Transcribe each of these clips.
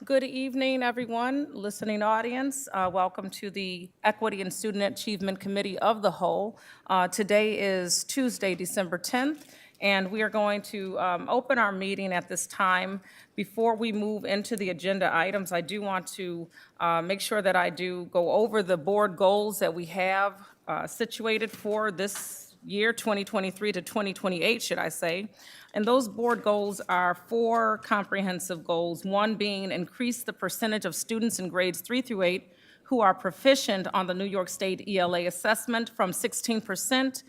Good evening, everyone, listening audience. Welcome to the Equity and Student Achievement Committee of the Whole. Today is Tuesday, December 10th, and we are going to open our meeting at this time. Before we move into the agenda items, I do want to make sure that I do go over the board goals that we have situated for this year, 2023 to 2028, should I say. And those board goals are four comprehensive goals, one being increase the percentage of students in grades 3 through 8 who are proficient on the New York State ELA assessment from 16%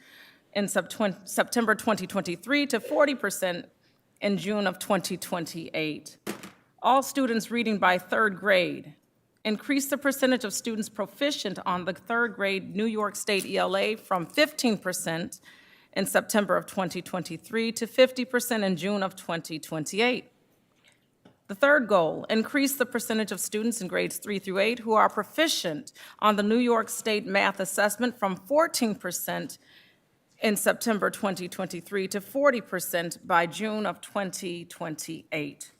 in September 2023 to 40% in June of 2028. All students reading by third grade. Increase the percentage of students proficient on the third grade New York State ELA from 15% in September of 2023 to 50% in June of 2028. The third goal, increase the percentage of students in grades 3 through 8 who are proficient on the New York State math assessment from 14% in September 2023 to 40% by June of 2028.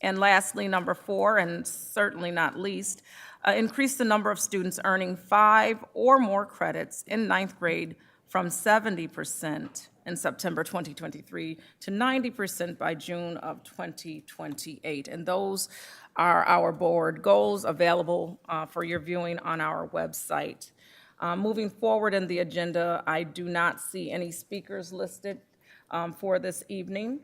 And lastly, number four, and certainly not least, increase the number of students earning 5 or more credits in ninth grade from 70% in September 2023 to 90% by June of 2028. And those are our board goals available for your viewing on our website. Moving forward in the agenda, I do not see any speakers listed for this evening.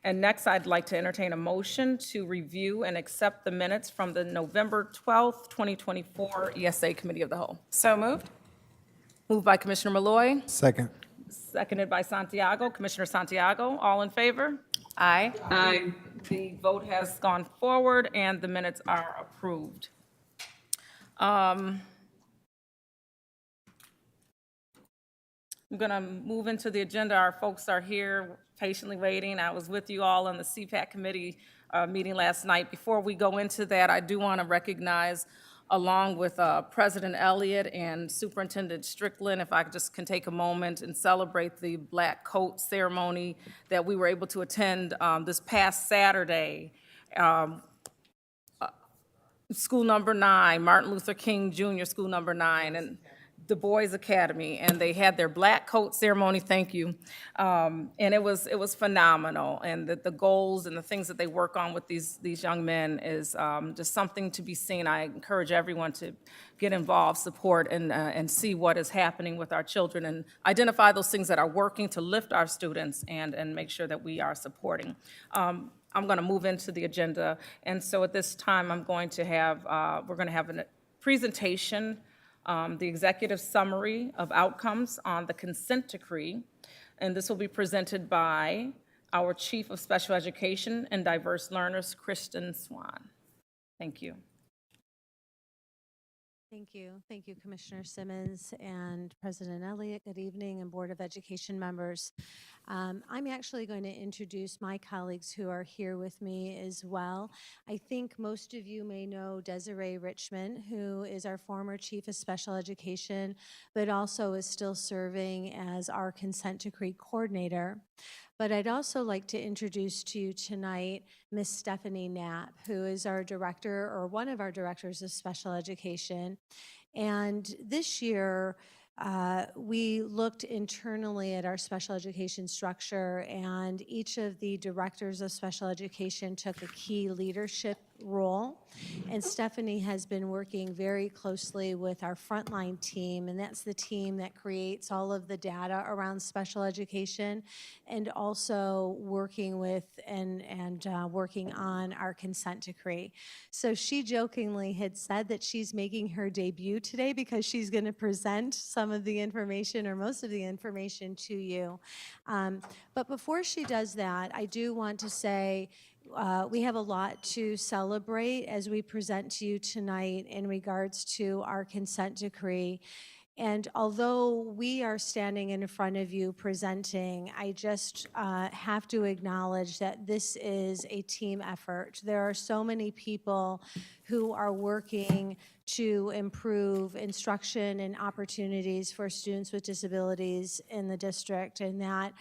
And next, I'd like to entertain a motion to review and accept the minutes from the November 12th, 2024 ESA Committee of the Whole. So moved. Moved by Commissioner Malloy, Second. seconded by Santiago. Commissioner Santiago, all in favor? Aye. Aye. The vote has gone forward and the minutes are approved. I'm going to move into the agenda. Our folks are here patiently waiting. I was with you all on the CPAC committee meeting last night. Before we go into that, I do want to recognize, along with President Elliott and Superintendent Strickland, if I just can take a moment and celebrate the black coat ceremony that we were able to attend this past Saturday. School number 9, Martin Luther King Jr. School number 9, and Du Bois Academy, and they had their black coat ceremony, thank you. And it was phenomenal, and the goals and the things that they work on with these young men is just something to be seen. I encourage everyone to get involved, support, and see what is happening with our children and identify those things that are working to lift our students and make sure that we are supporting. I'm going to move into the agenda, and so at this time, we're going to have a presentation, the executive summary of outcomes on the consent decree, and this will be presented by our Chief of Special Education and Diverse Learners, Kristen Swan. Thank you. Thank you. Thank you, Commissioner Simmons and President Elliott. Good evening, and Board of Education members. I'm actually going to introduce my colleagues who are here with me as well. I think most of you may know Desiree Richmond, who is our former Chief of Special Education, but also is still serving as our consent decree coordinator. But I'd also like to introduce to you tonight Miss Stephanie Knapp, who is our director, or one of our directors of special education. And this year, we looked internally at our special education structure, and each of the directors of special education took a key leadership role. And Stephanie has been working very closely with our frontline team, and that's the team that creates all of the data around special education, and also working with and working on our consent decree. So she jokingly had said that she's making her debut today because she's going to present some of the information, or most of the information, to you. But before she does that, I do want to say we have a lot to celebrate as we present to you tonight in regards to our consent decree. And although we are standing in front of you presenting, I just have to acknowledge that this is a team effort. There are so many people who are working to improve instruction and opportunities for students with disabilities in the district, and that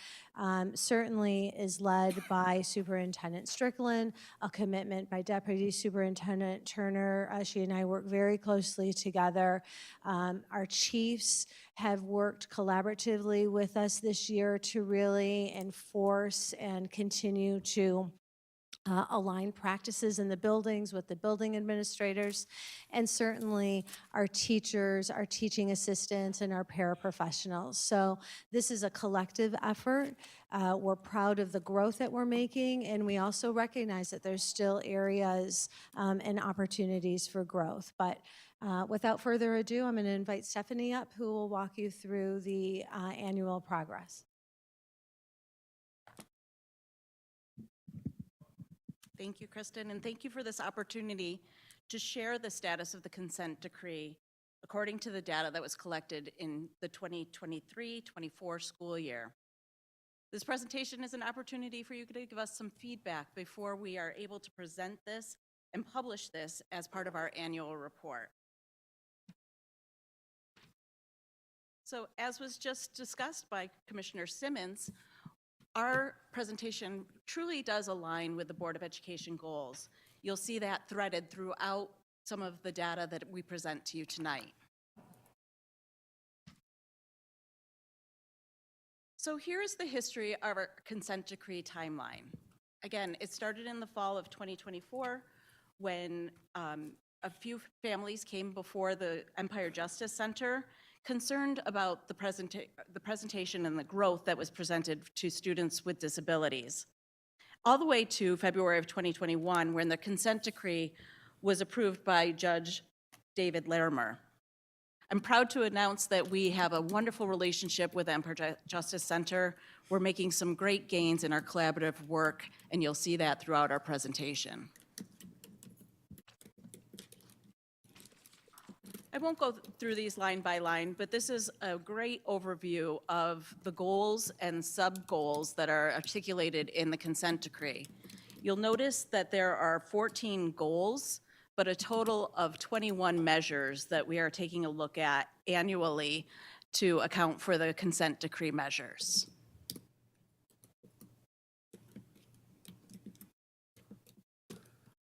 certainly is led by Superintendent Strickland, a commitment by Deputy Superintendent Turner. She and I work very closely together. Our chiefs have worked collaboratively with us this year to really enforce and continue to align practices in the buildings with the building administrators, and certainly our teachers, our teaching assistants, and our paraprofessionals. So this is a collective effort. We're proud of the growth that we're making, and we also recognize that there's still areas and opportunities for growth. But without further ado, I'm going to invite Stephanie up, who will walk you through the annual progress. Thank you, Kristen, and thank you for this opportunity to share the status of the consent decree according to the data that was collected in the 2023-24 school year. This presentation is an opportunity for you to give us some feedback before we are able to present this and publish this as part of our annual report. So as was just discussed by Commissioner Simmons, our presentation truly does align with the Board of Education goals. You'll see that threaded throughout some of the data that we present to you tonight. So here is the history of our consent decree timeline. Again, it started in the fall of 2024 when a few families came before the Empire Justice Center concerned about the presentation and the growth that was presented to students with disabilities. All the way to February of 2021, when the consent decree was approved by Judge David Larimer. I'm proud to announce that we have a wonderful relationship with the Empire Justice Center. We're making some great gains in our collaborative work, and you'll see that throughout our presentation. I won't go through these line by line, but this is a great overview of the goals and sub-goals that are articulated in the consent decree. You'll notice that there are 14 goals, but a total of 21 measures that we are taking a look at annually to account for the consent decree measures.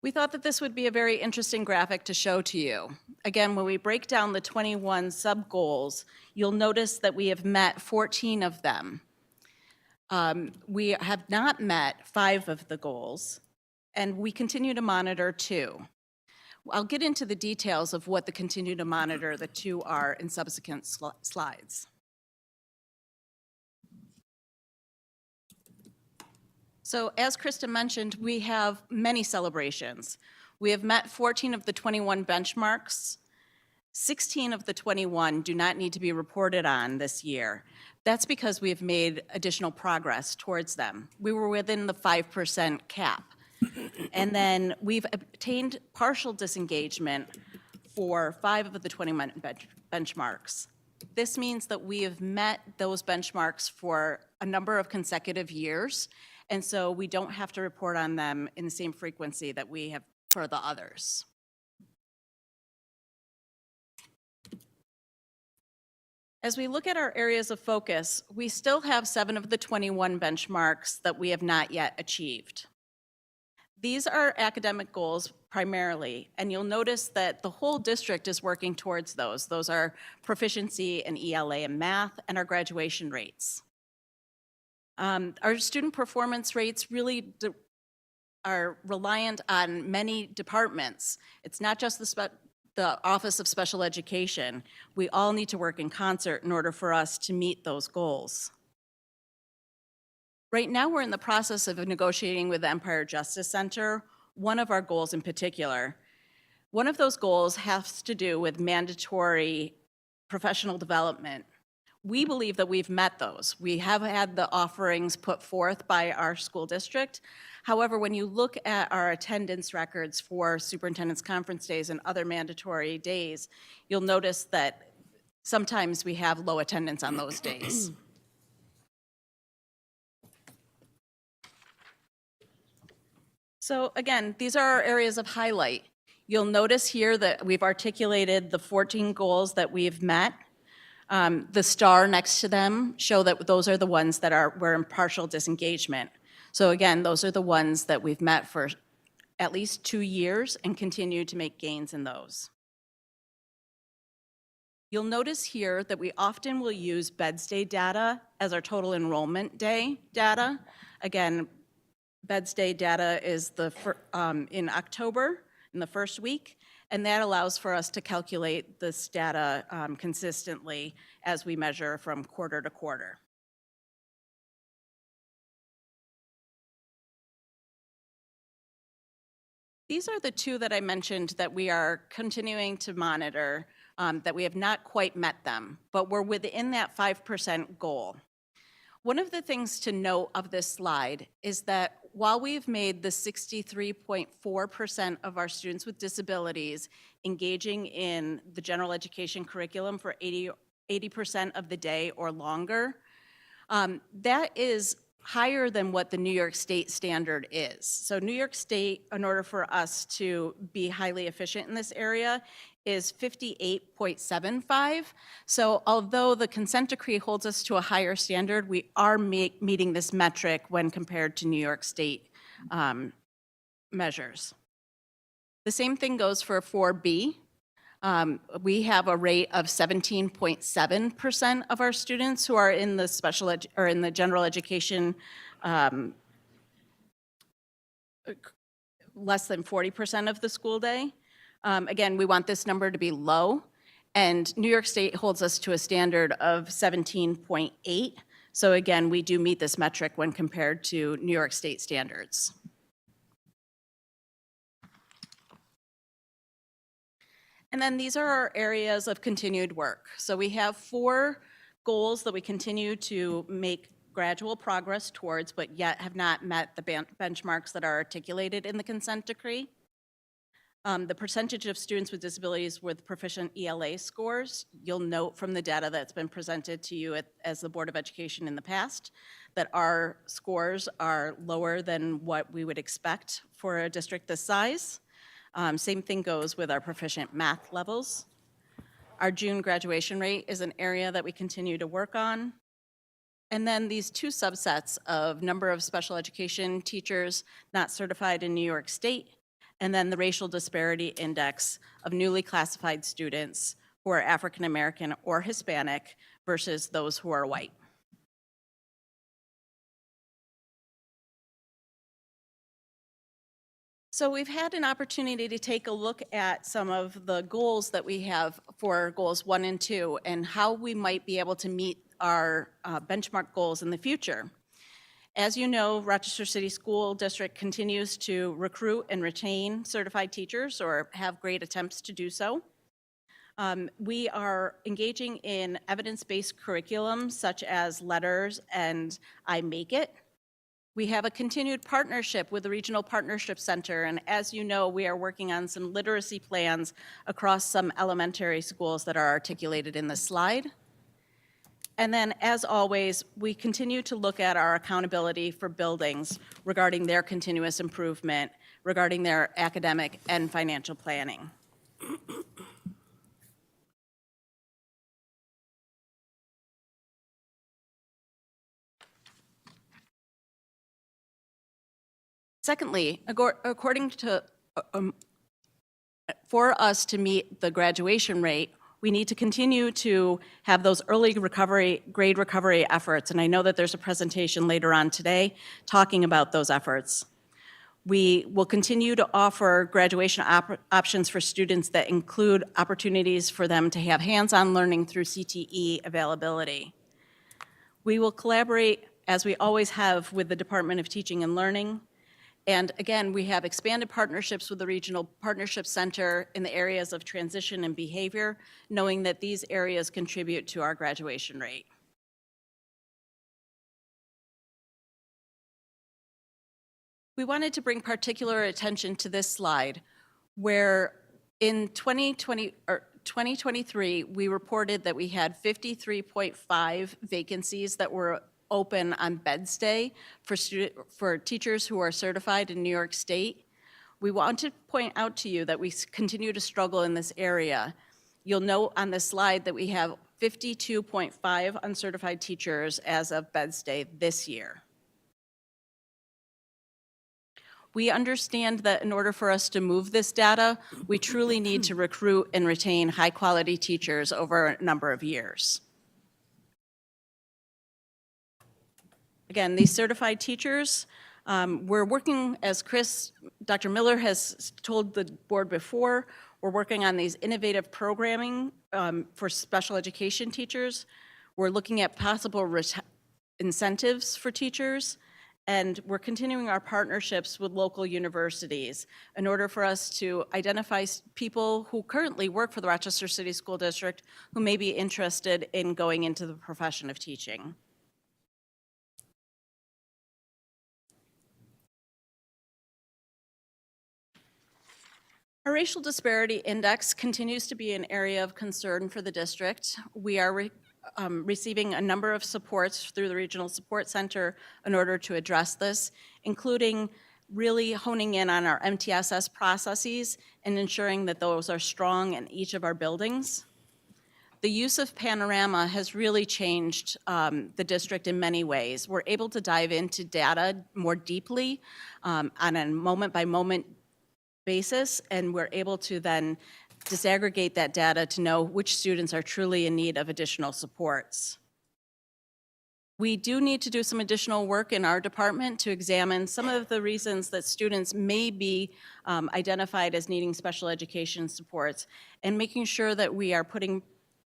We thought that this would be a very interesting graphic to show to you. Again, when we break down the 21 sub-goals, you'll notice that we have met 14 of them. We have not met 5 of the goals, and we continue to monitor 2. I'll get into the details of what the continue to monitor the 2 are in subsequent slides. So as Krista mentioned, we have many celebrations. We have met 14 of the 21 benchmarks. 16 of the 21 do not need to be reported on this year. That's because we have made additional progress towards them. We were within the 5% cap. And then we've obtained partial disengagement for 5 of the 21 benchmarks. This means that we have met those benchmarks for a number of consecutive years, and so we don't have to report on them in the same frequency that we have for the others. As we look at our areas of focus, we still have 7 of the 21 benchmarks that we have not yet achieved. These are academic goals primarily, and you'll notice that the whole district is working towards those. Those are proficiency in ELA and math and our graduation rates. Our student performance rates really are reliant on many departments. It's not just the Office of Special Education. We all need to work in concert in order for us to meet those goals. Right now, we're in the process of negotiating with the Empire Justice Center, one of our goals in particular. One of those goals has to do with mandatory professional development. We believe that we've met those. We have had the offerings put forth by our school district. However, when you look at our attendance records for superintendent's conference days and other mandatory days, you'll notice that sometimes we have low attendance on those days. So again, these are our areas of highlight. You'll notice here that we've articulated the 14 goals that we've met. The star next to them show that those are the ones that were in partial disengagement. So again, those are the ones that we've met for at least 2 years and continue to make gains in those. You'll notice here that we often will use beds day data as our total enrollment day data. Again, beds day data is in October, in the first week, and that allows for us to calculate this data consistently as we measure from quarter to quarter. These are the two that I mentioned that we are continuing to monitor, that we have not quite met them, but we're within that 5% goal. One of the things to note of this slide is that while we've made the 63.4% of our students with disabilities engaging in the general education curriculum for 80% of the day or longer, that is higher than what the New York State standard is. So New York State, in order for us to be highly efficient in this area, is 58.75. So although the consent decree holds us to a higher standard, we are meeting this metric when compared to New York State measures. The same thing goes for 4B. We have a rate of 17.7% of our students who are in the in the general education, less than 40% of the school day. Again, we want this number to be low, and New York State holds us to a standard of 17.8. So again, we do meet this metric when compared to New York State standards. And then these are our areas of continued work. So we have 4 goals that we continue to make gradual progress towards, but yet have not met the benchmarks that are articulated in the consent decree. The percentage of students with disabilities with proficient ELA scores, you'll note from the data that's been presented to you as the Board of Education in the past, that our scores are lower than what we would expect for a district this size. Same thing goes with our proficient math levels. Our June graduation rate is an area that we continue to work on. And then these 2 subsets of number of special education teachers not certified in New York State, and then the racial disparity index of newly classified students who are African American or Hispanic versus those who are white. So we've had an opportunity to take a look at some of the goals that we have for goals 1 and 2 and how we might be able to meet our benchmark goals in the future. As you know, Rochester City School District continues to recruit and retain certified teachers or have great attempts to do so. We are engaging in evidence-based curriculum such as letters and I Make It. We have a continued partnership with the Regional Partnership Center, and as you know, we are working on some literacy plans across some elementary schools that are articulated in this slide. And then, as always, we continue to look at our accountability for buildings regarding their continuous improvement, regarding their academic and financial planning. Secondly, according to, for us to meet the graduation rate, we need to continue to have those early recovery, grade recovery efforts, and I know that there's a presentation later on today talking about those efforts. We will continue to offer graduation options for students that include opportunities for them to have hands-on learning through CTE availability. We will collaborate, as we always have, with the Department of Teaching and Learning. And again, we have expanded partnerships with the Regional Partnership Center in the areas of transition and behavior, knowing that these areas contribute to our graduation rate. We wanted to bring particular attention to this slide, where in 2023, we reported that we had 53.5 vacancies that were open on beds day for teachers who are certified in New York State. We want to point out to you that we continue to struggle in this area. You'll note on this slide that we have 52.5 uncertified teachers as of Beds Day this year. We understand that in order for us to move this data, we truly need to recruit and retain high-quality teachers over a number of years. Again, these certified teachers, we're working, as Dr. Miller has told the board before, we're working on these innovative programming for special education teachers. We're looking at possible incentives for teachers, and we're continuing our partnerships with local universities in order for us to identify people who currently work for the Rochester City School District who may be interested in going into the profession of teaching. Our racial disparity index continues to be an area of concern for the district. We are receiving a number of supports through the Regional Support Center in order to address this, including really honing in on our MTSS processes and ensuring that those are strong in each of our buildings. The use of Panorama has really changed the district in many ways. We're able to dive into data more deeply on a moment-by-moment basis, and we're able to then disaggregate that data to know which students are truly in need of additional supports. We do need to do some additional work in our department to examine some of the reasons that students may be identified as needing special education supports, and making sure that we are putting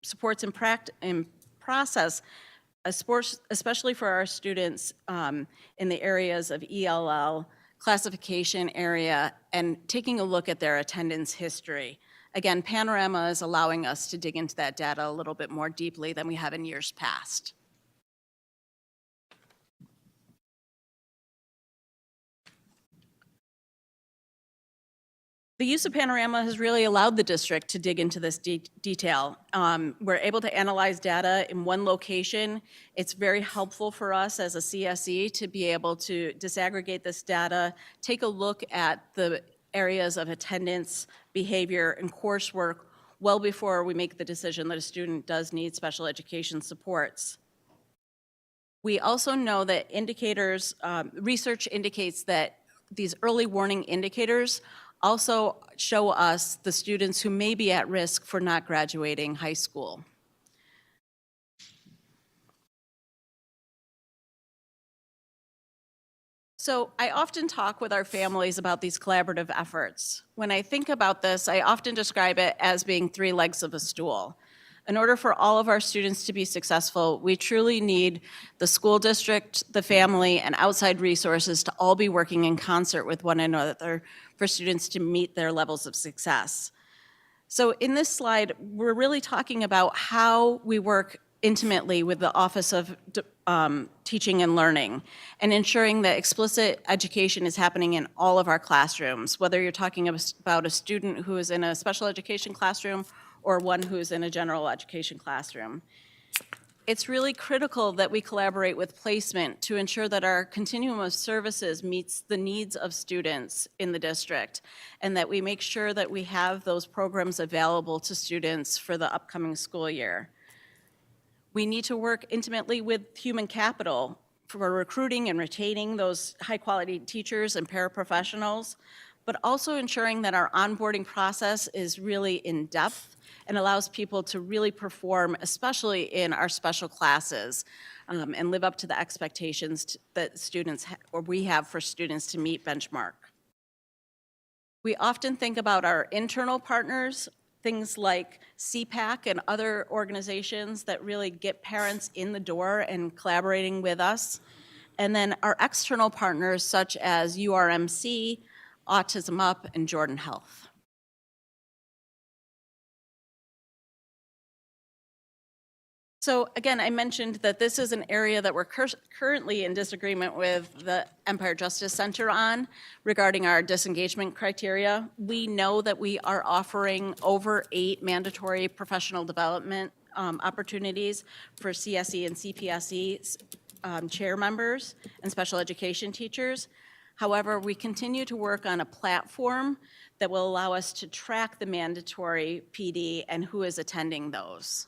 supports in process, especially for our students in the areas of ELL, classification area, and taking a look at their attendance history. Again, Panorama is allowing us to dig into that data a little bit more deeply than we have in years past. The use of Panorama has really allowed the district to dig into this detail. We're able to analyze data in one location. It's very helpful for us as a CSE to be able to disaggregate this data, take a look at the areas of attendance, behavior, and coursework well before we make the decision that a student does need special education supports. We also know that indicators, research indicates that these early warning indicators also show us the students who may be at risk for not graduating high school. So I often talk with our families about these collaborative efforts. When I think about this, I often describe it as being three legs of a stool. In order for all of our students to be successful, we truly need the school district, the family, and outside resources to all be working in concert with one another for students to meet their levels of success. So in this slide, we're really talking about how we work intimately with the Office of Teaching and Learning and ensuring that explicit education is happening in all of our classrooms, whether you're talking about a student who is in a special education classroom or one who's in a general education classroom. It's really critical that we collaborate with placement to ensure that our continuum of services meets the needs of students in the district, and that we make sure that we have those programs available to students for the upcoming school year. We need to work intimately with human capital for recruiting and retaining those high-quality teachers and paraprofessionals, but also ensuring that our onboarding process is really in-depth and allows people to really perform, especially in our special classes, and live up to the expectations that students or we have for students to meet benchmark. We often think about our internal partners, things like CPAC and other organizations that really get parents in the door and collaborating with us. And then our external partners such as URMC, Autism Up, and Jordan Health. So again, I mentioned that this is an area that we're currently in disagreement with the Empire Justice Center on regarding our disengagement criteria. We know that we are offering over 8 mandatory professional development opportunities for CSE and CPSE chair members and special education teachers. However, we continue to work on a platform that will allow us to track the mandatory PD and who is attending those.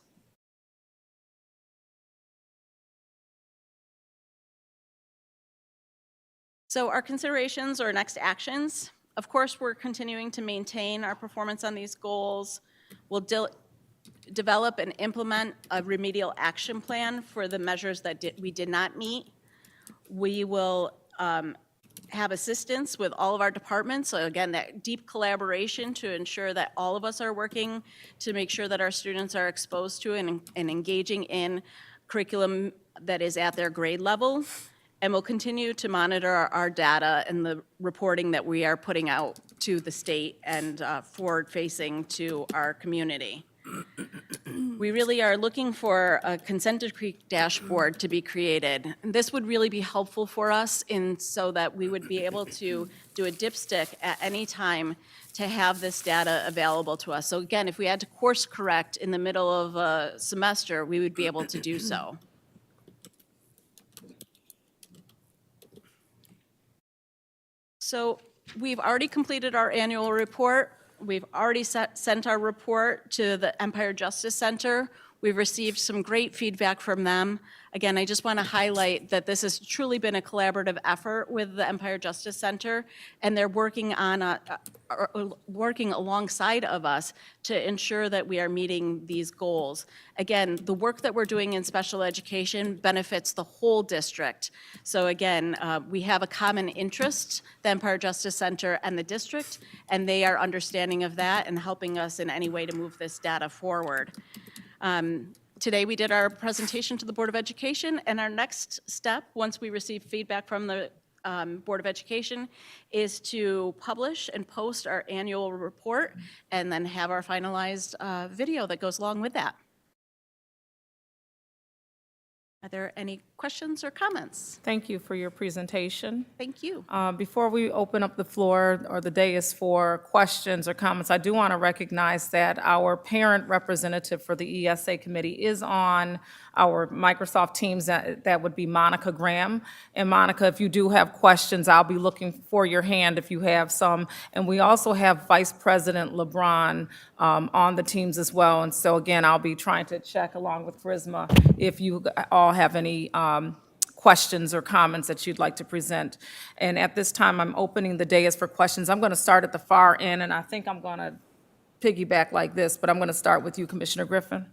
So our considerations or next actions, of course, we're continuing to maintain our performance on these goals. We'll develop and implement a remedial action plan for the measures that we did not meet. We will have assistance with all of our departments. So again, that deep collaboration to ensure that all of us are working to make sure that our students are exposed to and engaging in curriculum that is at their grade level. And we'll continue to monitor our data and the reporting that we are putting out to the state and forward-facing to our community. We really are looking for a consent decree dashboard to be created. And this would really be helpful for us so that we would be able to do a dipstick at any time to have this data available to us. So again, if we had to course correct in the middle of a semester, we would be able to do so. So we've already completed our annual report. We've already sent our report to the Empire Justice Center. We've received some great feedback from them. Again, I just want to highlight that this has truly been a collaborative effort with the Empire Justice Center, and they're working on working alongside of us to ensure that we are meeting these goals. Again, the work that we're doing in special education benefits the whole district. So again, we have a common interest, the Empire Justice Center and the district, and they are understanding of that and helping us in any way to move this data forward. Today, we did our presentation to the Board of Education, and our next step, once we receive feedback from the Board of Education, is to publish and post our annual report and then have our finalized video that goes along with that. Are there any questions or comments? Thank you for your presentation. Thank you. Before we open up the floor or the dais for questions or comments, I do want to recognize that our parent representative for the ESA committee is on our Microsoft Teams. That would be Monica Graham. And Monica, if you do have questions, I'll be looking for your hand if you have some. And we also have Vice President LeBron on the teams as well. And so again, I'll be trying to check along with Charisma if you all have any questions or comments that you'd like to present. And at this time, I'm opening the dais for questions. I'm going to start at the far end, and I think I'm going to piggyback like this, but I'm going to start with you, Commissioner Griffin.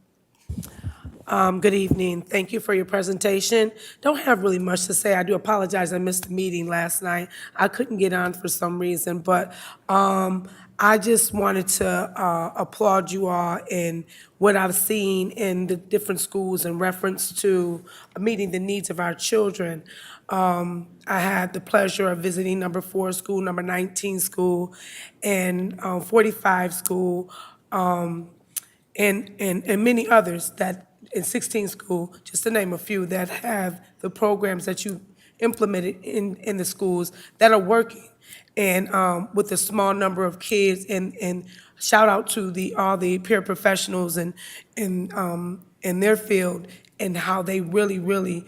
Good evening. Thank you for your presentation. Don't have really much to say. I do apologize. I missed the meeting last night. I couldn't get on for some reason, but I just wanted to applaud you all in what I've seen in the different schools in reference to meeting the needs of our children. I had the pleasure of visiting number 4 school, number 19 school, and 45 school, and many others that in 16 school, just to name a few, that have the programs that you implemented in the schools that are working. And with a small number of kids, and shout out to all the peer professionals and in their field, and how they really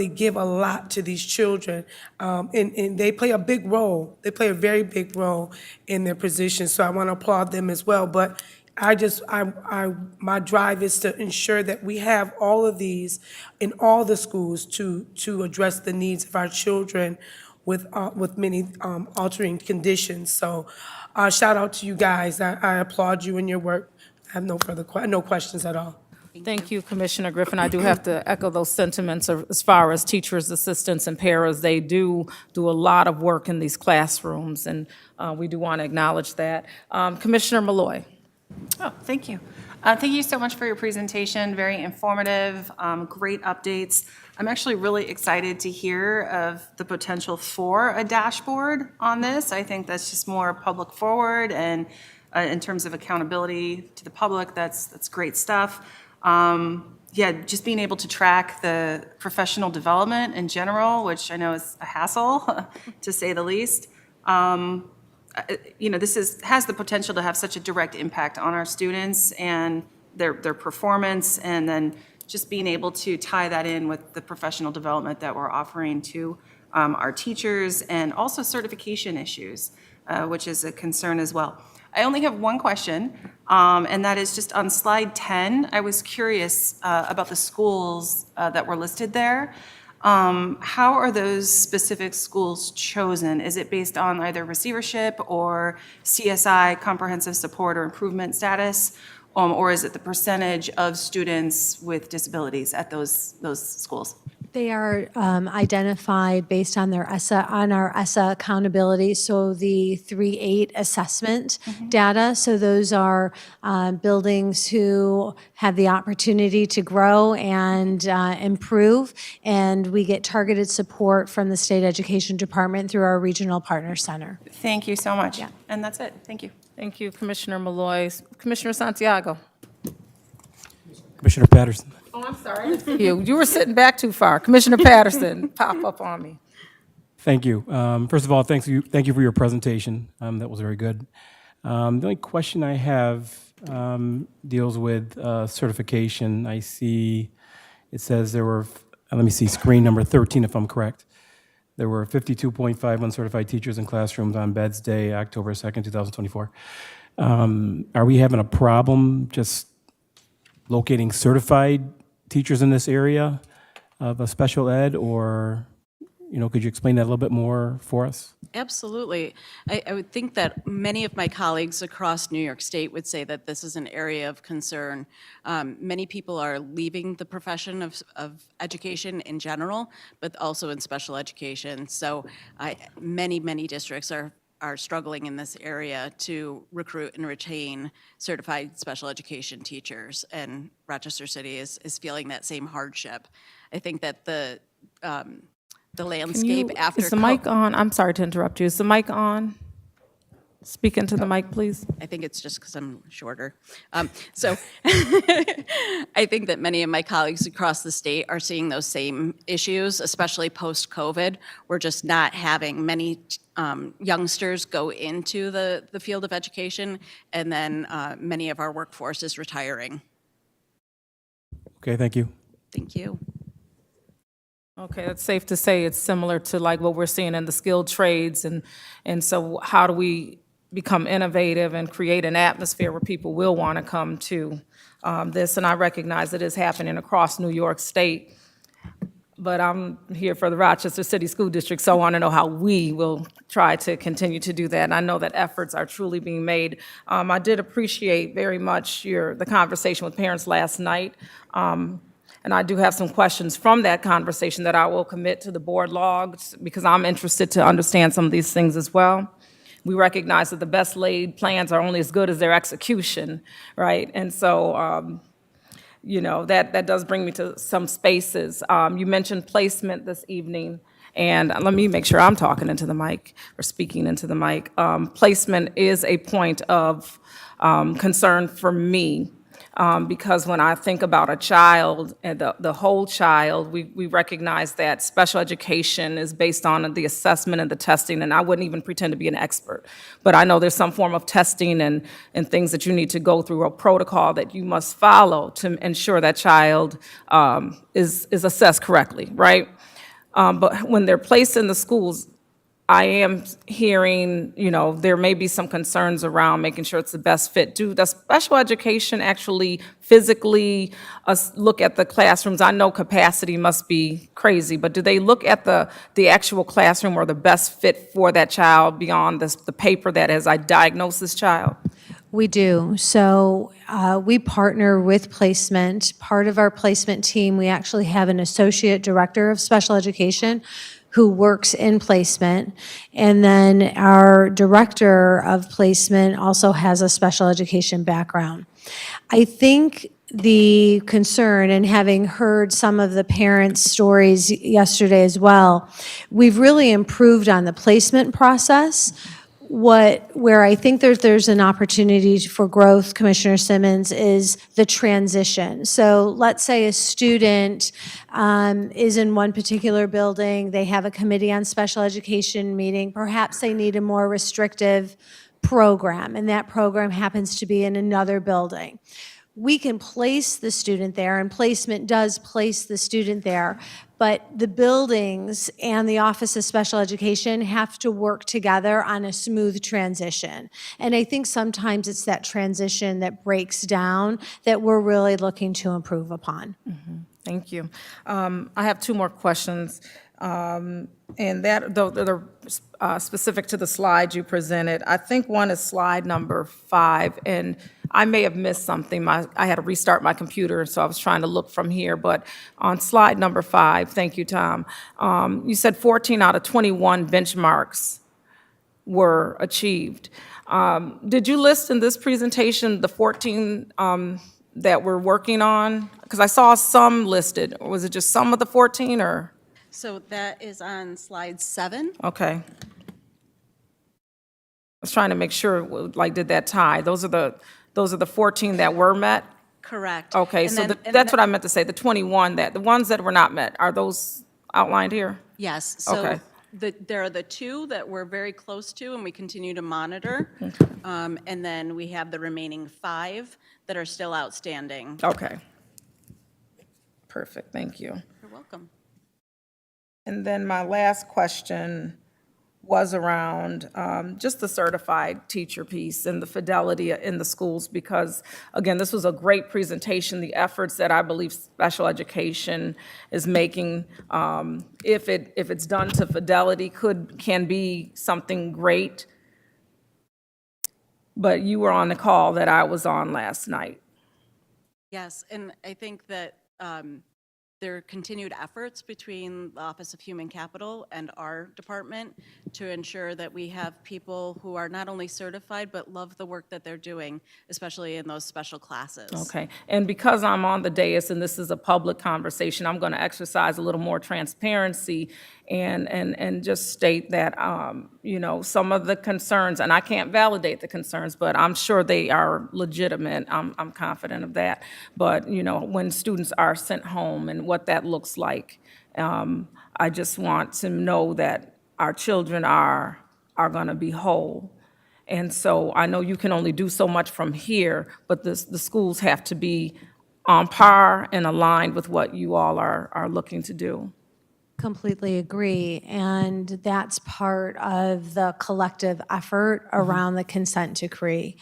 give a lot to these children, and they play a big role. They play a very big role in their position. So I want to applaud them as well. But my drive is to ensure that we have all of these in all the schools to address the needs of our children with many altering conditions. So shout out to you guys. I applaud you in your work. I have no questions at all. Thank you, Commissioner Griffin. I do have to echo those sentiments as far as teachers, assistants, and paras. They do a lot of work in these classrooms, and we do want to acknowledge that. Commissioner Malloy. Oh, thank you. Thank you so much for your presentation. Very informative, great updates. I'm actually really excited to hear of the potential for a dashboard on this. I think that's just more public forward, and in terms of accountability to the public, that's great stuff. Yeah, just being able to track the professional development in general, which I know is a hassle, to say the least. You know, this has the potential to have such a direct impact on our students and their performance, and then just being able to tie that in with the professional development that we're offering to our teachers, and also certification issues, which is a concern as well. I only have one question, and that is just on slide 10. I was curious about the schools that were listed there. How are those specific schools chosen? Is it based on either receivership or CSI, comprehensive support or improvement status? Or is it the percentage of students with disabilities at those schools? They are identified based on their ESA, on our ESA accountability, so the 3-8 assessment data. So those are buildings who have the opportunity to grow and improve, and we get targeted support from the State Education Department through our Regional Partner Center. Thank you so much. Yeah. And that's it. Thank you. Thank you, Commissioner Malloy. Commissioner Santiago. Commissioner Patterson. Oh, I'm sorry. You were sitting back too far. Commissioner Patterson, pop up on me. Thank you. First of all, thank you for your presentation. That was very good. The only question I have deals with certification. I see it says there were, let me see, screen number 13 if I'm correct. There were 52.5 uncertified teachers in classrooms on Beds Day, October 2nd, 2024. Are we having a problem just locating certified teachers in this area of a special ed, or, could you explain that a little bit more for us? Absolutely. I would think that many of my colleagues across New York State would say that this is an area of concern. Many people are leaving the profession of education in general, but also in special education. So many districts are struggling in this area to recruit and retain certified special education teachers, and Rochester City is feeling that same hardship. I think that the landscape after Is the mic on? I'm sorry to interrupt you. Is the mic on? Speak into the mic, please. I think it's just because I'm shorter. So I think that many of my colleagues across the state are seeing those same issues, especially post-COVID. We're just not having many youngsters go into the field of education, and then many of our workforce is retiring. Okay, thank you. Thank you. Okay, it's safe to say it's similar to like what we're seeing in the skilled trades, and so how do we become innovative and create an atmosphere where people will want to come to this? And I recognize it is happening across New York State, but I'm here for the Rochester City School District, so I want to know how we will try to continue to do that. And I know that efforts are truly being made. I did appreciate very much the conversation with parents last night. And I do have some questions from that conversation that I will commit to the board logs, because I'm interested to understand some of these things as well. We recognize that the best laid plans are only as good as their execution, right? And so, that does bring me to some spaces. You mentioned placement this evening, and let me make sure I'm talking into the mic or speaking into the mic. Placement is a point of concern for me. Because when I think about a child and the whole child, we recognize that special education is based on the assessment and the testing, and I wouldn't even pretend to be an expert. But I know there's some form of testing and things that you need to go through, a protocol that you must follow to ensure that child is assessed correctly, right? But when they're placed in the schools, I am hearing, there may be some concerns around making sure it's the best fit. Does special education actually physically look at the classrooms? I know capacity must be crazy, but do they look at the actual classroom or the best fit for that child beyond the paper that as I diagnose this child? We do. So we partner with placement. Part of our placement team, we actually have an associate director of special education who works in placement. And then our director of placement also has a special education background. I think the concern, and having heard some of the parents' stories yesterday as well, we've really improved on the placement process. Where I think there's an opportunity for growth, Commissioner Simmons, is the transition. So let's say a student is in one particular building, they have a committee on special education meeting, perhaps they need a more restrictive program, and that program happens to be in another building. We can place the student there, and placement does place the student there, but the buildings and the Office of Special Education have to work together on a smooth transition. And I think sometimes it's that transition that breaks down that we're really looking to improve upon. Thank you. I have two more questions, and though they're specific to the slide you presented. I think one is slide number 5, and I may have missed something. I had to restart my computer, so I was trying to look from here. But on slide number 5, thank you, Tom, you said 14 out of 21 benchmarks were achieved. Did you list in this presentation the 14 that we're working on? Because I saw some listed. Was it just some of the 14, or? So that is on slide 7. Okay. I was trying to make sure, like, did that tie? Those are the 14 that were met? Correct. Okay, And so then- and that's then- what I meant to say, the 21, the ones that were not met, are those outlined here? Yes, so Okay. there are the 2 that we're very close to and we continue to monitor. And then we have the remaining 5 that are still outstanding. Okay. Perfect, thank you. You're welcome. And then my last question was around just the certified teacher piece and the fidelity in the schools, because, again, this was a great presentation. The efforts that I believe special education is making, if it's done to fidelity, can be something great. But you were on the call that I was on last night. Yes, and I think that there are continued efforts between the Office of Human Capital and our department to ensure that we have people who are not only certified, but love the work that they're doing, especially in those special classes. Okay, and because I'm on the dais and this is a public conversation, I'm going to exercise a little more transparency and just state that, some of the concerns, and I can't validate the concerns, but I'm sure they are legitimate. I'm confident of that. But, when students are sent home and what that looks like, I just want to know that our children are going to be whole. And so I know you can only do so much from here, but the schools have to be on par and aligned with what you all are looking to do. Completely agree, and that's part of the collective effort around the consent decree.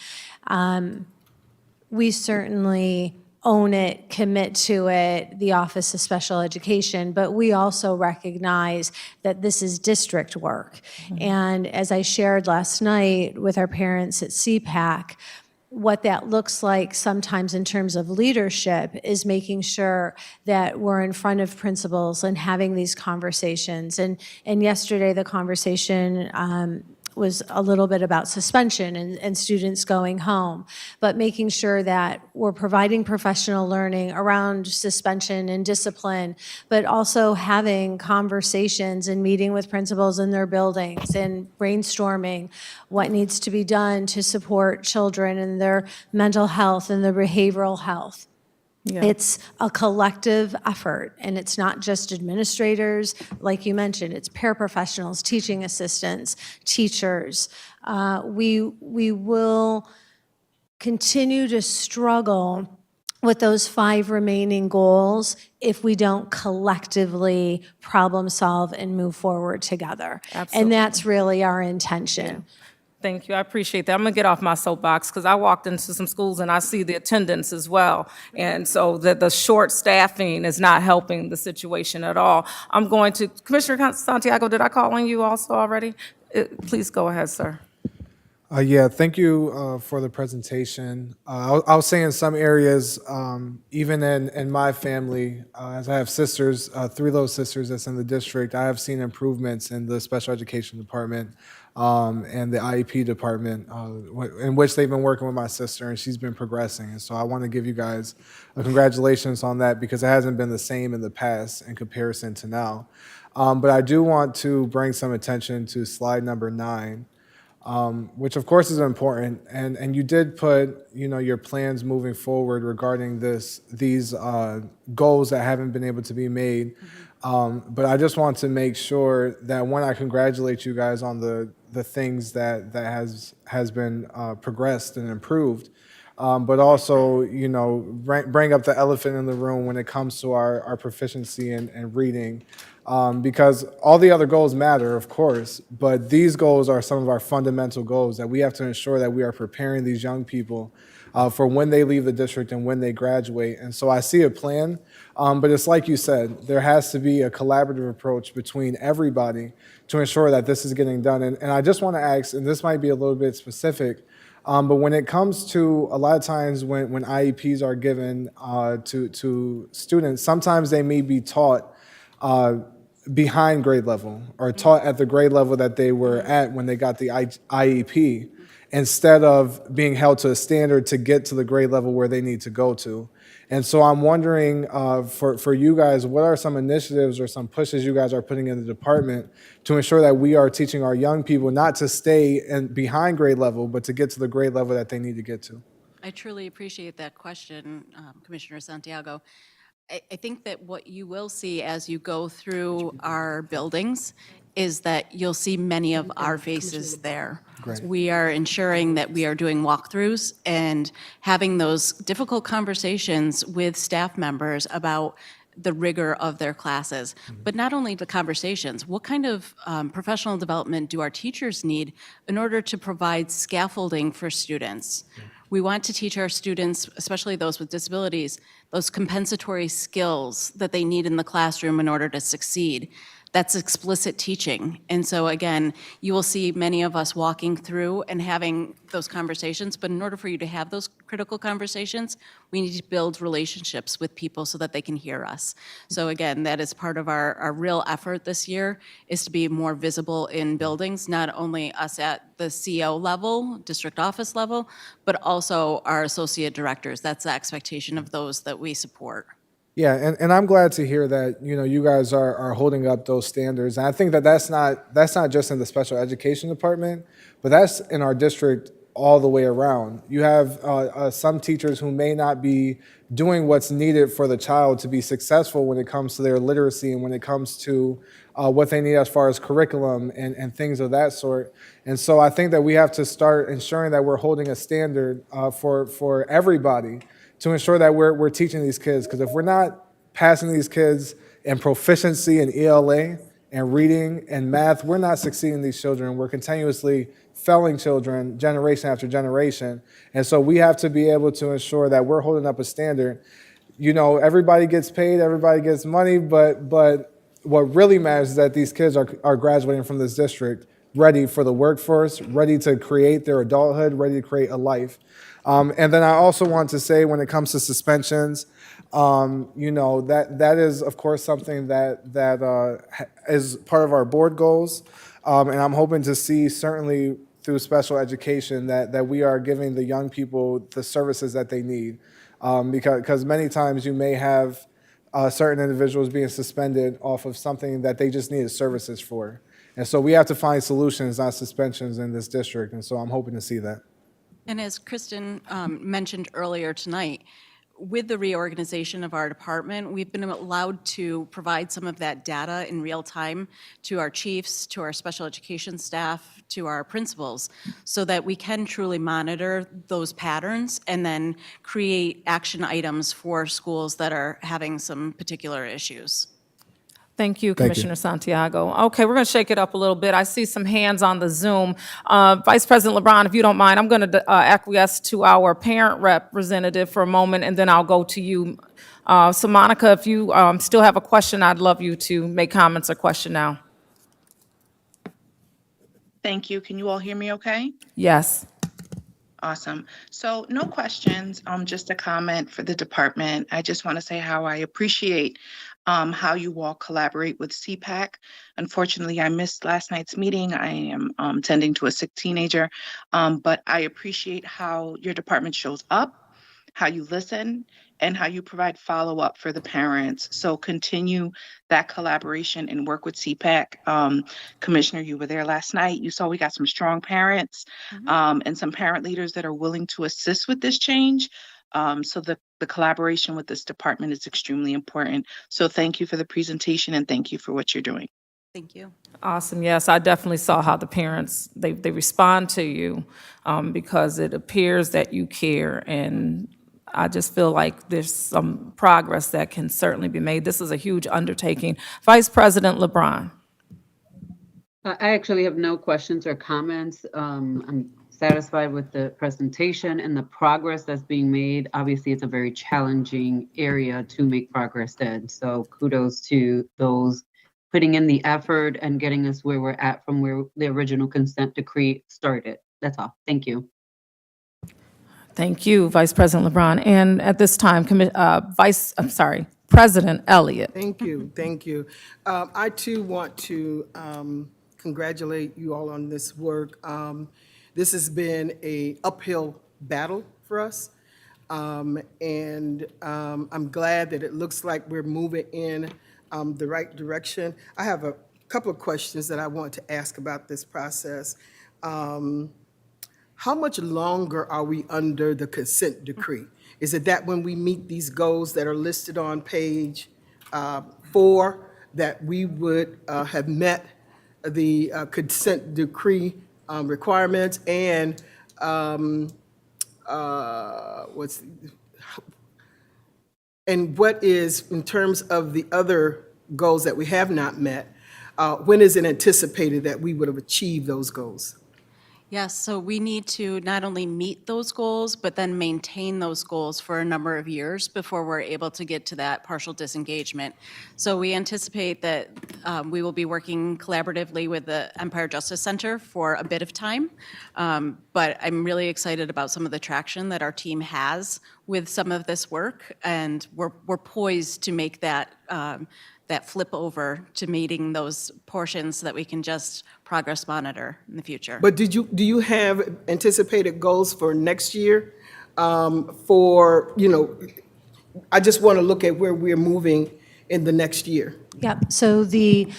We certainly own it, commit to it, the Office of Special Education, but we also recognize that this is district work. And as I shared last night with our parents at CPAC, what that looks like sometimes in terms of leadership is making sure that we're in front of principals and having these conversations. And yesterday, the conversation was a little bit about suspension and students going home, but making sure that we're providing professional learning around suspension and discipline, but also having conversations and meeting with principals in their buildings and brainstorming what needs to be done to support children and their mental health and their behavioral health. Yeah. It's a collective effort, and it's not just administrators, like you mentioned, it's paraprofessionals, teaching assistants, teachers. We will continue to struggle with those 5 remaining goals if we don't collectively problem solve and move forward together. Absolutely. And that's really our intention. Thank you, I appreciate that. I'm gonna get off my soapbox, because I walked into some schools and I see the attendance as well. And so the short staffing is not helping the situation at all. I'm going to, Commissioner Santiago, did I call on you also already? Please go ahead, sir. Yeah, thank you for the presentation. I'll say in some areas, even in my family, as I have sisters, 3 little sisters that's in the district, I have seen improvements in the special education department and the IEP department, in which they've been working with my sister, and she's been progressing. And so I want to give you guys a congratulations on that, because it hasn't been the same in the past in comparison to now. But I do want to bring some attention to slide number 9. Which of course is important, and you did put your plans moving forward regarding these goals that haven't been able to be made. But I just want to make sure that when I congratulate you guys on the things that has been progressed and improved, but also bring up the elephant in the room when it comes to our proficiency in reading. Because all the other goals matter, of course, but these goals are some of our fundamental goals that we have to ensure that we are preparing these young people for when they leave the district and when they graduate. And so I see a plan, but it's like you said, there has to be a collaborative approach between everybody to ensure that this is getting done. And I just want to ask, and this might be a little bit specific, but when it comes to a lot of times when IEPs are given to students, sometimes they may be taught behind grade level or taught at the grade level that they were at when they got the IEP instead of being held to a standard to get to the grade level where they need to go to. And so I'm wondering for you guys, what are some initiatives or some pushes you guys are putting in the department to ensure that we are teaching our young people not to stay behind grade level, but to get to the grade level that they need to get to? I truly appreciate that question, Commissioner Santiago. I think that what you will see as you go through our buildings is that you'll see many of our faces there. We are ensuring that we are doing walkthroughs and having those difficult conversations with staff members about the rigor of their classes. But not only the conversations, what kind of professional development do our teachers need in order to provide scaffolding for students? We want to teach our students, especially those with disabilities, those compensatory skills that they need in the classroom in order to succeed. That's explicit teaching. And so again, you will see many of us walking through and having those conversations, but in order for you to have those critical conversations, we need to build relationships with people so that they can hear us. So again, that is part of our real effort this year, is to be more visible in buildings, not only us at the CO level, district office level, but also our associate directors. That's the expectation of those that we support. Yeah, and I'm glad to hear that, you guys are holding up those standards. And I think that that's not just in the special education department, but that's in our district all the way around. You have some teachers who may not be doing what's needed for the child to be successful when it comes to their literacy and when it comes to what they need as far as curriculum and things of that sort. And so I think that we have to start ensuring that we're holding a standard for everybody to ensure that we're teaching these kids. Because if we're not passing these kids in proficiency in ELA and reading and math, we're not succeeding these children. We're continuously failing children generation after generation. And so we have to be able to ensure that we're holding up a standard. Everybody gets paid, everybody gets money, but what really matters is that these kids are graduating from this district ready for the workforce, ready to create their adulthood, ready to create a life. And then I also want to say, when it comes to suspensions, that is, of course, something that is part of our board goals. And I'm hoping to see, certainly through special education, that we are giving the young people the services that they need. Because many times you may have certain individuals being suspended off of something that they just needed services for. And so we have to find solutions, not suspensions, in this district. And so I'm hoping to see that. And as Kristen mentioned earlier tonight, with the reorganization of our department, we've been allowed to provide some of that data in real time to our chiefs, to our special education staff, to our principals, so that we can truly monitor those patterns and then create action items for schools that are having some particular issues. Thank you, Thank you. Commissioner Santiago. Okay, we're going to shake it up a little bit. I see some hands on the Zoom. Vice President LeBron, if you don't mind, I'm going to acquiesce to our parent representative for a moment, and then I'll go to you. So Monica, if you still have a question, I'd love you to make comments or question now. Thank you. Can you all hear me okay? Yes. Awesome. So no questions, just a comment for the department. I just want to say how I appreciate how you all collaborate with CPAC. Unfortunately, I missed last night's meeting. I am tending to a sick teenager, but I appreciate how your department shows up, how you listen, and how you provide follow-up for the parents. So continue that collaboration and work with CPAC. Commissioner, you were there last night. You saw we got some strong parents and some parent leaders that are willing to assist with this change. So the collaboration with this department is extremely important. So thank you for the presentation and thank you for what you're doing. Thank you. Awesome. Yes, I definitely saw how the parents, they respond to you because it appears that you care, and I just feel like there's some progress that can certainly be made. This is a huge undertaking. Vice President LeBron. I actually have no questions or comments. I'm satisfied with the presentation and the progress that's being made. Obviously, it's a very challenging area to make progress in. So kudos to those putting in the effort and getting us where we're at from where the original consent decree started. That's all. Thank you. Thank you, Vice President LeBron. And at this time, President Elliott. Thank you, thank you. I too want to congratulate you all on this work. This has been a uphill battle for us, and I'm glad that it looks like we're moving in the right direction. I have a couple of questions that I want to ask about this process. How much longer are we under the consent decree? Is it that when we meet these goals that are listed on page 4, that we would have met the consent decree requirements? And what is, in terms of the other goals that we have not met, when is it anticipated that we would have achieved those goals? Yes, so we need to not only meet those goals, but then maintain those goals for a number of years before we're able to get to that partial disengagement. So we anticipate that we will be working collaboratively with the Empire Justice Center for a bit of time. But I'm really excited about some of the traction that our team has with some of this work, and we're poised to make that that flip over to meeting those portions so that we can just progress monitor in the future. But do you have anticipated goals for next year? For, I just want to look at where we're moving in the next year. Yep, so the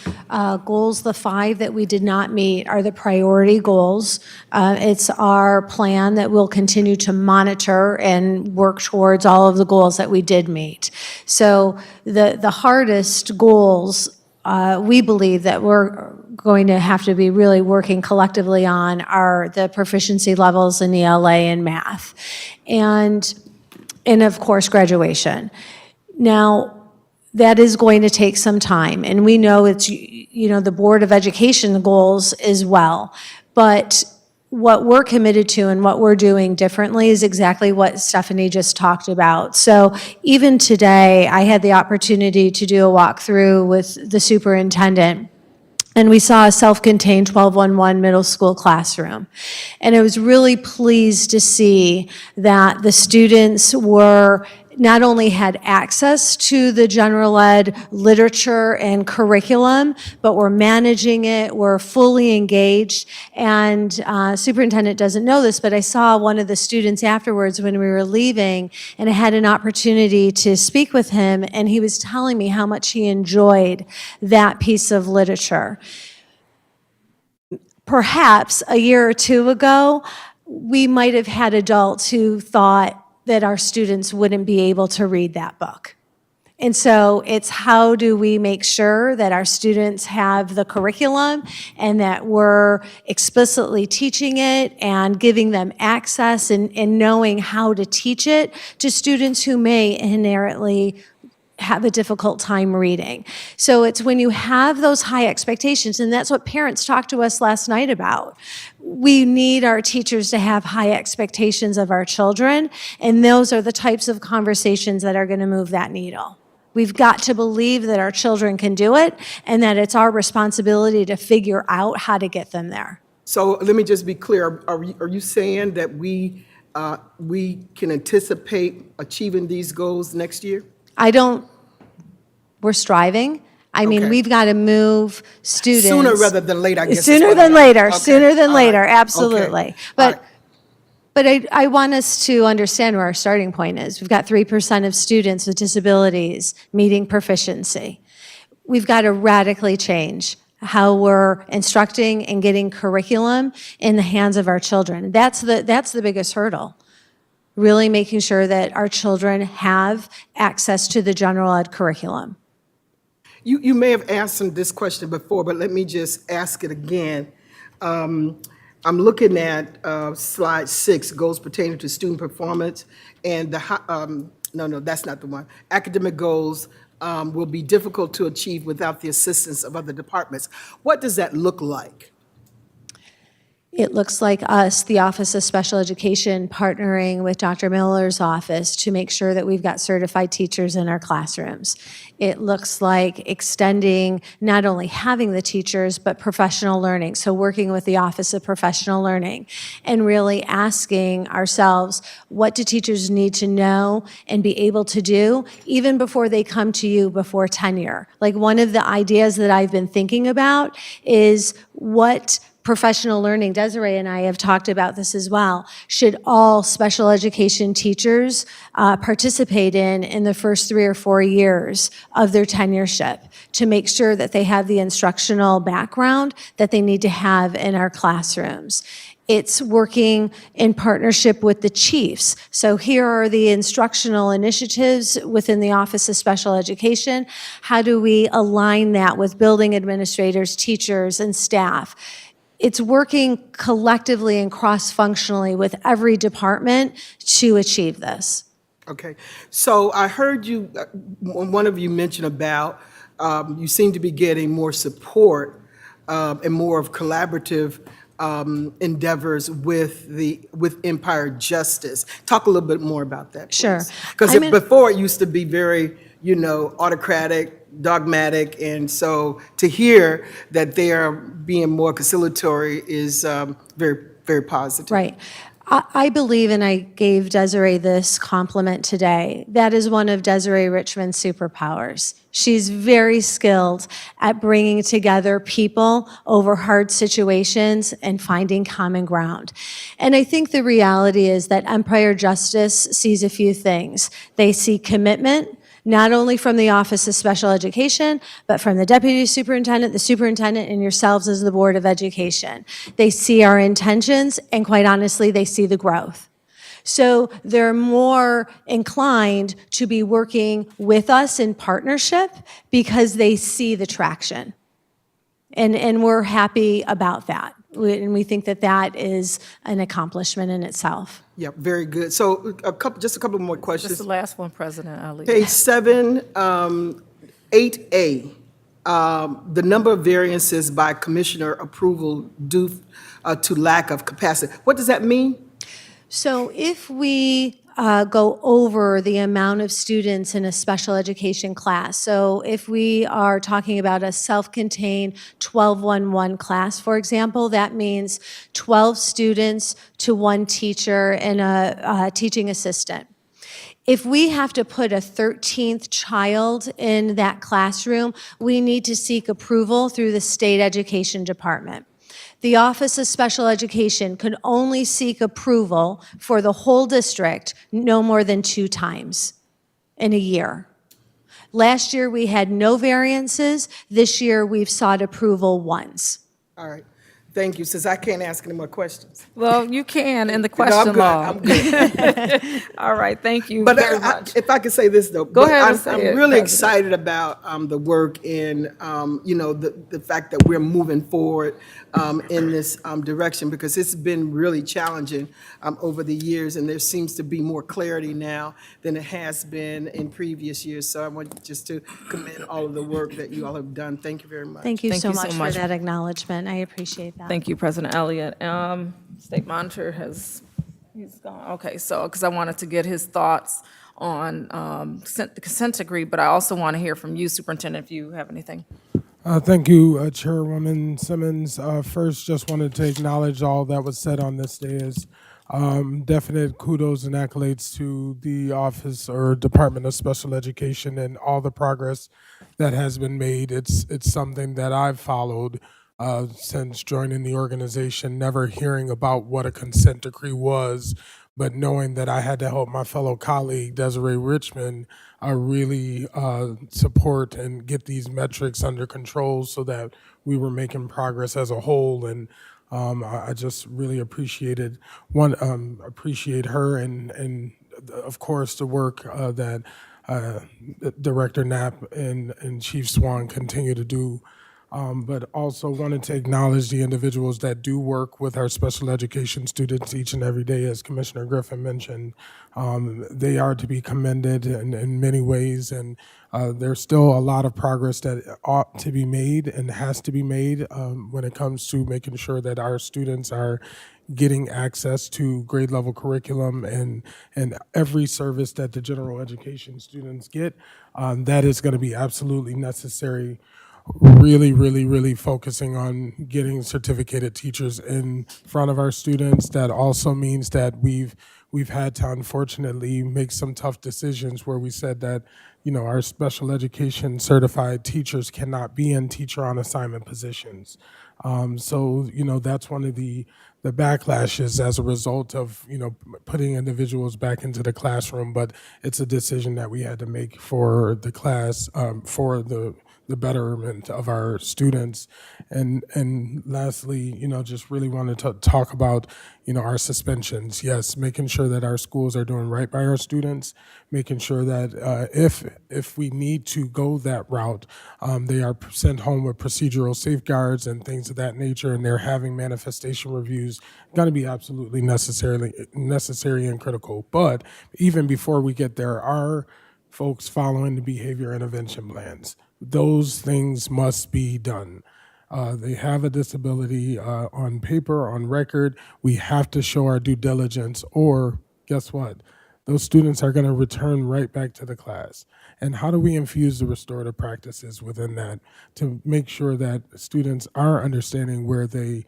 goals, the 5 that we did not meet are the priority goals. It's our plan that we'll continue to monitor and work towards all of the goals that we did meet. So the hardest goals, we believe that we're going to have to be really working collectively on are the proficiency levels in ELA and math, and of course, graduation. Now, that is going to take some time, and we know it's, the Board of Education goals as well. But what we're committed to and what we're doing differently is exactly what Stephanie just talked about. So even today, I had the opportunity to do a walkthrough with the superintendent, and we saw a self-contained 1211 middle school classroom. And I was really pleased to see that the students were not only had access to the general ed literature and curriculum, but were managing it, were fully engaged. And superintendent doesn't know this, but I saw one of the students afterwards when we were leaving, and I had an opportunity to speak with him, and he was telling me how much he enjoyed that piece of literature. Perhaps a year or two ago, we might have had adults who thought that our students wouldn't be able to read that book. And so it's how do we make sure that our students have the curriculum and that we're explicitly teaching it and giving them access and knowing how to teach it to students who may inherently have a difficult time reading. So it's when you have those high expectations, and that's what parents talked to us last night about. We need our teachers to have high expectations of our children, and those are the types of conversations that are going to move that needle. We've got to believe that our children can do it, and that it's our responsibility to figure out how to get them there. So let me just be clear. Are you saying that we can anticipate achieving these goals next year? We're striving. I mean, Okay. we've got to move students. Sooner rather than later, I guess. is Sooner what than I'm- later, Okay. sooner than All later, right. absolutely. Okay. All right. But I want us to understand where our starting point is. We've got 3% of students with disabilities meeting proficiency. We've got to radically change how we're instructing and getting curriculum in the hands of our children. That's the biggest hurdle. Really making sure that our children have access to the general ed curriculum. You may have asked this question before, but let me just ask it again. I'm looking at slide 6, goals pertaining to student performance, and no, that's not the one. Academic goals will be difficult to achieve without the assistance of other departments. What does that look like? It looks like us, the Office of Special Education, partnering with Dr. Miller's office to make sure that we've got certified teachers in our classrooms. It looks like extending, not only having the teachers, but professional learning. So working with the Office of Professional Learning and really asking ourselves, what do teachers need to know and be able to do even before they come to you before tenure? Like, one of the ideas that I've been thinking about is what professional learning, Desiree and I have talked about this as well, should all special education teachers participate in the first 3 or 4 years of their tenureship to make sure that they have the instructional background that they need to have in our classrooms. It's working in partnership with the chiefs. So here are the instructional initiatives within the Office of Special Education. How do we align that with building administrators, teachers, and staff? It's working collectively and cross-functionally with every department to achieve this. Okay, so I heard you, one of you mention about, you seem to be getting more support and more of collaborative endeavors with Empire Justice. Talk a little bit more about that, please. Sure. Because I'm in- before it used to be very, autocratic, dogmatic, and so to hear that they are being more conciliatory is very, very positive. Right. I believe, and I gave Desiree this compliment today, that is one of Desiree Richmond's superpowers. She's very skilled at bringing together people over hard situations and finding common ground. And I think the reality is that Empire Justice sees a few things. They see commitment, not only from the Office of Special Education, but from the Deputy Superintendent, the Superintendent, and yourselves as the Board of Education. They see our intentions, and quite honestly, they see the growth. So they're more inclined to be working with us in partnership because they see the traction. And we're happy about that. And we think that that is an accomplishment in itself. Yeah, very good. So just a couple more questions. Just the last one, President Elliott. Page 7, 8A, the number of variances by commissioner approval due to lack of capacity. What does that mean? So if we go over the amount of students in a special education class, so if we are talking about a self-contained 12-1-1 class, for example, that means 12 students to 1 teacher and a teaching assistant. If we have to put a 13th child in that classroom, we need to seek approval through the state education department. The Office of Special Education could only seek approval for the whole district no more than 2 times in a year. Last year, we had no variances. This year, we've sought approval once. All right, thank you. Since I can't ask any more questions. Well, you can in the No, question law. I'm good. All right, thank you But very much. if I could say this, though. Go but ahead and I'm say I'm it, really President. excited about the work and, the fact that we're moving forward in this direction, because it's been really challenging over the years, and there seems to be more clarity now than it has been in previous years. So I want just to commend all of the work that you all have done. Thank you very much. Thank you Thank so you so much for much. that acknowledgement. I appreciate that. Thank you, President Elliott. State Monitor he's gone. Okay, so, because I wanted to get his thoughts on the consent decree, but I also want to hear from you, Superintendent, if you have anything. Thank you, Chairwoman Simmons. First, just wanted to acknowledge all that was said on this day as definite kudos and accolades to the Office or Department of Special Education and all the progress that has been made. It's something that I've followed since joining the organization, never hearing about what a consent decree was, but knowing that I had to help my fellow colleague, Desiree Richmond, really support and get these metrics under control so that we were making progress as a whole. And I just really appreciate her and of course the work that Director Knapp and Chief Swan continue to do but also wanted to acknowledge the individuals that do work with our special education students each and every day, as Commissioner Griffin mentioned. They are to be commended in many ways, and there's still a lot of progress that ought to be made and has to be made when it comes to making sure that our students are getting access to grade level curriculum and every service that the general education students get. That is going to be absolutely necessary. Really focusing on getting certificated teachers in front of our students. That also means that we've had to unfortunately make some tough decisions where we said that, you know, our special education certified teachers cannot be in teacher on assignment positions. So, you know, that's one of the backlashes as a result of, you know, putting individuals back into the classroom, but it's a decision that we had to make for the class, for the betterment of our students. And lastly, you know, just really wanted to talk about, you know, our suspensions. Yes, making sure that our schools are doing right by our students, making sure that if we need to go that route, they are sent home with procedural safeguards and things of that nature, and they're having manifestation reviews, going to be absolutely necessary and critical. But even before we get there, our folks following the behavior intervention plans. Those things must be done. They have a disability on paper, on record. We have to show our due diligence, or guess what? Those students are going to return right back to the class. And how do we infuse the restorative practices within that to make sure that students are understanding where they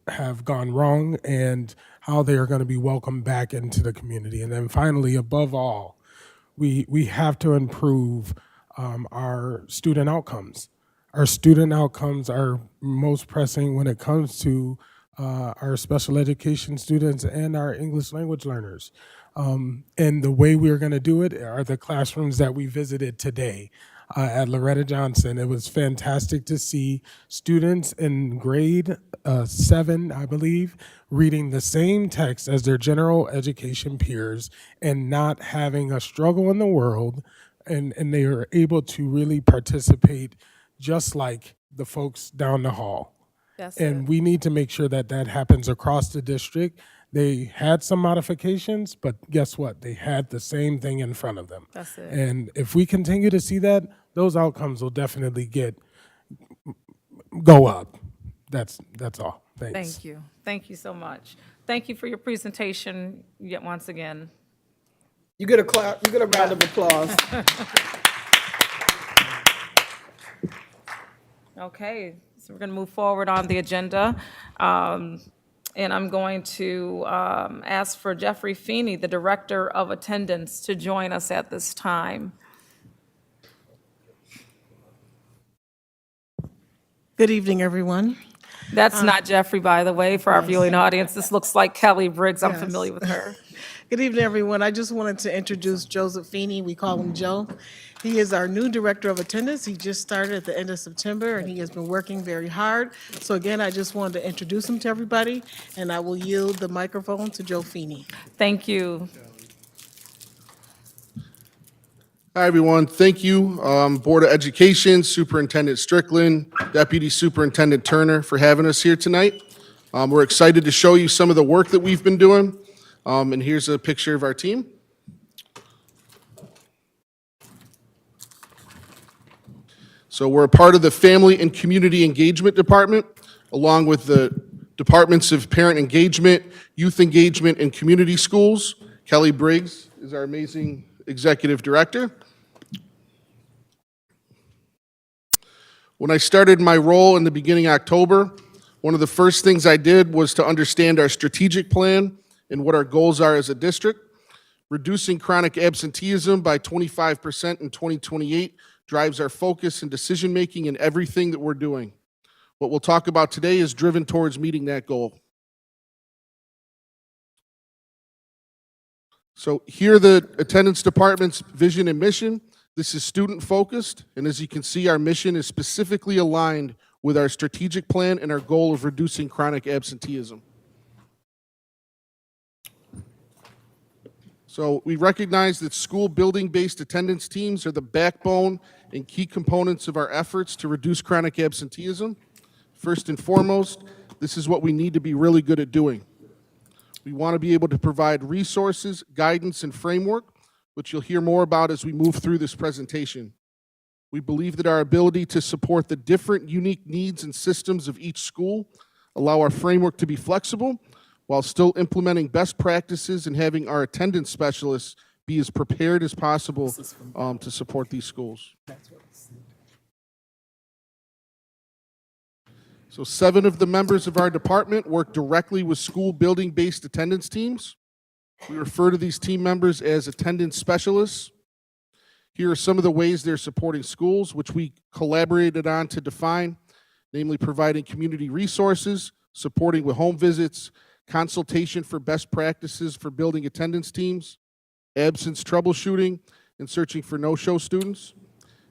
have gone wrong and how they are going to be welcomed back into the community? And then finally, above all, we have to improve our student outcomes. Our student outcomes are most pressing when it comes to our special education students and our English language learners. And the way we are going to do it are the classrooms that we visited today at Loretta Johnson. It was fantastic to see students in grade 7, I believe, reading the same text as their general education peers and not having a struggle in the world. And they are able to really participate just like the folks down the hall. That's And it. we need to make sure that that happens across the district. They had some modifications, but guess what? They had the same thing in front of them. That's it. And if we continue to see that, those outcomes will definitely go up. That's all. Thanks. Thank you. Thank you so much. Thank you for your presentation yet once again. You get a clap, you get a round of applause. Okay, so we're going to move forward on the agenda. And I'm going to ask for Jeffrey Feeney, the Director of Attendance, to join us at this time. Good evening, everyone. That's not Jeffrey, by the way, for our viewing audience. This looks like Kelly Briggs. I'm Yes. familiar with her. Good evening, everyone. I just wanted to introduce Joseph Feeney. We call him Joe. He is our new Director of Attendance. He just started at the end of September, and he has been working very hard. So again, I just wanted to introduce him to everybody, and I will yield the microphone to Joe Feeney. Thank you. Hi, everyone. Thank you, Board of Education, Superintendent Strickland, Deputy Superintendent Turner, for having us here tonight. We're excited to show you some of the work that we've been doing. And here's a picture of our team. So we're a part of the Family and Community Engagement Department, along with the Departments of Parent Engagement, Youth Engagement, and Community Schools. Kelly Briggs is our amazing Executive Director. When I started my role in the beginning of October, one of the first things I did was to understand our strategic plan and what our goals are as a district. Reducing chronic absenteeism by 25% in 2028 drives our focus and decision-making in everything that we're doing. What we'll talk about today is driven towards meeting that goal. So here are the attendance department's vision and mission. This is student-focused, and as you can see, our mission is specifically aligned with our strategic plan and our goal of reducing chronic absenteeism. So we recognize that school building-based attendance teams are the backbone and key components of our efforts to reduce chronic absenteeism. First and foremost, this is what we need to be really good at doing. We want to be able to provide resources, guidance, and framework, which you'll hear more about as we move through this presentation. We believe that our ability to support the different unique needs and systems of each school allow our framework to be flexible while still implementing best practices and having our attendance specialists be as prepared as possible to support these schools. So 7 of the members of our department work directly with school building-based attendance teams. We refer to these team members as attendance specialists. Here are some of the ways they're supporting schools, which we collaborated on to define, namely providing community resources, supporting with home visits, consultation for best practices for building attendance teams, absence troubleshooting, and searching for no-show students.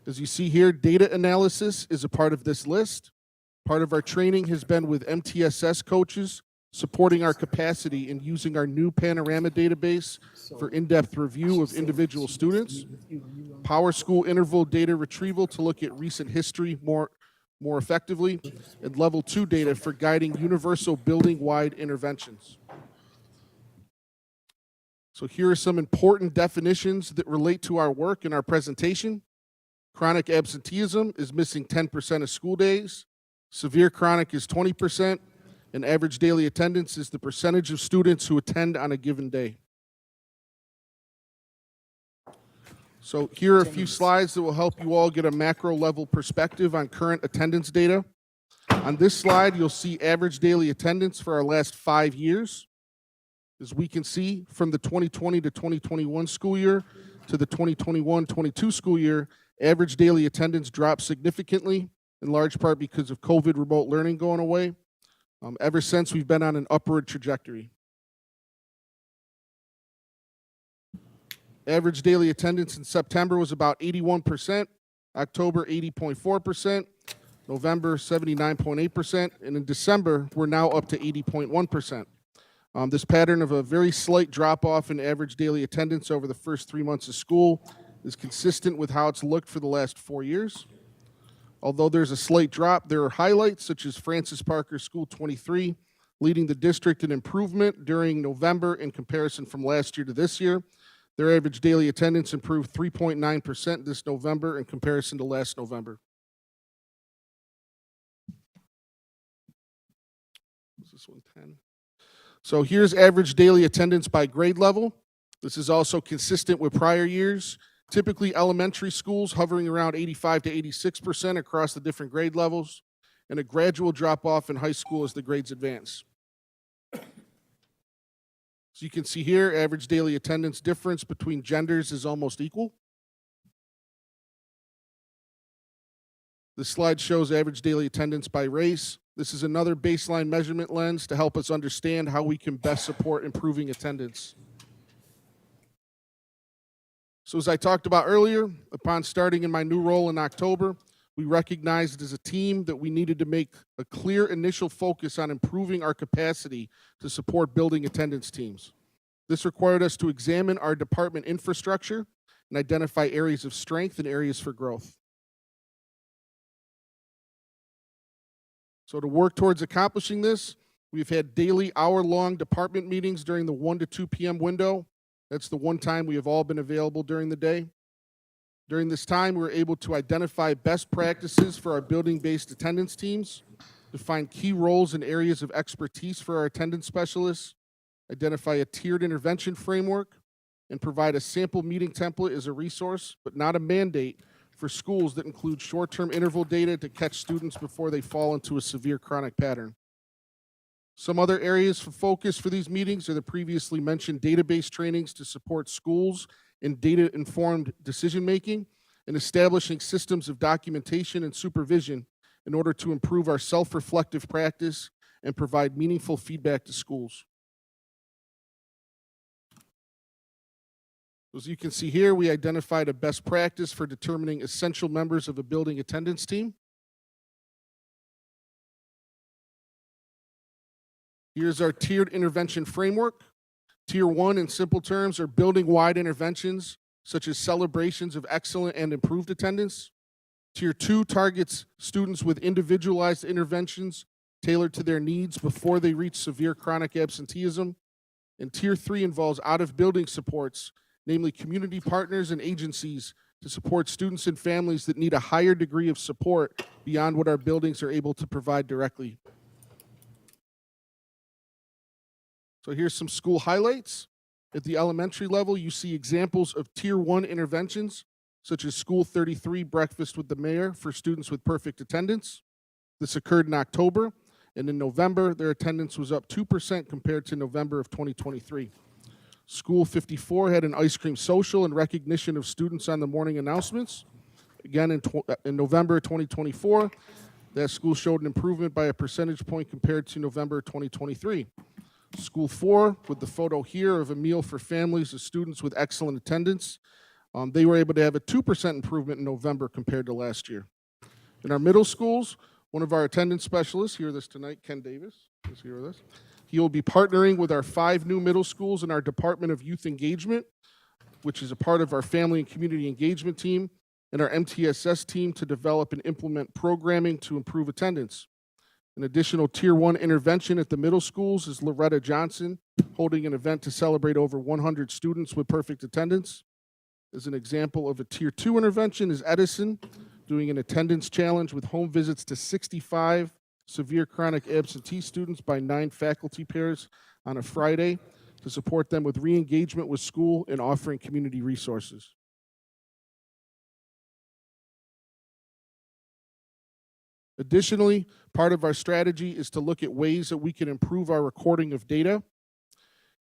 As you see here, data analysis is a part of this list. Part of our training has been with MTSS coaches, supporting our capacity in using our new Panorama database for in-depth review of individual students, Power School interval data retrieval to look at recent history more effectively, and Level 2 data for guiding universal building-wide interventions. So here are some important definitions that relate to our work in our presentation. Chronic absenteeism is missing 10% of school days. Severe chronic is 20%, and average daily attendance is the percentage of students who attend on a given day. So here are a few slides that will help you all get a macro level perspective on current attendance data. On this slide, you'll see average daily attendance for our last 5 years. As we can see, from the 2020 to 2021 school year to the 2021-22 school year, average daily attendance dropped significantly, in large part because of COVID remote learning going away. Ever since, we've been on an upward trajectory. Average daily attendance in September was about 81%, October 80.4%, November 79.8%, and in December, we're now up to 80.1%. This pattern of a very slight drop-off in average daily attendance over the first 3 months of school is consistent with how it's looked for the last 4 years. Although there's a slight drop, there are highlights such as Francis Parker School 23, leading the district in improvement during November in comparison from last year to this year. Their average daily attendance improved 3.9% this November in comparison to last November. Is this 110? So here's average daily attendance by grade level. This is also consistent with prior years. Typically, elementary schools hovering around 85 to 86% across the different grade levels, and a gradual drop-off in high school as the grades advance. So you can see here, average daily attendance difference between genders is almost equal. This slide shows average daily attendance by race. This is another baseline measurement lens to help us understand how we can best support improving attendance. So as I talked about earlier, upon starting in my new role in October, we recognized as a team that we needed to make a clear initial focus on improving our capacity to support building attendance teams. This required us to examine our department infrastructure and identify areas of strength and areas for growth. So to work towards accomplishing this, we've had daily hour-long department meetings during the 1 to 2 p.m. window. That's the one time we have all been available during the day. During this time, we were able to identify best practices for our building-based attendance teams, define key roles and areas of expertise for our attendance specialists, identify a tiered intervention framework, and provide a sample meeting template as a resource, but not a mandate, for schools that include short-term interval data to catch students before they fall into a severe chronic pattern. Some other areas for focus for these meetings are the previously mentioned database trainings to support schools in data-informed decision-making and establishing systems of documentation and supervision in order to improve our self-reflective practice and provide meaningful feedback to schools. As you can see here, we identified a best practice for determining essential members of a building attendance team. Here's our tiered intervention framework. Tier 1, in simple terms, are building-wide interventions, such as celebrations of excellent and improved attendance. Tier 2 targets students with individualized interventions tailored to their needs before they reach severe chronic absenteeism. And Tier 3 involves out-of-building supports, namely community partners and agencies, to support students and families that need a higher degree of support beyond what our buildings are able to provide directly. So here's some school highlights. At the elementary level, you see examples of Tier 1 interventions, such as School 33 Breakfast with the Mayor for students with perfect attendance. This occurred in October, and in November, their attendance was up 2% compared to November of 2023. School 54 had an ice cream social in recognition of students on the morning announcements. Again, in November 2024, that school showed an improvement by a percentage point compared to November 2023. School 4, with the photo here of a meal for families of students with excellent attendance, they were able to have a 2% improvement in November compared to last year. In our middle schools, one of our attendance specialists, here this tonight, Ken Davis, is here with us. He will be partnering with our 5 new middle schools in our Department of Youth Engagement, which is a part of our Family and Community Engagement team, and our MTSS team to develop and implement programming to improve attendance. An additional Tier 1 intervention at the middle schools is Loretta Johnson holding an event to celebrate over 100 students with perfect attendance. As an example of a Tier 2 intervention is Edison doing an attendance challenge with home visits to 65 severe chronic absentee students by 9 faculty pairs on a Friday to support them with re-engagement with school and offering community resources. Additionally, part of our strategy is to look at ways that we can improve our recording of data.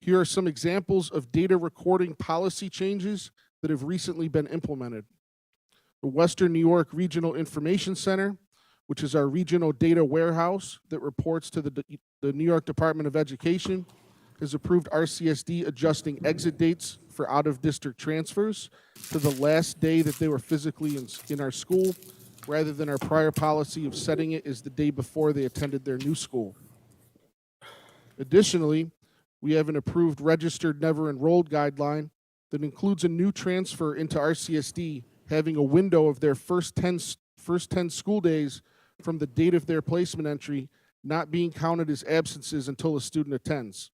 Here are some examples of data recording policy changes that have recently been implemented. The Western New York Regional Information Center, which is our regional data warehouse that reports to the New York Department of Education, has approved RCSD adjusting exit dates for out-of-district transfers to the last day that they were physically in our school, rather than our prior policy of setting it as the day before they attended their new school. Additionally, we have an approved registered never enrolled guideline that includes a new transfer into RCSD having a window of their first 10 school days from the date of their placement entry not being counted as absences until a student attends,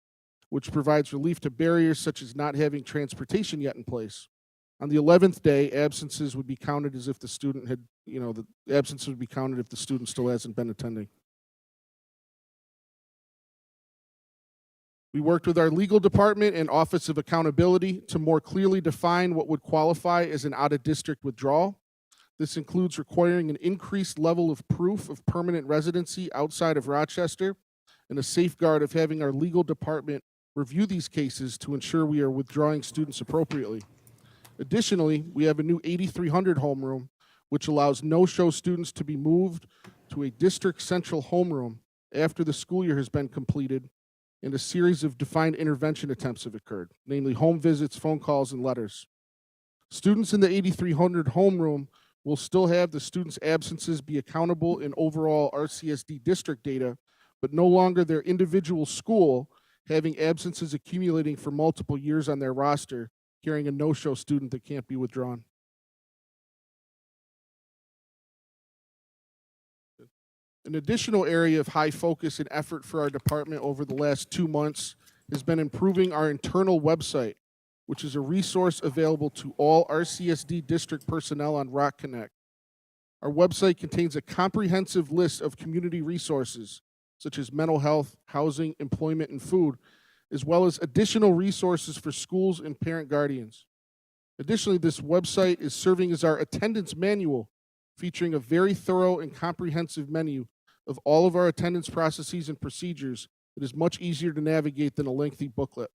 which provides relief to barriers such as not having transportation yet in place. On the 11th day, absences would be counted as if the student had, the absence would be counted if the student still hasn't been attending. We worked with our legal department and Office of Accountability to more clearly define what would qualify as an out-of-district withdrawal. This includes requiring an increased level of proof of permanent residency outside of Rochester and a safeguard of having our legal department review these cases to ensure we are withdrawing students appropriately. Additionally, we have a new 8300 homeroom, which allows no-show students to be moved to a district central homeroom after the school year has been completed, and a series of defined intervention attempts have occurred, namely home visits, phone calls, and letters. Students in the 8300 homeroom will still have the students' absences be accountable in overall RCSD district data, but no longer their individual school having absences accumulating for multiple years on their roster, carrying a no-show student that can't be withdrawn. An additional area of high focus and effort for our department over the last 2 months has been improving our internal website, which is a resource available to all RCSD district personnel on Rock Connect. Our website contains a comprehensive list of community resources, such as mental health, housing, employment, and food, as well as additional resources for schools and parent guardians. Additionally, this website is serving as our attendance manual, featuring a very thorough and comprehensive menu of all of our attendance processes and procedures that is much easier to navigate than a lengthy booklet.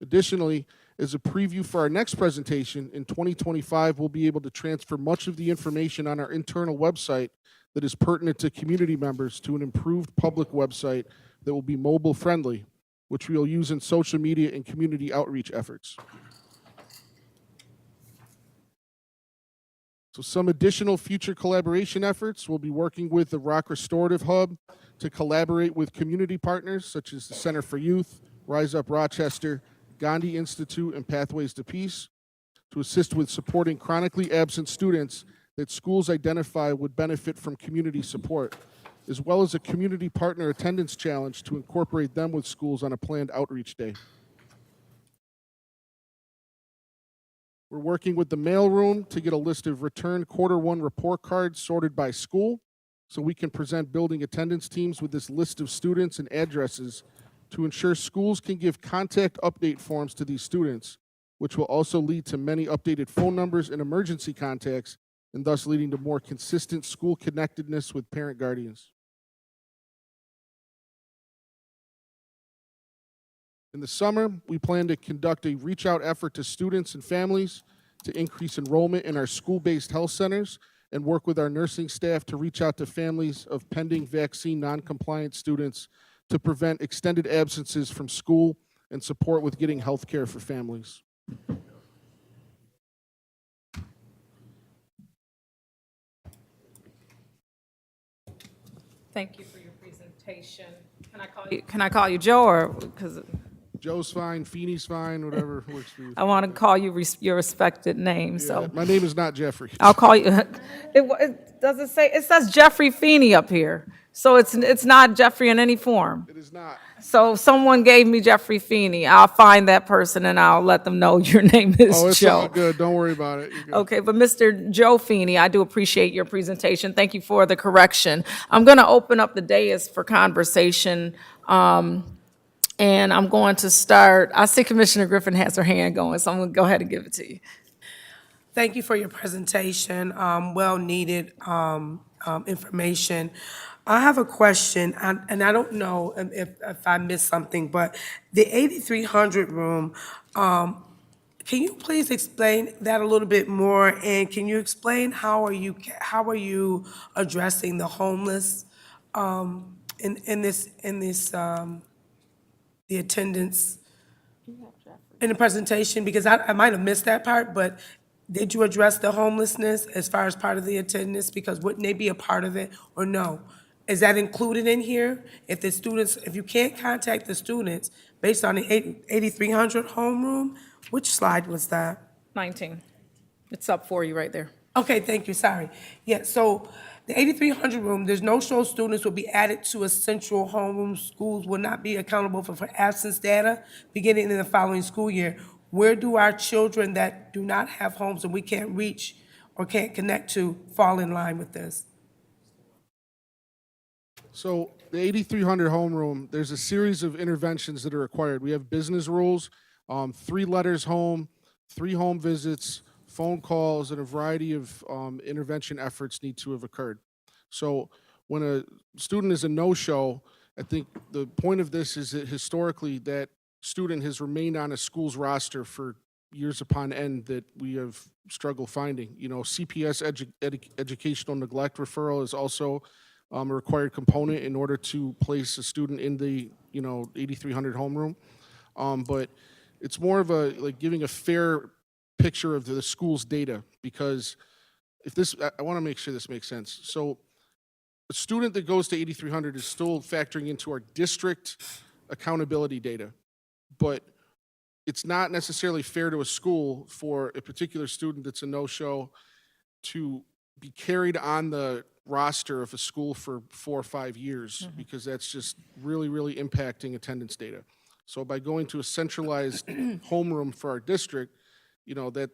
Additionally, as a preview for our next presentation, in 2025, we'll be able to transfer much of the information on our internal website that is pertinent to community members to an improved public website that will be mobile friendly, which we'll use in social media and community outreach efforts. So some additional future collaboration efforts, we'll be working with the Rock Restorative Hub to collaborate with community partners such as the Center for Youth, Rise Up Rochester, Gandhi Institute, and Pathways to Peace to assist with supporting chronically absent students that schools identify would benefit from community support, as well as a community partner attendance challenge to incorporate them with schools on a planned outreach day. We're working with the mailroom to get a list of returned Q1 report cards sorted by school, so we can present building attendance teams with this list of students and addresses to ensure schools can give contact update forms to these students, which will also lead to many updated phone numbers and emergency contacts, and thus leading to more consistent school connectedness with parent guardians. In the summer, we plan to conduct a reach out effort to students and families to increase enrollment in our school-based health centers and work with our nursing staff to reach out to families of pending vaccine non-compliant students to prevent extended absences from school and support with getting health care for families. Thank you for your presentation. Can I call you Joe, or, because Joe's fine, Feeney's fine, whatever works for you. I want to call you your respected name, Yeah, so my name is not Jeffrey. I'll call you. It doesn't say, it says Jeffrey Feeney up here, so it's not Jeffrey in any form. It is not. So someone gave me Jeffrey Feeney. I'll find that person and I'll let them know your name is Oh, it's Joe. all good. Don't worry about it. You're good. Okay, but Mr. Joe Feeney, I do appreciate your presentation. Thank you for the correction. I'm going to open up the dais for conversation, and I'm going to start. I see Commissioner Griffin has her hand going, so I'm going to go ahead and give it to you. Thank you for your presentation, well-needed information. I have a question, and I don't know if I missed something, but the 8300 room, can you please explain that a little bit more? And can you explain how are you addressing the homeless in this the attendance in the presentation? Because I might have missed that part, but did you address the homelessness as far as part of the attendance? Because wouldn't they be a part of it, or no? Is that included in here? If the students, if you can't contact the students based on the 8300 homeroom, which slide was that? 19. It's up for you right there. Okay, thank you, sorry. Yeah, so the 8300 room, there's no show students will be added to a central homeroom. Schools will not be accountable for absence data beginning in the following school year. Where do our children that do not have homes and we can't reach or can't connect to fall in line with this? So the 8300 homeroom, there's a series of interventions that are required. We have business rules, 3 letters home, 3 home visits, phone calls, and a variety of intervention efforts need to have occurred. So when a student is a no-show, I think the point of this is that historically that student has remained on a school's roster for years upon end that we have struggled finding. You know, CPS educational neglect referral is also a required component in order to place a student in the 8300 homeroom. But it's more of a like giving a fair picture of the school's data, because if this, I want to make sure this makes sense. So a student that goes to 8300 is still factoring into our district accountability data, but it's not necessarily fair to a school for a particular student that's a no-show to be carried on the roster of a school for 4 or 5 years, because that's just really, really impacting attendance data. So by going to a centralized homeroom for our district, that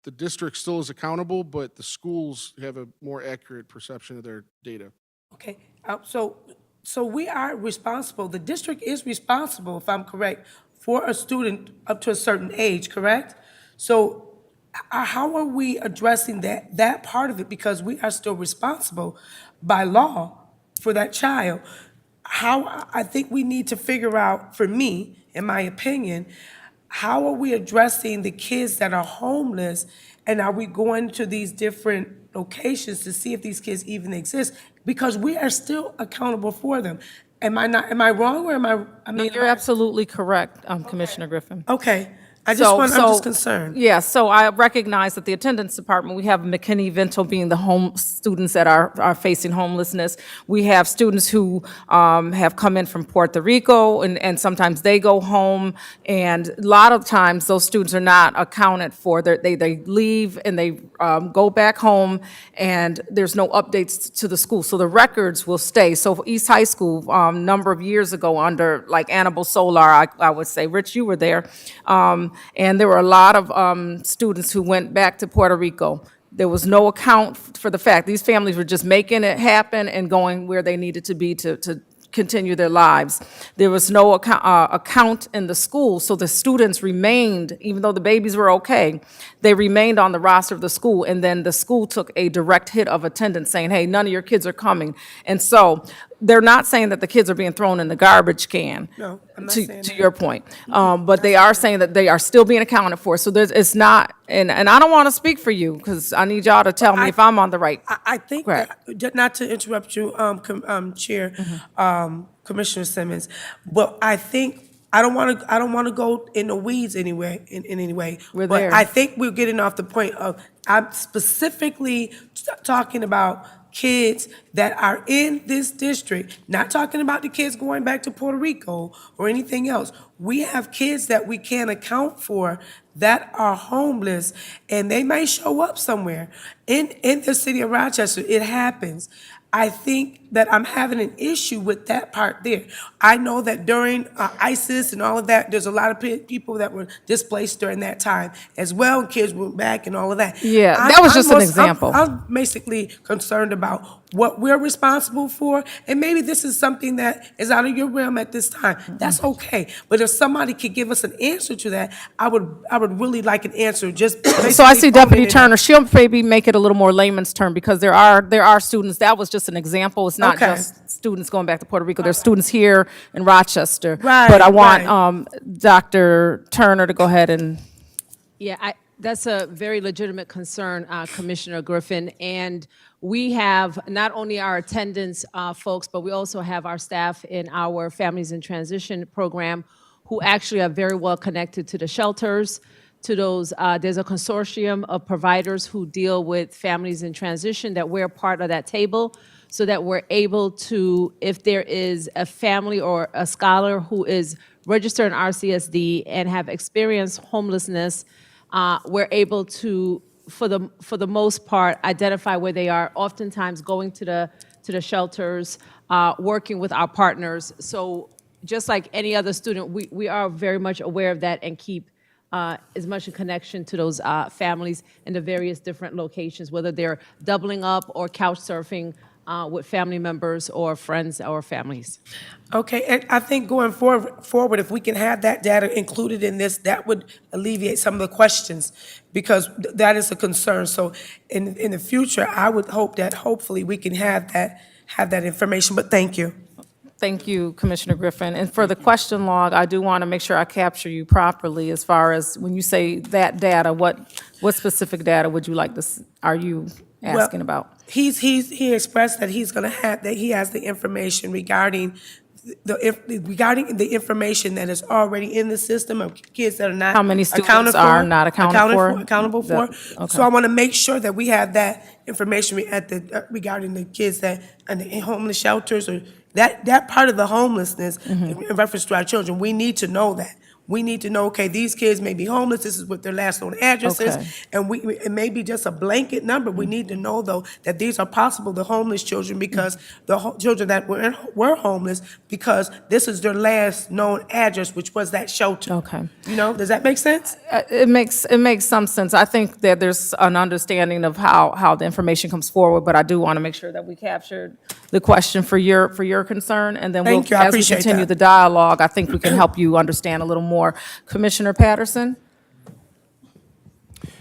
the district still is accountable, but the schools have a more accurate perception of their data. Okay, so we are responsible, the district is responsible, if I'm correct, for a student up to a certain age, correct? So how are we addressing that part of it? Because we are still responsible by law for that child. I think we need to figure out, for me, in my opinion, how are we addressing the kids that are homeless, and are we going to these different locations to see if these kids even exist? Because we are still accountable for them. Am I wrong, or am I? No, you're absolutely correct, Commissioner Griffin. Okay, I'm just concerned. Yeah, so I recognize that the attendance department, we have McKinney-Vento being the home students that are facing homelessness. We have students who have come in from Puerto Rico, and sometimes they go home, and a lot of times, those students are not accounted for. They leave and they go back home, and there's no updates to the school, so the records will stay. So for East High School, number of years ago, under like Annabelle Solar, I would say, Rich, you were there, and there were a lot of students who went back to Puerto Rico. There was no account for the fact these families were just making it happen and going where they needed to be to continue their lives. There was no account in the school, so the students remained, even though the babies were okay, they remained on the roster of the school, and then the school took a direct hit of attendance saying, hey, none of your kids are coming. And so they're not saying that the kids are being thrown in the garbage can. No, I'm not saying that. To your point. But they are saying that they are still being accounted for. So it's not, and I don't want to speak for you, because I need y'all to tell me if I'm on the right. I think Correct. that, not to interrupt you, Chair, Commissioner Simmons, but I think, I don't want to go in the weeds anyway, in any way. We're But there. I think we're getting off the point of, I'm specifically talking about kids that are in this district, not talking about the kids going back to Puerto Rico or anything else. We have kids that we can't account for that are homeless, and they may show up somewhere in the city of Rochester. It happens. I think that I'm having an issue with that part there. I know that during ISIS and all of that, there's a lot of people that were displaced during that time as well, and kids went back and all of that. Yeah, that was just an example. I'm basically concerned about what we're responsible for, and maybe this is something that is out of your realm at this time. That's okay. But if somebody could give us an answer to that, I would really like an answer. Just So I see Deputy basically Turner, she'll maybe make it a little more layman's term, because there are students, that was just an example. It's not Okay. just students going back to Puerto Rico. There's students here in Rochester. Right, But I want right. Dr. Turner to go ahead and, Yeah, that's a very legitimate concern, Commissioner Griffin. And we have not only our attendance folks, but we also have our staff in our Families in Transition program who actually are very well connected to the shelters, to those, there's a consortium of providers who deal with families in transition that we're part of that table, so that we're able to, if there is a family or a scholar who is registered in RCSD and have experienced homelessness, we're able to, for the most part, identify where they are, oftentimes going to the shelters, working with our partners. So just like any other student, we are very much aware of that and keep as much a connection to those families in the various different locations, whether they're doubling up or couch surfing with family members or friends or families. Okay, and I think going forward, if we can have that data included in this, that would alleviate some of the questions, because that is a concern. So in the future, I would hope that hopefully we can have that information, but thank you. thank you, Commissioner Griffin. And for the question log, I do want to make sure I capture you properly as far as when you say that data, what specific data would you like this, are you asking about? He expressed that he's going to have, that he has the information regarding the information that is already in the system of kids that are not How many students accounted for, are not accounted for? accountable for. Okay. So I want to make sure that we have that information regarding the kids that in the homeless shelters, or that part of the homelessness in reference to our children. We need to know that. We need to know, okay, these kids may be homeless, this is what their last known address is, Okay. and it may be just a blanket number. We need to know, though, that these are possible, the homeless children, because the children that were homeless, because this is their last known address, which was that shelter. Okay. You know, does that make sense? It makes some sense. I think that there's an understanding of how the information comes forward, but I do want to make sure that we captured the question for your concern, and then Thank you. I as we appreciate continue that. the dialogue, I think we can help you understand a little more. Commissioner Patterson?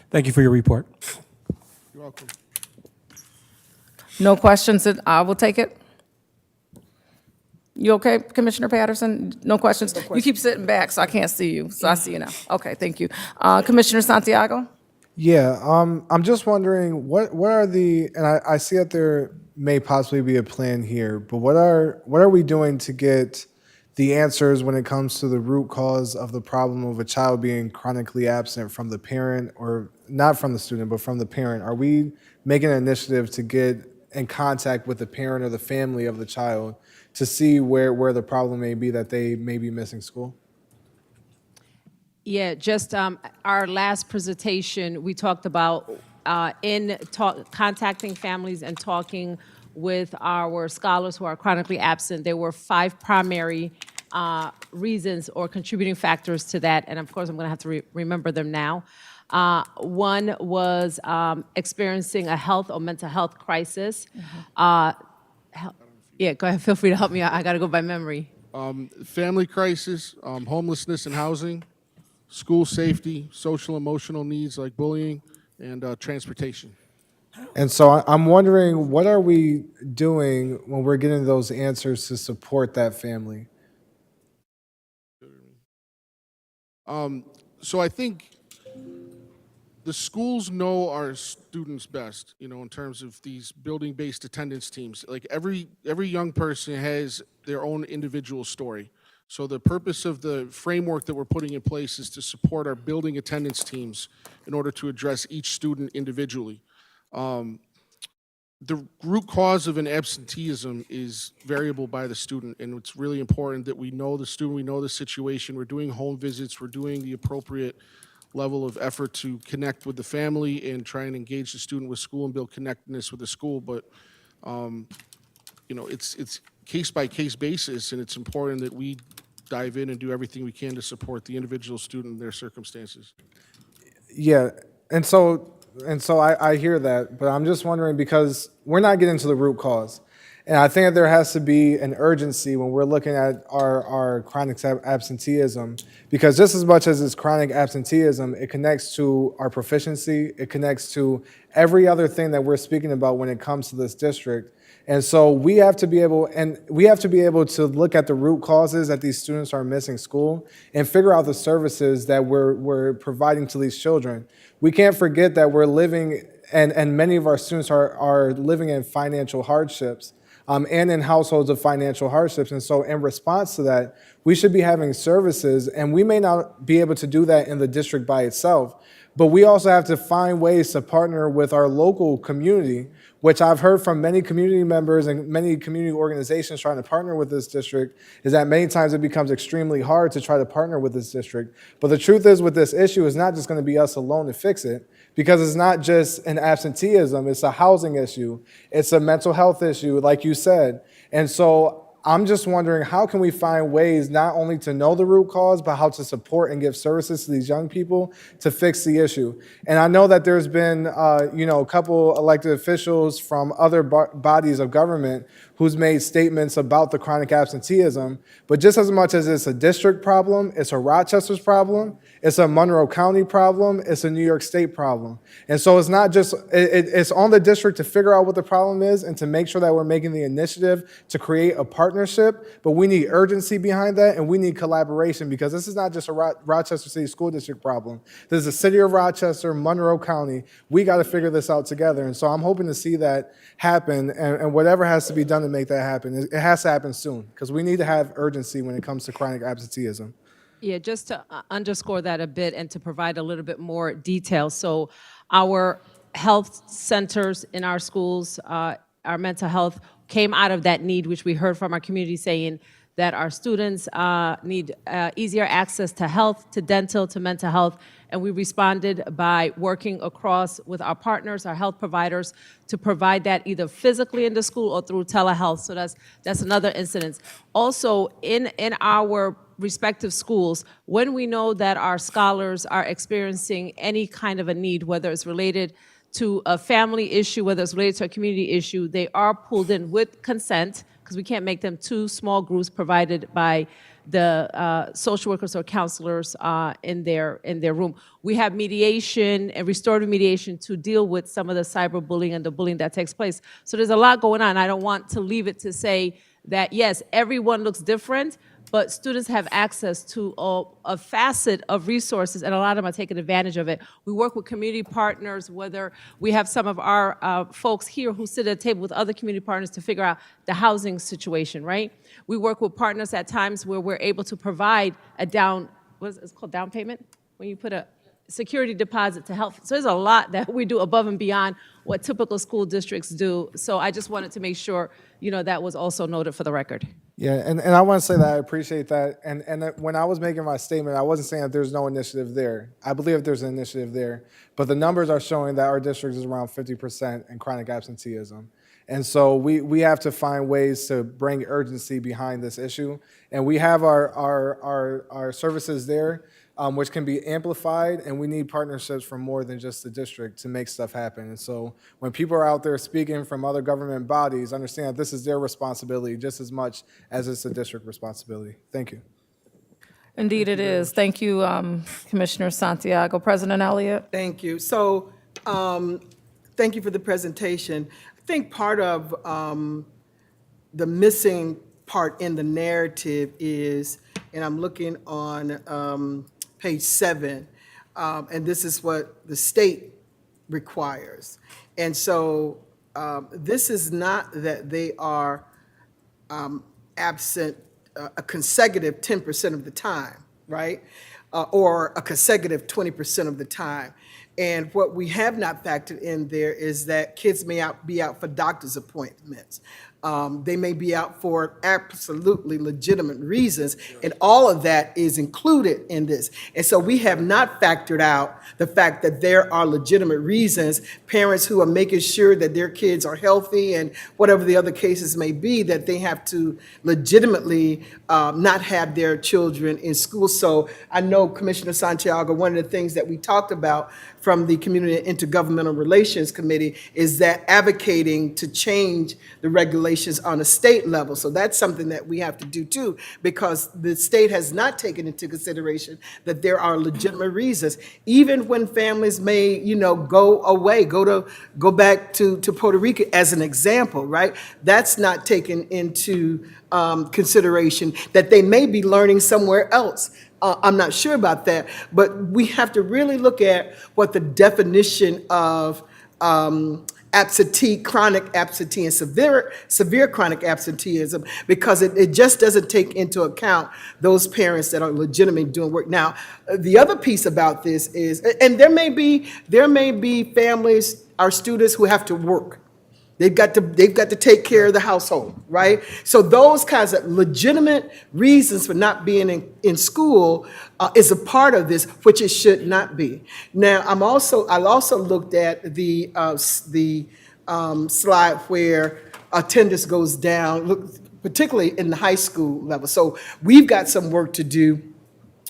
Thank you for your report. You're welcome. No questions, I will take it. You okay, Commissioner Patterson? No questions? You keep sitting back, so I can't see you, so I see you now. Okay, thank you. Commissioner Santiago? Yeah, I'm just wondering what are the, and I see that there may possibly be a plan here, but what are we doing to get the answers when it comes to the root cause of the problem of a child being chronically absent from the parent, or not from the student, but from the parent? Are we making an initiative to get in contact with the parent or the family of the child to see where the problem may be that they may be missing school? Yeah, just our last presentation, we talked about contacting families and talking with our scholars who are chronically absent. There were 5 primary reasons or contributing factors to that, and of course, I'm going to have to remember them now. One was experiencing a health or mental health crisis. Yeah, go ahead, feel free to help me out. I got to go by memory. Family crisis, homelessness and housing, school safety, social emotional needs like bullying, and transportation. And so I'm wondering, what are we doing when we're getting those answers to support that family? So I think the schools know our students best, in terms of these building-based attendance teams. Like every young person has their own individual story. So the purpose of the framework that we're putting in place is to support our building attendance teams in order to address each student individually. The root cause of an absenteeism is variable by the student, and it's really important that we know the student, we know the situation, we're doing home visits, we're doing the appropriate level of effort to connect with the family and try and engage the student with school and build connectedness with the school. But it's case by case basis, and it's important that we dive in and do everything we can to support the individual student and their circumstances. Yeah, and so I hear that, but I'm just wondering, because we're not getting to the root cause. And I think that there has to be an urgency when we're looking at our chronic absenteeism, because just as much as it's chronic absenteeism, it connects to our proficiency, it connects to every other thing that we're speaking about when it comes to this district. And so we have to be able to look at the root causes that these students are missing school and figure out the services that we're providing to these children. We can't forget that we're living, and many of our students are living in financial hardships. And in households of financial hardships. And so in response to that, we should be having services, and we may not be able to do that in the district by itself, but we also have to find ways to partner with our local community, which I've heard from many community members and many community organizations trying to partner with this district, is that many times it becomes extremely hard to try to partner with this district. But the truth is, with this issue, it's not just going to be us alone to fix it, because it's not just an absenteeism, it's a housing issue, it's a mental health issue, like you said. And so I'm just wondering, how can we find ways not only to know the root cause, but how to support and give services to these young people to fix the issue? And I know that there's been, a couple elected officials from other bodies of government who's made statements about the chronic absenteeism, but just as much as it's a district problem, it's a Rochester's problem, it's a Monroe County problem, it's a New York State problem. And so it's not just, it's on the district to figure out what the problem is and to make sure that we're making the initiative to create a partnership, but we need urgency behind that, and we need collaboration, because this is not just a Rochester City School District problem. This is the city of Rochester, Monroe County. We got to figure this out together. And so I'm hoping to see that happen, and whatever has to be done to make that happen, it has to happen soon, because we need to have urgency when it comes to chronic absenteeism. Yeah, just to underscore that a bit and to provide a little bit more detail. So our health centers in our schools, our mental health came out of that need, which we heard from our community saying that our students need easier access to health, to dental, to mental health. And we responded by working across with our partners, our health providers, to provide that either physically in the school or through telehealth. So that's another incident. Also, in our respective schools, when we know that our scholars are experiencing any kind of a need, whether it's related to a family issue, whether it's related to a community issue, they are pulled in with consent, because we can't make them 2 small groups provided by the social workers or counselors in their room. We have mediation and restorative mediation to deal with some of the cyberbullying and the bullying that takes place. So there's a lot going on. I don't want to leave it to say that, yes, everyone looks different, but students have access to a facet of resources, and a lot of them are taking advantage of it. We work with community partners, whether we have some of our folks here who sit at a table with other community partners to figure out the housing situation, right? We work with partners at times where we're able to provide a it's called down payment? When you put a security deposit to help. So there's a lot that we do above and beyond what typical school districts do. So I just wanted to make sure, that was also noted for the record. Yeah, and I want to say that I appreciate that. And that when I was making my statement, I wasn't saying that there's no initiative there. I believe there's an initiative there, but the numbers are showing that our district is around 50% in chronic absenteeism. And so we have to find ways to bring urgency behind this issue. And we have our services there, which can be amplified, and we need partnerships from more than just the district to make stuff happen. And so when people are out there speaking from other government bodies, understand that this is their responsibility just as much as it's a district responsibility. Thank you. Indeed it is. Thank you, Commissioner Santiago. President Elliott? Thank you. So, thank you for the presentation. I think part of the missing part in the narrative is, and I'm looking on page 7, and this is what the state requires. And so this is not that they are absent a consecutive 10% of the time, right? Or a consecutive 20% of the time. And what we have not factored in there is that kids may be out for doctor's appointments. They may be out for absolutely legitimate reasons, and all of that is included in this. And so we have not factored out the fact that there are legitimate reasons, parents who are making sure that their kids are healthy and whatever the other cases may be, that they have to legitimately not have their children in school. So I know, Commissioner Santiago, one of the things that we talked about from the Community and Intergovernmental Relations Committee is that advocating to change the regulations on a state level. So that's something that we have to do too, because the state has not taken into consideration that there are legitimate reasons, even when families may, go away, go back to Puerto Rico as an example, right? That's not taken into consideration, that they may be learning somewhere else. I'm not sure about that, but we have to really look at what the definition of chronic absentee, and severe chronic absenteeism, because it just doesn't take into account those parents that are legitimately doing work. Now, the other piece about this is, and there may be families, our students who have to work. They've got to take care of the household, right? So those kinds of legitimate reasons for not being in school is a part of this, which it should not be. Now, I also looked at the slide where attendance goes down, particularly in the high school level. So we've got some work to do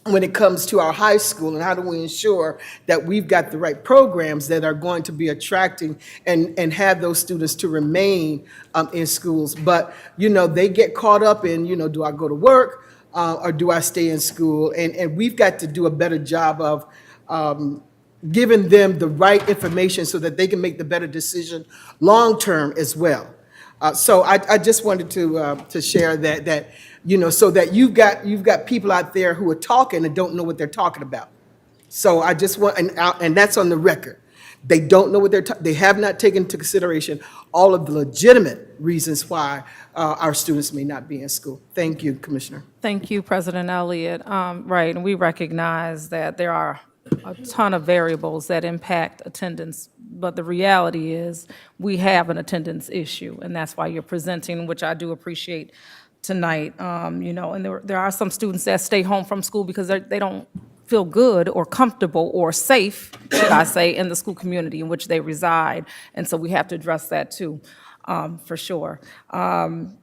when it comes to our high school, and how do we ensure that we've got the right programs that are going to be attracting and have those students to remain in schools. But, they get caught up in, do I go to work or do I stay in school? And we've got to do a better job of giving them the right information so that they can make the better decision long-term as well. So I just wanted to share that so that you've got people out there who are talking and don't know what they're talking about. So I just want, and that's on the record. They don't know what they have not taken into consideration all of the legitimate reasons why our students may not be in school. Thank you, Commissioner. Thank you, President Elliott. Right, and we recognize that there are a ton of variables that impact attendance, but the reality is we have an attendance issue, and that's why you're presenting, which I do appreciate tonight. And there are some students that stay home from school because they don't feel good or comfortable or safe, should I say, in the school community in which they reside, and so we have to address that too, for sure. I'm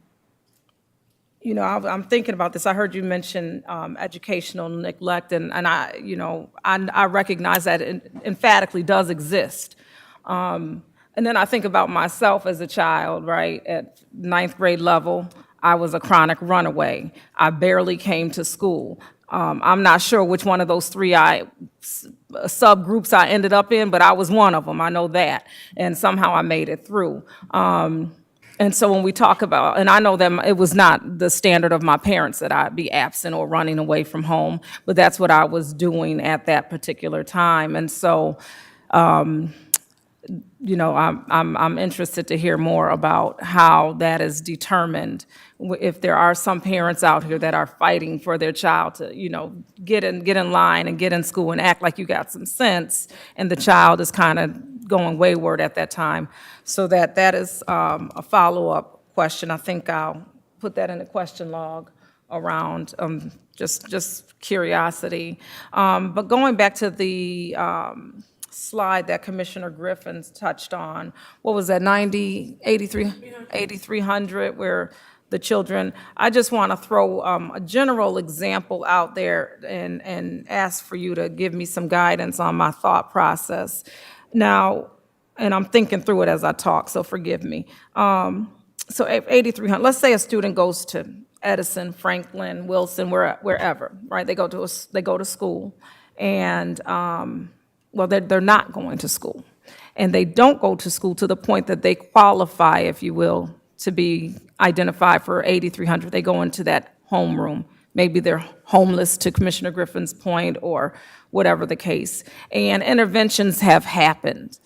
thinking about this. I heard you mention educational neglect, and I recognize that it emphatically does exist. And then I think about myself as a child, right? At 9th grade level, I was a chronic runaway. I barely came to school. I'm not sure which one of those three subgroups I ended up in, but I was one of them. I know that. And somehow I made it through. And so when we talk about, and I know that it was not the standard of my parents that I'd be absent or running away from home, but that's what I was doing at that particular time. And so, you know, I'm interested to hear more about how that is determined. If there are some parents out here that are fighting for their child to, you know, get in line and get in school and act like you got some sense, and the child is kind of going wayward at that time. So that is a follow-up question. I think I'll put that in the question log around just curiosity. But going back to the slide that Commissioner Griffin's touched on, what was that, 8,300, where the children, I just want to throw a general example out there and ask for you to give me some guidance on my thought process. Now, and I'm thinking through it as I talk, so forgive me. So 8,300, let's say a student goes to Edison, Franklin, Wilson, wherever, right? They go to school, and well, they're not going to school. And they don't go to school to the point that they qualify, if you will, to be identified for 8,300. They go into that homeroom. Maybe they're homeless, to Commissioner Griffin's point, or whatever the case. And interventions have happened.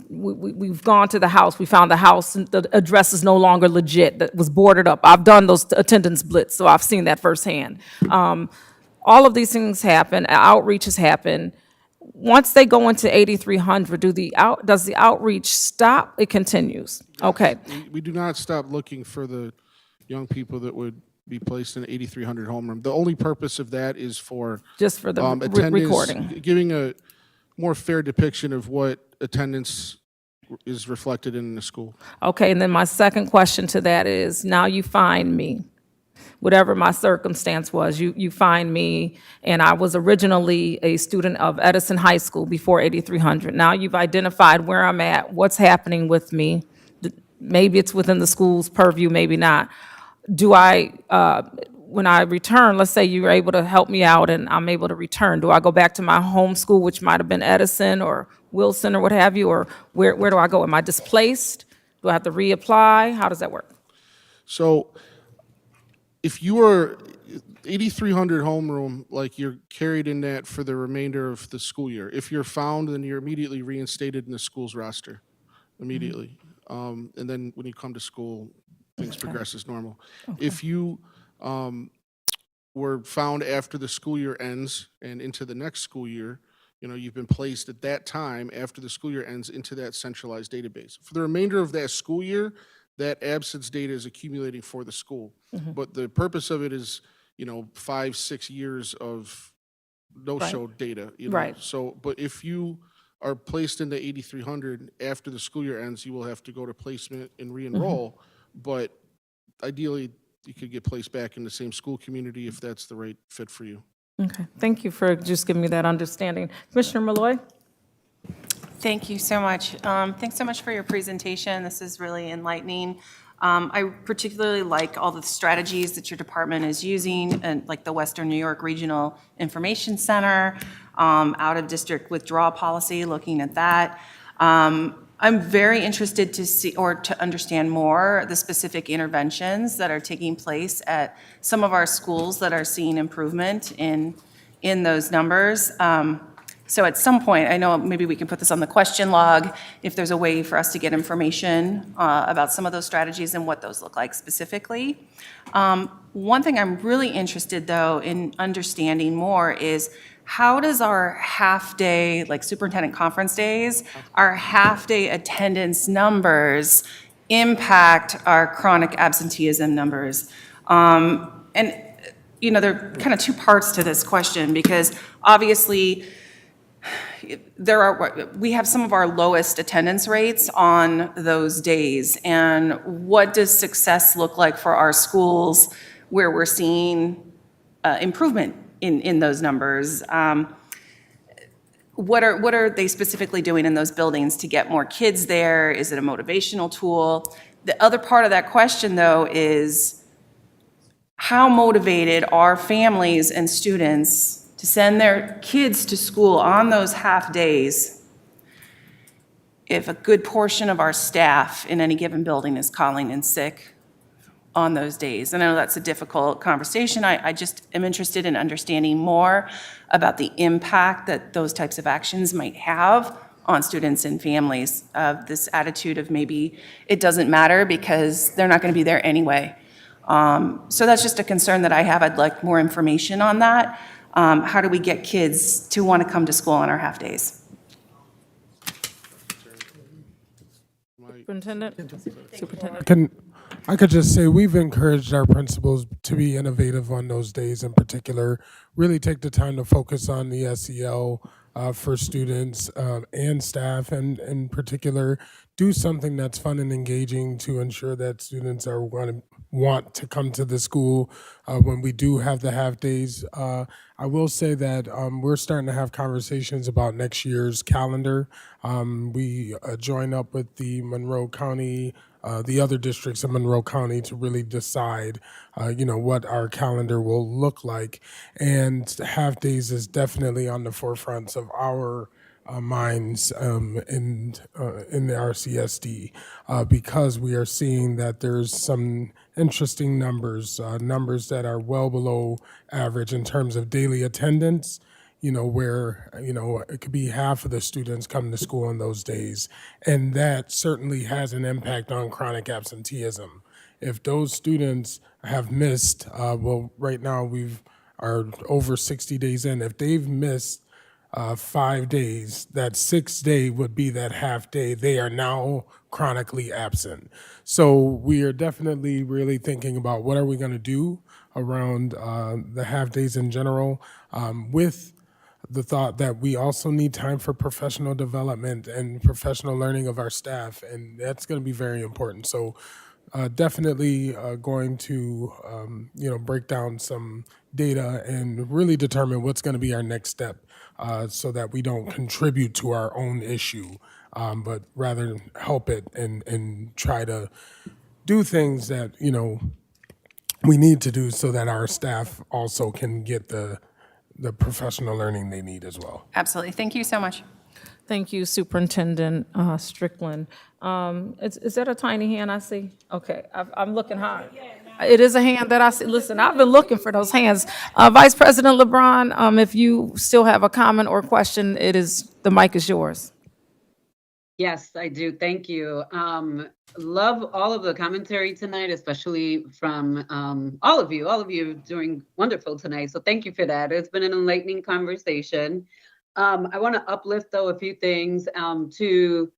We've gone to the house, we found the house, and the address is no longer legit, that was boarded up. I've done those attendance blitz, so I've seen that firsthand. All of these things happen, outreaches happen. Once they go into 8,300, does the outreach stop? It continues? Okay. We do not stop looking for the young people that would be placed in 8,300 homeroom. The only purpose of that is for Just for the attendance, recording. giving a more fair depiction of what attendance is reflected in the school. Okay, and then my second question to that is, now you find me, whatever my circumstance was, you find me, and I was originally a student of Edison High School before 8,300. Now you've identified where I'm at, what's happening with me. Maybe it's within the school's purview, maybe not. When I return, let's say you were able to help me out and I'm able to return, do I go back to my home school, which might have been Edison or Wilson or what have you, or where do I go? Am I displaced? Do I have to reapply? How does that work? So if you are 8,300 homeroom, like you're carried in that for the remainder of the school year. If you're found, then you're immediately reinstated in the school's roster, immediately. And then when you come to school, things progress as normal. If you were found after the school year ends and into the next school year, you know, you've been placed at that time after the school year ends into that centralized database. For the remainder of that school year, that absence data is accumulating for the school. But the purpose of it is, you know, 5-6 years of no-show data. You know? Right. So, but if you are placed into 8,300 after the school year ends, you will have to go to placement and re-enroll. But ideally, you could get placed back in the same school community if that's the right fit for you. Okay, thank you for just giving me that understanding. Commissioner Malloy? Thank you so much. Thanks so much for your presentation. This is really enlightening. I particularly like all the strategies that your department is using, and like the Western New York Regional Information Center, out-of-district withdrawal policy, looking at that. I'm very interested to see or to understand more the specific interventions that are taking place at some of our schools that are seeing improvement in those numbers. So at some point, I know maybe we can put this on the question log, if there's a way for us to get information about some of those strategies and what those look like specifically. One thing I'm really interested, though, in understanding more is how does our half-day, like superintendent conference days, our half-day attendance numbers impact our chronic absenteeism numbers? And, you know, there are kind of two parts to this question, because obviously we have some of our lowest attendance rates on those days. And what does success look like for our schools where we're seeing improvement in those numbers? What are they specifically doing in those buildings to get more kids there? Is it a motivational tool? The other part of that question, though, is how motivated are families and students to send their kids to school on those half days if a good portion of our staff in any given building is calling in sick on those days. And I know that's a difficult conversation. I just am interested in understanding more about the impact that those types of actions might have on students and families. This attitude of maybe it doesn't matter because they're not going to be there anyway. So that's just a concern that I have. I'd like more information on that. How do we get kids to want to come to school on our half days? Superintendent? I could just say we've encouraged our principals to be innovative on those days in particular, really take the time to focus on the SEL for students and staff, and in particular, do something that's fun and engaging to ensure that students are going to want to come to the school when we do have the half days. I will say that we're starting to have conversations about next year's calendar. We join up with the Monroe County, the other districts in Monroe County to really decide, what our calendar will look like. And half days is definitely on the forefronts of our minds in the RCSD because we are seeing that there's some interesting numbers that are well below average in terms of daily attendance, where, it could be half of the students come to school on those days. And that certainly has an impact on chronic absenteeism. If those students have missed, right now are over 60 days in, if they've missed 5 days, that 6th day would be that half day. They are now chronically absent. So we are definitely really thinking about what are we going to do around the half days in general, with the thought that we also need time for professional development and professional learning of our staff, and that's going to be very important. So definitely going to break down some data and really determine what's going to be our next step so that we don't contribute to our own issue, but rather help it and try to do things that we need to do so that our staff also can get the professional learning they need as well. Absolutely. Thank you so much. Thank you, Superintendent Strickland. Is that a tiny hand I see? Okay, I'm looking hard. It is a hand that I see. Listen, I've been looking for those hands. Vice President LeBron, if you still have a comment or question, the mic is yours. Yes, I do. Thank you. Love all of the commentary tonight, especially from all of you. All of you doing wonderful tonight. So thank you for that. It's been an enlightening conversation. I want to uplift, though, a few things to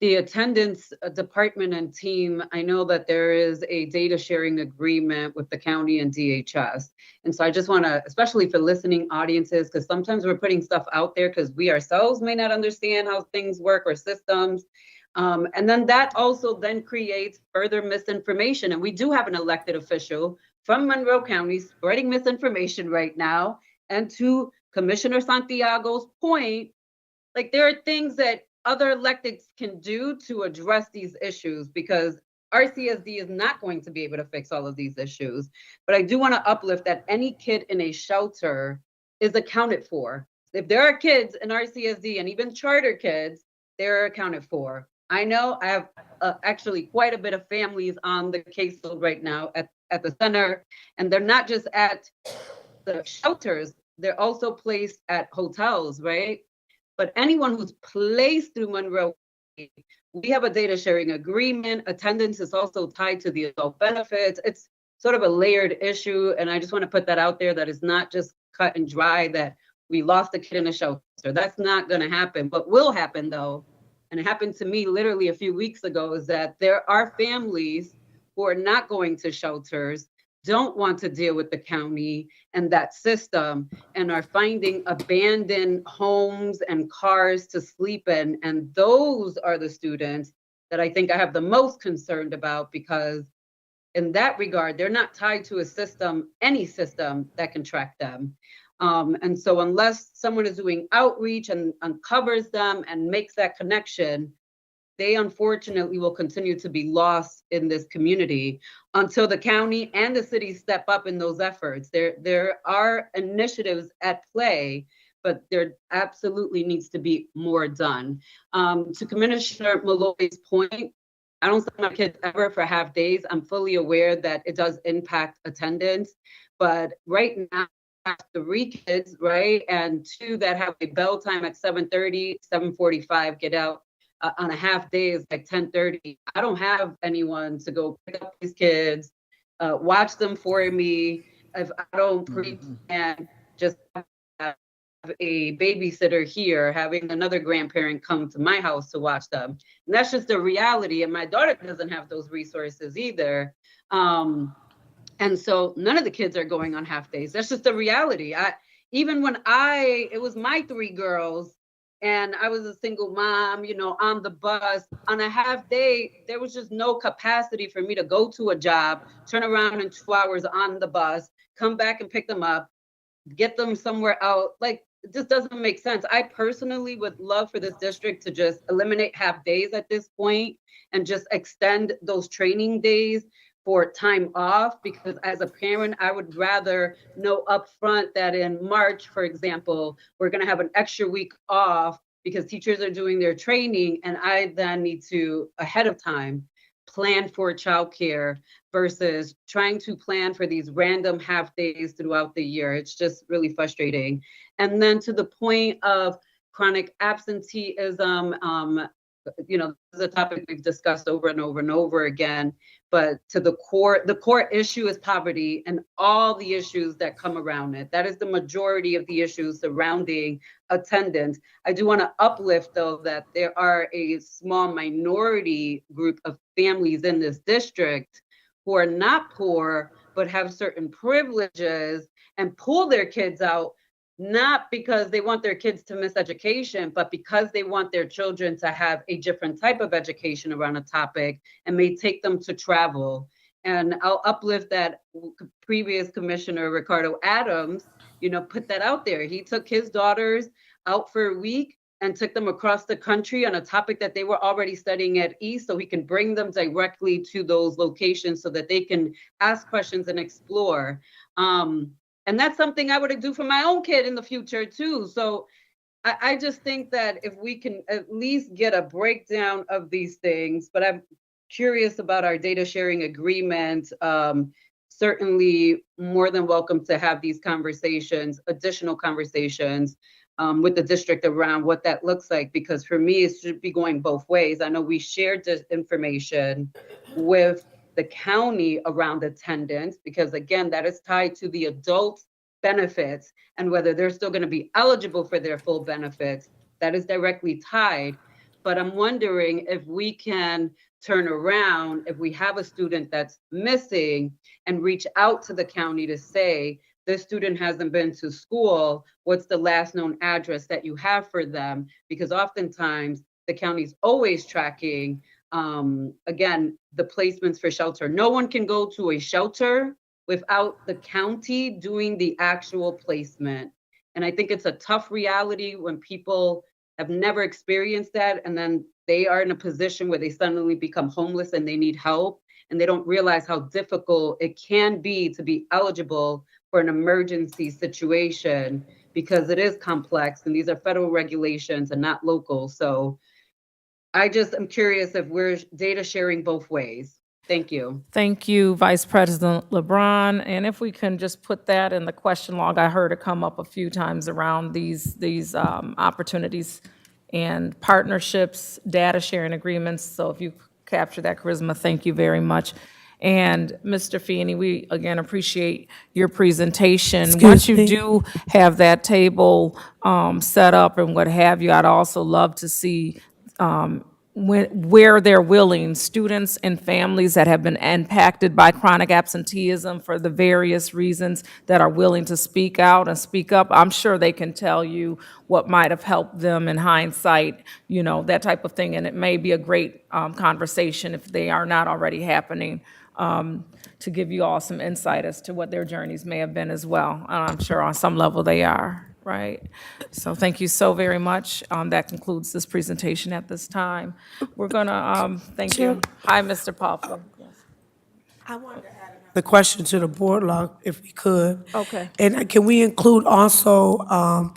the attendance department and team. I know that there is a data sharing agreement with the county and DHS. And so I just want to, especially for listening audiences, because sometimes we're putting stuff out there because we ourselves may not understand how things work or systems. And then that also then creates further misinformation. And we do have an elected official from Monroe County spreading misinformation right now. And to Commissioner Santiago's point, like there are things that other electeds can do to address these issues, because RCSD is not going to be able to fix all of these issues. But I do want to uplift that any kid in a shelter is accounted for. If there are kids in RCSD and even charter kids, they're accounted for. I know I have actually quite a bit of families on the caseload right now at the center, and they're not just at the shelters, they're also placed at hotels, right? But anyone who's placed through Monroe, we have a data sharing agreement. Attendance is also tied to the adult benefits. It's sort of a layered issue. And I just want to put that out there, that it's not just cut and dry that we lost a kid in a shelter. That's not going to happen. What will happen, though, and it happened to me literally a few weeks ago, is that there are families who are not going to shelters, don't want to deal with the county and that system, and are finding abandoned homes and cars to sleep in. And those are the students that I think I have the most concerned about, because in that regard, they're not tied to a system, any system that can track them. And so unless someone is doing outreach and uncovers them and makes that connection, they unfortunately will continue to be lost in this community until the county and the city step up in those efforts. There are initiatives at play, but there absolutely needs to be more done. To Commissioner Malloy's point, I don't send my kids ever for half days. I'm fully aware that it does impact attendance, but right now, I have 3 kids, right? And 2 that have a bell time at 7:30, 7:45, get out on a half day is like 10:30. I don't have anyone to go pick up these kids, watch them for me. If I don't pre-plan, just have a babysitter here, having another grandparent come to my house to watch them. And that's just the reality. And my daughter doesn't have those resources either. And so none of the kids are going on half days. That's just the reality. Even when it was my 3 girls and I was a single mom, on the bus on a half day, there was just no capacity for me to go to a job, turn around in 2 hours on the bus, come back and pick them up, get them somewhere out. Like, it just doesn't make sense. I personally would love for this district to just eliminate half days at this point and just extend those training days for time off, because as a parent, I would rather know upfront that in March, for example, we're going to have an extra week off because teachers are doing their training, and I then need to, ahead of time, plan for childcare versus trying to plan for these random half days throughout the year. It's just really frustrating. And then to the point of chronic absenteeism, this is a topic we've discussed over and over and over again, but to the core issue is poverty and all the issues that come around it. That is the majority of the issues surrounding attendance. I do want to uplift, though, that there are a small minority group of families in this district who are not poor, but have certain privileges and pull their kids out, not because they want their kids to miss education, but because they want their children to have a different type of education around a topic and may take them to travel. And I'll uplift that previous Commissioner Ricardo Adams, put that out there. He took his daughters out for a week and took them across the country on a topic that they were already studying at EAST, so he can bring them directly to those locations so that they can ask questions and explore. And that's something I would do for my own kid in the future too. So I just think that if we can at least get a breakdown of these things, but I'm curious about our data sharing agreement. Certainly more than welcome to have these conversations, additional conversations with the district around what that looks like, because for me, it should be going both ways. I know we shared this information with the county around attendance, because again, that is tied to the adult benefits and whether they're still going to be eligible for their full benefits. That is directly tied. But I'm wondering if we can turn around, if we have a student that's missing, and reach out to the county to say, this student hasn't been to school, what's the last known address that you have for them? Because oftentimes the county's always tracking again, the placements for shelter. No one can go to a shelter without the county doing the actual placement. And I think it's a tough reality when people have never experienced that, and then they are in a position where they suddenly become homeless and they need help, and they don't realize how difficult it can be to be eligible for an emergency situation, because it is complex and these are federal regulations and not local. So I just am curious if we're data sharing both ways. Thank you. Thank you, Vice President LeBron. And if we can just put that in the question log, I heard it come up a few times around these opportunities and partnerships, data sharing agreements. So if you capture that, Charisma, thank you very much. And Mr. Feeney, we again appreciate your presentation. Once you do have that table set up and what have you, I'd also love to see where they're willing, students and families that have been impacted by chronic absenteeism for the various reasons that are willing to speak out and speak up. I'm sure they can tell you what might have helped them in hindsight, that type of thing. And it may be a great conversation if they are not already happening, to give you all some insight as to what their journeys may have been as well. I'm sure on some level they are. Right. So thank you so very much. That concludes this presentation at this time. We're going to, thank you. Hi, Mr. Puffer. I wanted to add the question to the board log, if we could. Okay. And can we include also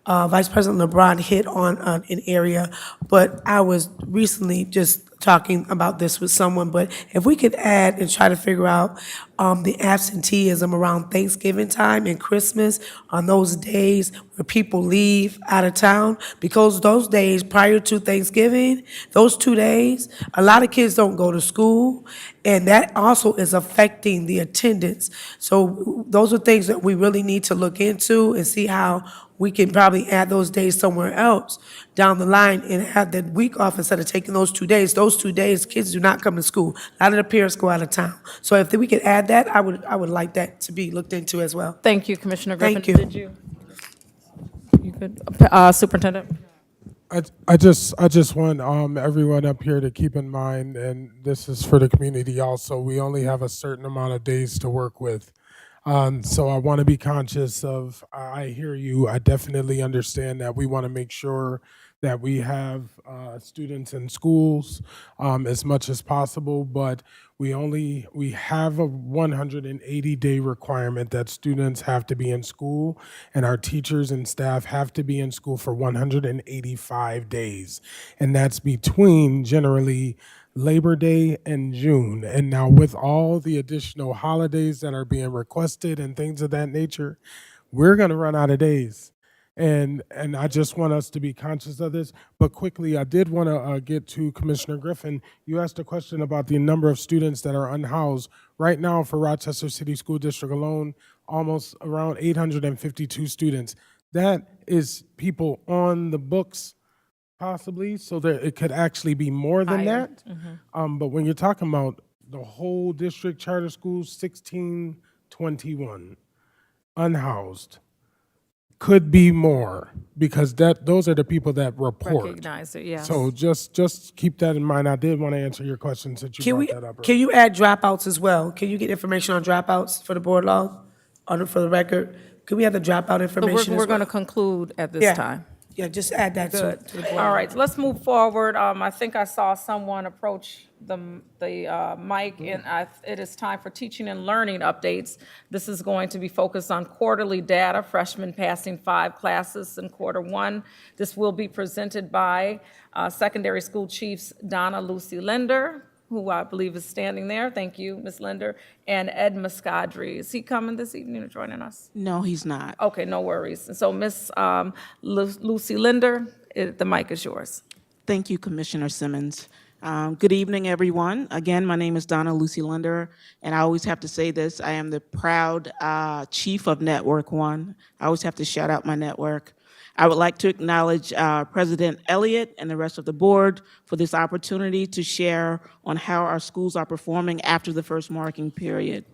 Vice President LeBron hit on an area, but I was recently just talking about this with someone, but if we could add and try to figure out the absenteeism around Thanksgiving time and Christmas on those days where people leave out of town, because those days prior to Thanksgiving, those 2 days, a lot of kids don't go to school, and that also is affecting the attendance. So those are things that we really need to look into and see how we can probably add those days somewhere else down the line and have that week off instead of taking those 2 days. Those 2 days, kids do not come to school. A lot of the parents go out of town. So if we could add that, I would like that to be looked into as well. Thank you, Commissioner Griffin. Thank you. Did you? You good? Superintendent? I just want everyone up here to keep in mind, and this is for the community also, we only have a certain amount of days to work with. So I want to be conscious of, I hear you, I definitely understand that we want to make sure that we have students in schools as much as possible, but we have a 180-day requirement that students have to be in school, and our teachers and staff have to be in school for 185 days. And that's between generally Labor Day and June. And now with all the additional holidays that are being requested and things of that nature, we're going to run out of days. And I just want us to be conscious of this. But quickly, I did want to get to Commissioner Griffin. You asked a question about the number of students that are unhoused. Right now for Rochester City School District alone, almost around 852 students. That is people on the books possibly, so that it could actually be more than Higher. that. But when you're talking about the whole district charter schools, 1621 unhoused. Could be more, because those are the people that report. Recognize it, yes. So just keep that in mind. I did want to answer your question since you brought that up. Can you add dropouts as well? Can you get information on dropouts for the board log, for the record? Could we have the dropout So information we're as going to well? conclude at this Yeah. time. Yeah, just add that to Good. to the board. All right, let's move forward. I think I saw someone approach the mic, and it is time for teaching and learning updates. This is going to be focused on quarterly data, freshmen passing 5 classes in quarter 1. This will be presented by secondary school chiefs Donna Lucy Linder, who I believe is standing there. Thank you, Ms. Linder, and Ed Muscadri. Is he coming this evening or joining us? No, he's not. Okay, no worries. And so, Ms. Lucy Linder, the mic is yours. Thank you, Commissioner Simmons. Good evening, everyone. Again, my name is Donna Lucy Linder, and I always have to say this, I am the proud chief of Network One. I always have to shout out my network. I would like to acknowledge President Elliott and the rest of the board for this opportunity to share on how our schools are performing after the first marking period.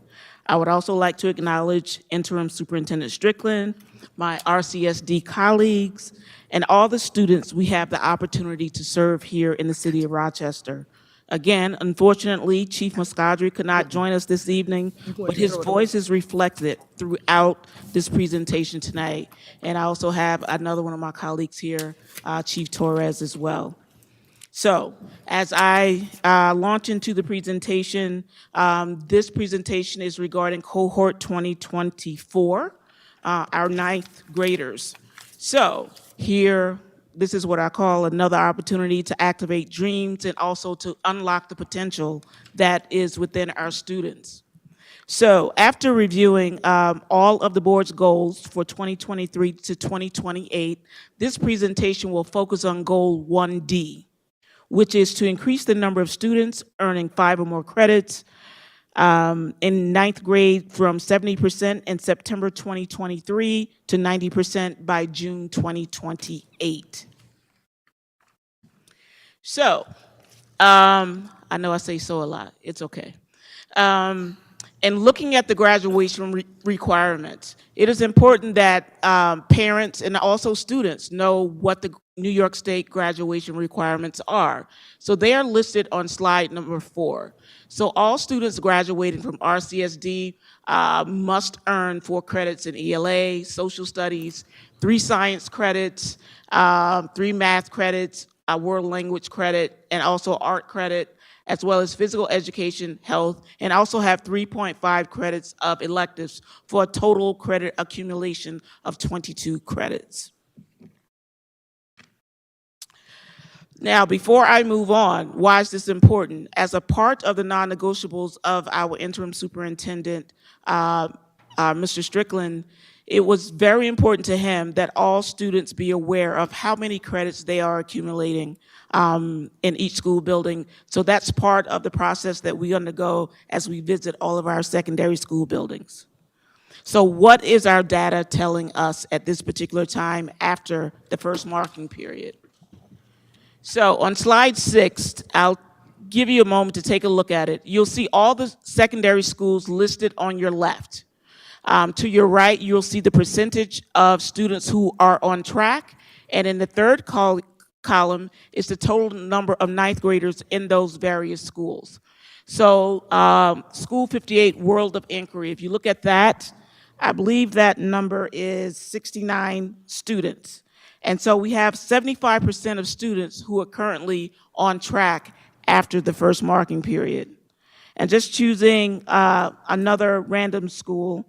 I would also like to acknowledge Interim Superintendent Strickland, my RCSD colleagues, and all the students we have the opportunity to serve here in the city of Rochester. Again, unfortunately, Chief Muscadri could not join us this evening, but his voice is reflected throughout this presentation tonight. And I also have another one of my colleagues here, Chief Torres, as well. So as I launch into the presentation, this presentation is regarding cohort 2024, our 9th graders. So here, this is what I call another opportunity to activate dreams and also to unlock the potential that is within our students. So after reviewing all of the board's goals for 2023 to 2028, this presentation will focus on goal 1D, which is to increase the number of students earning 5 or more credits in 9th grade from 70% in September 2023 to 90% by June 2028. So, I know I say so a lot, it's okay. And looking at the graduation requirements, it is important that parents and also students know what the New York State graduation requirements are. So they are listed on slide number 4. So all students graduating from RCSD must earn 4 credits in ELA, social studies, 3 science credits, 3 math credits, a world language credit, and also art credit, as well as physical education, health, and also have 3.5 credits of electives for a total credit accumulation of 22 credits. Now, before I move on, why is this important? As a part of the non-negotiables of our interim superintendent, Mr. Strickland, it was very important to him that all students be aware of how many credits they are accumulating in each school building. So that's part of the process that we undergo as we visit all of our secondary school buildings. So what is our data telling us at this particular time after the first marking period? So on slide 6, I'll give you a moment to take a look at it. You'll see all the secondary schools listed on your left. To your right, you'll see the percentage of students who are on track, and in the third column is the total number of ninth graders in those various schools. So School 58, World of Inquiry, if you look at that, I believe that number is 69 students. And so we have 75% of students who are currently on track after the first marking period. And just choosing another random school,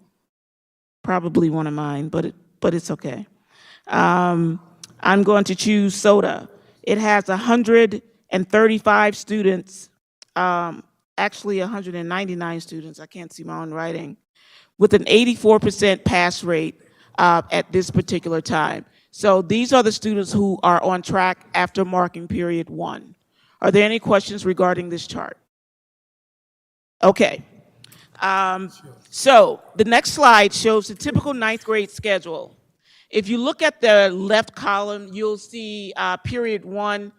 probably one of mine, but it's okay. I'm going to choose SOTA. It has 135 students, actually 199 students, I can't see my own writing, with an 84% pass rate at this particular time. So these are the students who are on track after marking period 1. Are there any questions regarding this chart? Okay. So the next slide shows the typical ninth grade schedule. If you look at the left column, you'll see period 1,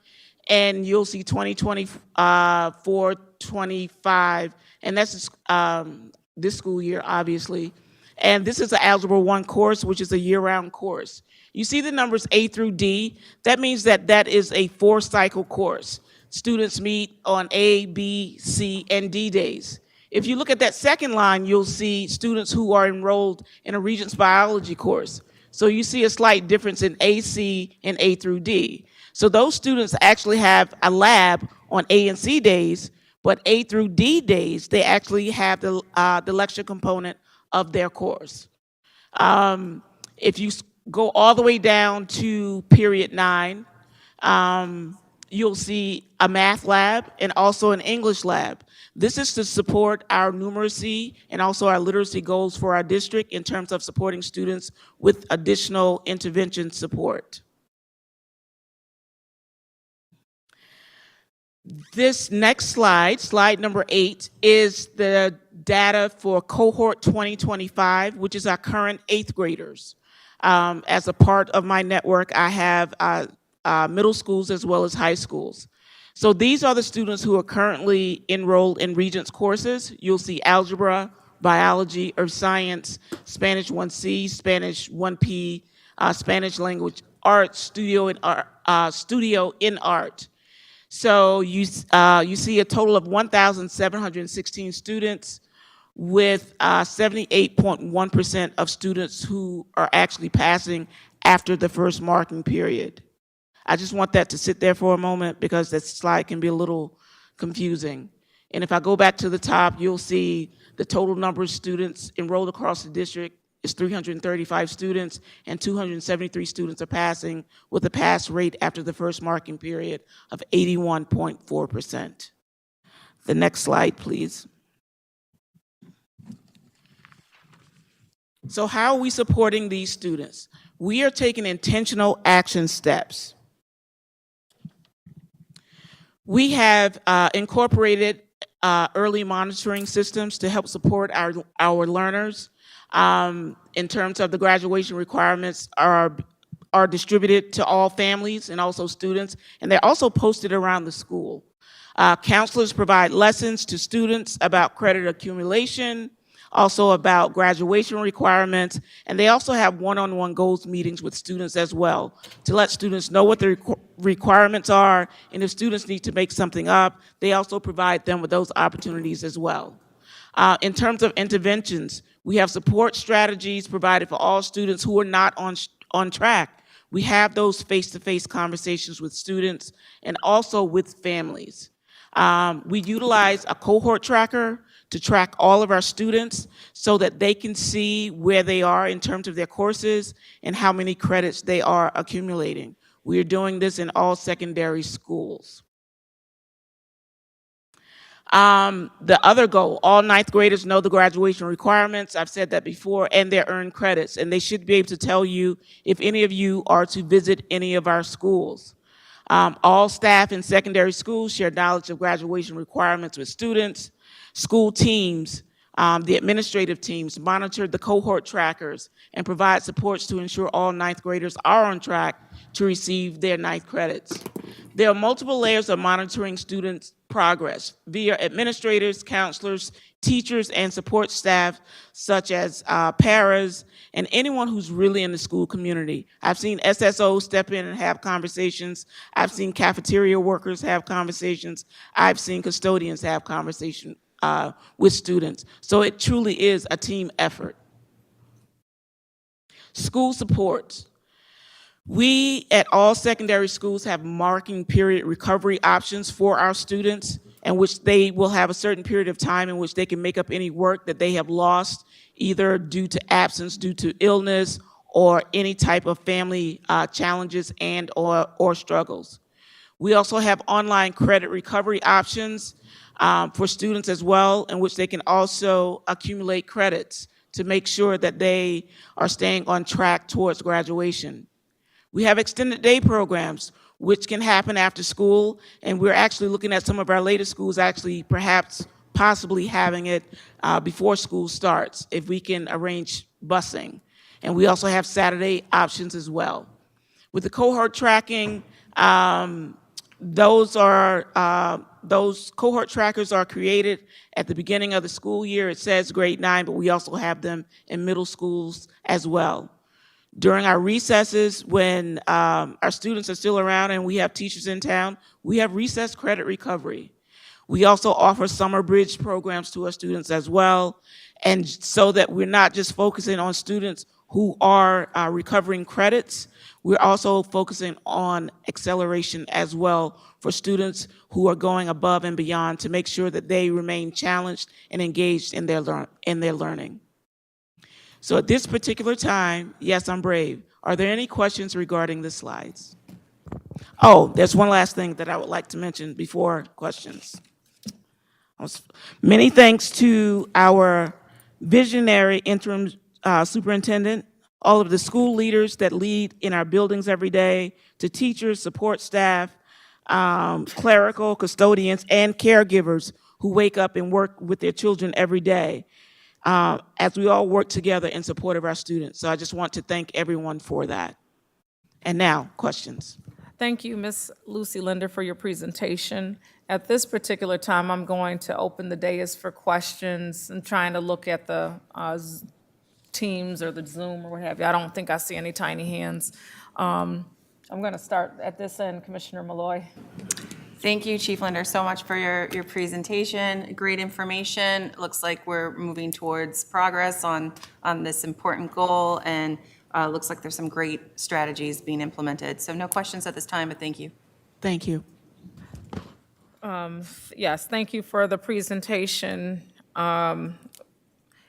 and you'll see 2024, 25, and that's this school year, obviously. And this is an Algebra 1 course, which is a year-round course. You see the numbers A through D. That means that that is a 4-cycle course. Students meet on A, B, C, and D days. If you look at that second line, you'll see students who are enrolled in a Regents biology course. So you see a slight difference in AC and A through D. So those students actually have a lab on A and C days, but A through D days, they actually have the lecture component of their course. If you go all the way down to period 9, you'll see a math lab and also an English lab. This is to support our numeracy and also our literacy goals for our district in terms of supporting students with additional intervention support. This next slide, slide number 8, is the data for cohort 2025, which is our current 8th graders. As a part of my network, I have middle schools as well as high schools. So these are the students who are currently enrolled in Regents courses. You'll see algebra, biology, earth science, Spanish 1C, Spanish 1P, Spanish language, art, studio in art. So you see a total of 1,716 students with 78.1% of students who are actually passing after the first marking period. I just want that to sit there for a moment because that slide can be a little confusing. And if I go back to the top, you'll see the total number of students enrolled across the district is 335 students, and 273 students are passing with a pass rate after the first marking period of 81.4%. The next slide, please. So how are we supporting these students? We are taking intentional action steps. We have incorporated early monitoring systems to help support our learners. In terms of the graduation requirements are distributed to all families and also students, and they're also posted around the school. Counselors provide lessons to students about credit accumulation, also about graduation requirements, and they also have one-on-one goals meetings with students as well to let students know what the requirements are, and if students need to make something up, they also provide them with those opportunities as well. In terms of interventions, we have support strategies provided for all students who are not on track. We have those face-to-face conversations with students and also with families. We utilize a cohort tracker to track all of our students so that they can see where they are in terms of their courses and how many credits they are accumulating. We are doing this in all secondary schools. The other goal, all ninth graders know the graduation requirements. I've said that before, and their earned credits, and they should be able to tell you if any of you are to visit any of our schools. All staff in secondary schools share knowledge of graduation requirements with students. School teams, the administrative teams, monitor the cohort trackers and provide supports to ensure all ninth graders are on track to receive their ninth credits. There are multiple layers of monitoring students' progress via administrators, counselors, teachers, and support staff such as paras and anyone who's really in the school community. I've seen SSOs step in and have conversations. I've seen cafeteria workers have conversations. I've seen custodians have conversations with students. So it truly is a team effort. School supports. We at all secondary schools have marking period recovery options for our students, in which they will have a certain period of time in which they can make up any work that they have lost, either due to absence, due to illness, or any type of family challenges and or struggles. We also have online credit recovery options for students as well, in which they can also accumulate credits to make sure that they are staying on track towards graduation. We have extended day programs, which can happen after school, and we're actually looking at some of our later schools actually perhaps possibly having it before school starts, if we can arrange busing. And we also have Saturday options as well. With the cohort tracking, those cohort trackers are created at the beginning of the school year. It says grade 9, but we also have them in middle schools as well. During our recesses, when our students are still around and we have teachers in town, we have recess credit recovery. We also offer summer bridge programs to our students as well, and so that we're not just focusing on students who are recovering credits, we're also focusing on acceleration as well for students who are going above and beyond to make sure that they remain challenged and engaged in their learning. So at this particular time, yes, I'm brave. Are there any questions regarding the slides? Oh, there's one last thing that I would like to mention before questions. Many thanks to our visionary interim superintendent, all of the school leaders that lead in our buildings every day, to teachers, support staff, clerical, custodians, and caregivers who wake up and work with their children every day. As we all work together in support of our students. So I just want to thank everyone for that. And now, questions. Thank you, Ms. Lucy Linder, for your presentation. At this particular time, I'm going to open the dais for questions. I'm trying to look at the Teams or the Zoom or what have you. I don't think I see any tiny hands. I'm going to start at this end, Commissioner Malloy. Thank you, Chief Linder, so much for your presentation. Great information. Looks like we're moving towards progress on this important goal, and looks like there's some great strategies being implemented. So no questions at this time, but thank you. Thank you. Yes, thank you for the presentation.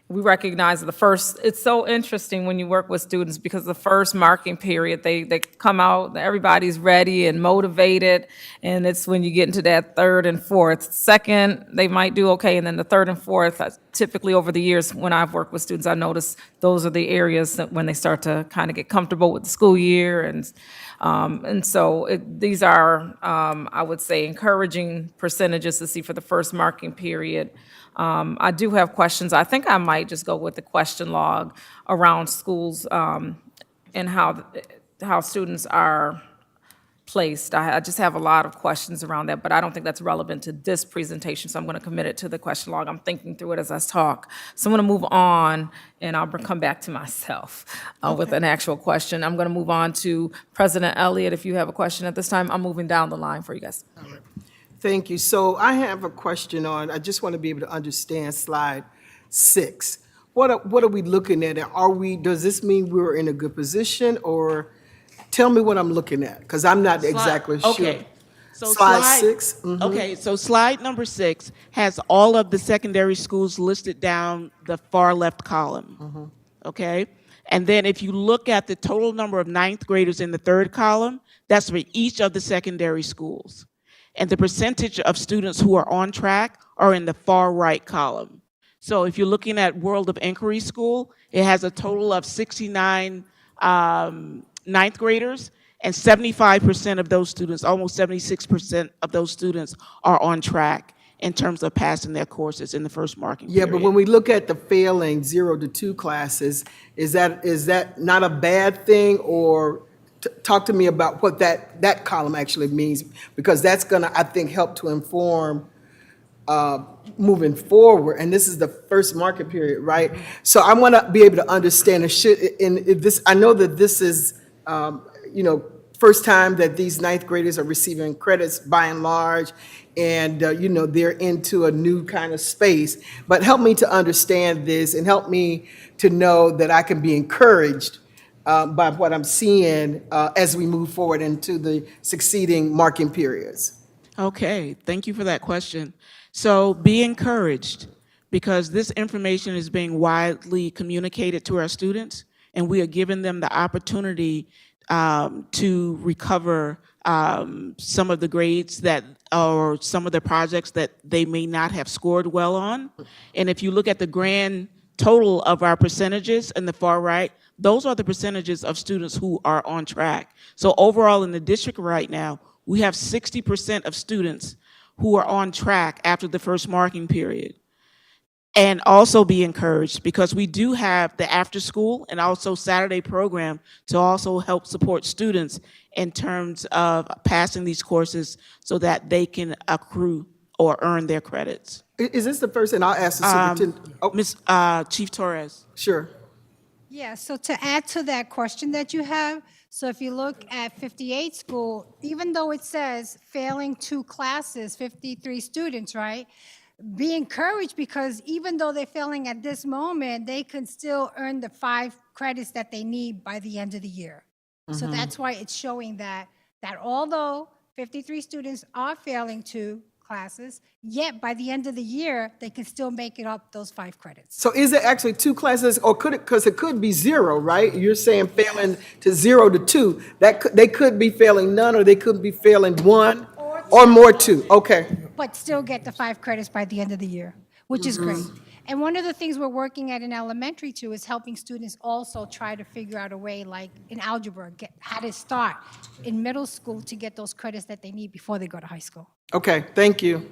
We recognize the first, it's so interesting when you work with students because the first marking period, they come out, everybody's ready and motivated, and it's when you get into that third and fourth. Second, they might do okay, and then the third and fourth, typically over the years when I've worked with students, I notice those are the areas that when they start to kind of get comfortable with the school year, and so these are, I would say, encouraging percentages to see for the first marking period. I do have questions. I think I might just go with the question log around schools and how students are placed. I just have a lot of questions around that, but I don't think that's relevant to this presentation, so I'm going to commit it to the question log. I'm thinking through it as I talk. So I'm going to move on, and I'll come back to myself with an actual question. I'm going to move on to President Elliott. If you have a question at this time, I'm moving down the line for you guys. All right. Thank you. So I have a question on, I just want to be able to understand slide 6. What are we looking at? Does this mean we're in a good position, or tell me what I'm looking at, because I'm not exactly sure. Okay. So slide 6. Mm-hmm. Okay, so slide number 6 has all of the secondary schools listed down the far left column. Mm-hmm. Okay? And then if you look at the total number of ninth graders in the third column, That's for each of the secondary schools. And the percentage of students who are on track are in the far right column. So if you're looking at World of Inquiry School, it has a total of 69 ninth graders, and 75% of those students, almost 76% of those students are on track in terms of passing their courses in the first marking Yeah, period. but when we look at the failing 0 to 2 classes, is that not a bad thing? Or talk to me about what that column actually means, because that's gonna, I think, help to inform moving forward, and this is the first market period, right? So I want to be able to understand, if this, I know that this is, you know, first time that these ninth graders are receiving credits by and large, and, you know, they're into a new kind of space. But help me to understand this and help me to know that I can be encouraged by what I'm seeing as we move forward into the succeeding marking periods. Okay, thank you for that question. So be encouraged, because this information is being widely communicated to our students, and we are giving them the opportunity to recover some of the grades that, or some of the projects that they may not have scored well on. And if you look at the grand total of our percentages in the far right, those are the percentages of students who are on track. So overall in the district right now, we have 60% of students who are on track after the first marking period. And also be encouraged, because we do have the after school and also Saturday program to also help support students in terms of passing these courses so that they can accrue or earn their credits. Is this the first, and I'll ask the superintendent. Oh, Ms. Chief Torres. sure. Yeah, so to add to that question that you have, so if you look at 58 school, even though it says failing 2 classes, 53 students, right? Be encouraged, because even though they're failing at this moment, they can still earn the 5 credits that they need by the end of the year. So that's why it's showing that although 53 students are failing 2 classes, yet by the end of the year, they can still make it up those 5 credits. So is it actually 2 classes, or could it, because it could be 0, right? You're saying failing to 0 to 2. They could be failing none, or they could be failing 1 or more 2. Okay. But still get the 5 credits by the end of the year, which is great. And one of the things we're working at in elementary too is helping students also try to figure out a way, like in algebra, get how to start in middle school to get those credits that they need before they go to high school. Okay, thank you.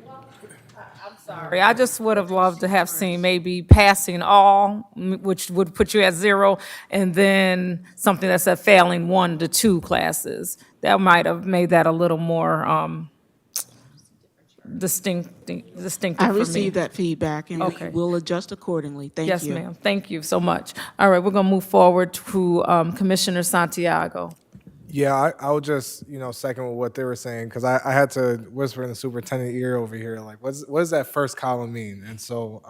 Sorry, I just would have loved to have seen maybe passing all, which would put you at 0, and then something that said failing 1 to 2 classes. That might have made that a little more distinctive I for me. received that feedback, and Okay. we will adjust accordingly. Thank you. Yes, ma'am. Thank you so much. All right, we're going to move forward to Commissioner Santiago. Yeah, I would just, second with what they were saying, because I had to whisper in the superintendent ear over here, like, what does that first column mean? And so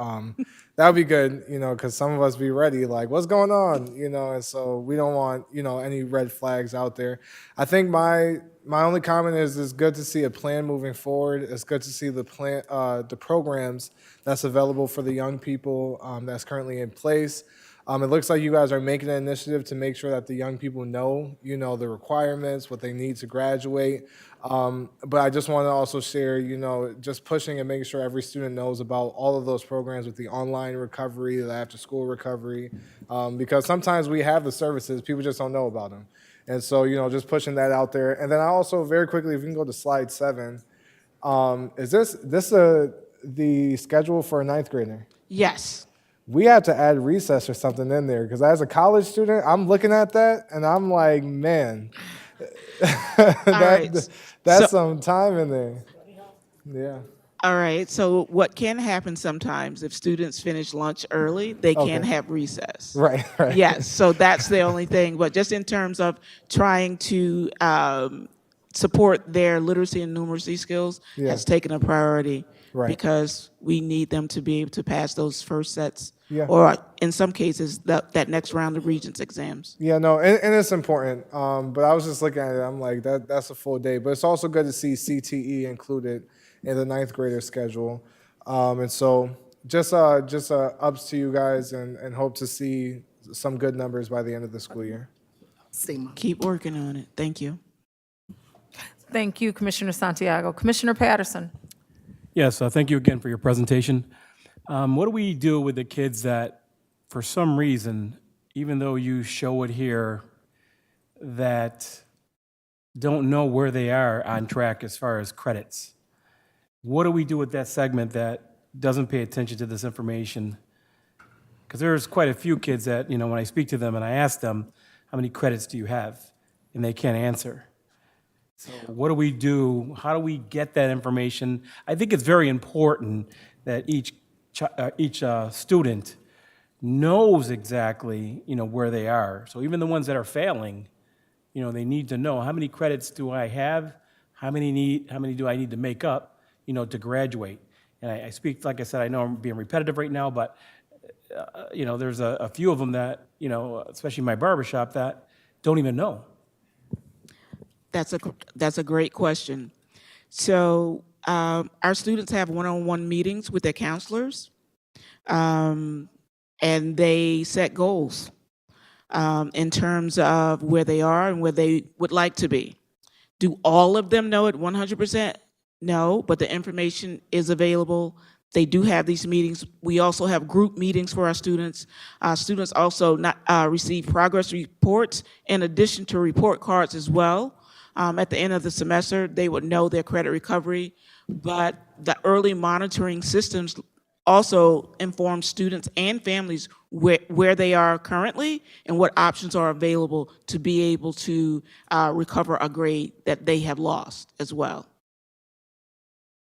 that would be good, because some of us be ready, like, what's going on? And so we don't want, any red flags out there. I think my only comment is it's good to see a plan moving forward. It's good to see the plan, the programs that's available for the young people that's currently in place. It looks like you guys are making an initiative to make sure that the young people know, the requirements, what they need to graduate. But I just want to also share, just pushing and making sure every student knows about all of those programs with the online recovery, the after-school recovery, because sometimes we have the services, people just don't know about them. And so, just pushing that out there. And then I also, very quickly, if you can go to slide 7, is this the schedule for a ninth grader? Yes. We have to add recess or something in there, because as a college student, I'm looking at that and I'm like, man, that's some time in there. Yeah. All right, so what can happen sometimes, if students finish lunch early, they can have recess. Right. Yes, so that's the only thing, but just in terms of trying to support their literacy and numeracy skills has taken a priority. Right. Because we need them to be able to pass those first sets, Yeah. or in some cases, that next round of Regents exams. Yeah, no, and it's important. But I was just looking at it, I'm like, that's a full day. But it's also good to see CTE included in the ninth grader schedule. And so just ups to you guys, and hope to see some good numbers by the end of the school year. Same. Keep working on it. Thank you. Thank you, Commissioner Santiago. Commissioner Patterson. Yes, thank you again for your presentation. What do we do with the kids that, for some reason, even though you show it here, that don't know where they are on track as far as credits? What do we do with that segment that doesn't pay attention to this information? Because there's quite a few kids that, when I speak to them and I ask them, how many credits do you have? And they can't answer. So what do we do? How do we get that information? I think it's very important that each student knows exactly, where they are. So even the ones that are failing, they need to know, how many credits do I have? How many do I need to make up, to graduate? And I speak, like I said, I know I'm being repetitive right now, but there's a few of them that, especially my barbershop, that don't even know. That's a great question. So our students have one-on-one meetings with their counselors, and they set goals in terms of where they are and where they would like to be. Do all of them know it 100%? No, but the information is available. They do have these meetings. We also have group meetings for our students. Students also receive progress reports in addition to report cards as well. At the end of the semester, they would know their credit recovery, but the early monitoring systems also inform students and families where they are currently and what options are available to be able to recover a grade that they have lost as well.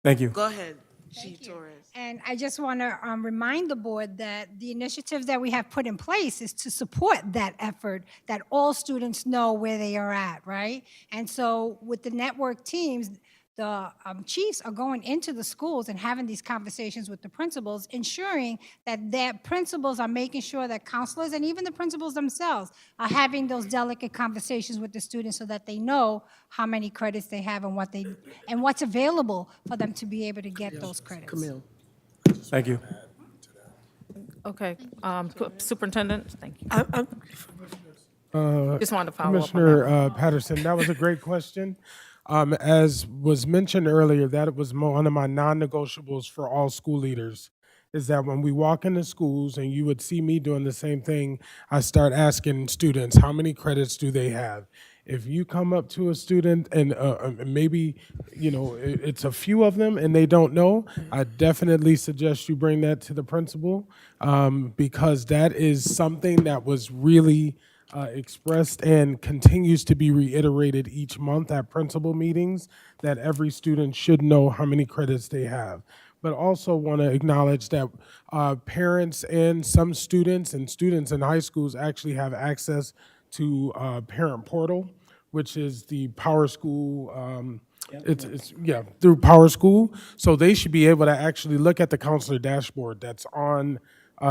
Thank you. Go ahead, Chief Torres. And I just want to remind the board that the initiative that we have put in place is to support that effort, that all students know where they are at, right? And so with the network teams, the chiefs are going into the schools and having these conversations with the principals, ensuring that their principals are making sure that counselors and even the principals themselves are having those delicate conversations with the students so that they know how many credits they have and what's available for them to be able to get those credits. Camille. Thank you. Okay, Superintendent, thank you. Uh, Just wanted to follow up on that. Commissioner Patterson, that was a great question. As was mentioned earlier, that was one of my non-negotiables for all school leaders, is that when we walk into schools, and you would see me doing the same thing, I start asking students, how many credits do they have? If you come up to a student and maybe, it's a few of them and they don't know, I definitely suggest you bring that to the principal, because that is something that was really expressed and continues to be reiterated each month at principal meetings, that every student should know how many credits they have. But also want to acknowledge that parents and some students in high schools actually have access to Parent Portal, which is the Power School. It's through Power School. So they should be able to actually look at the counselor dashboard that's on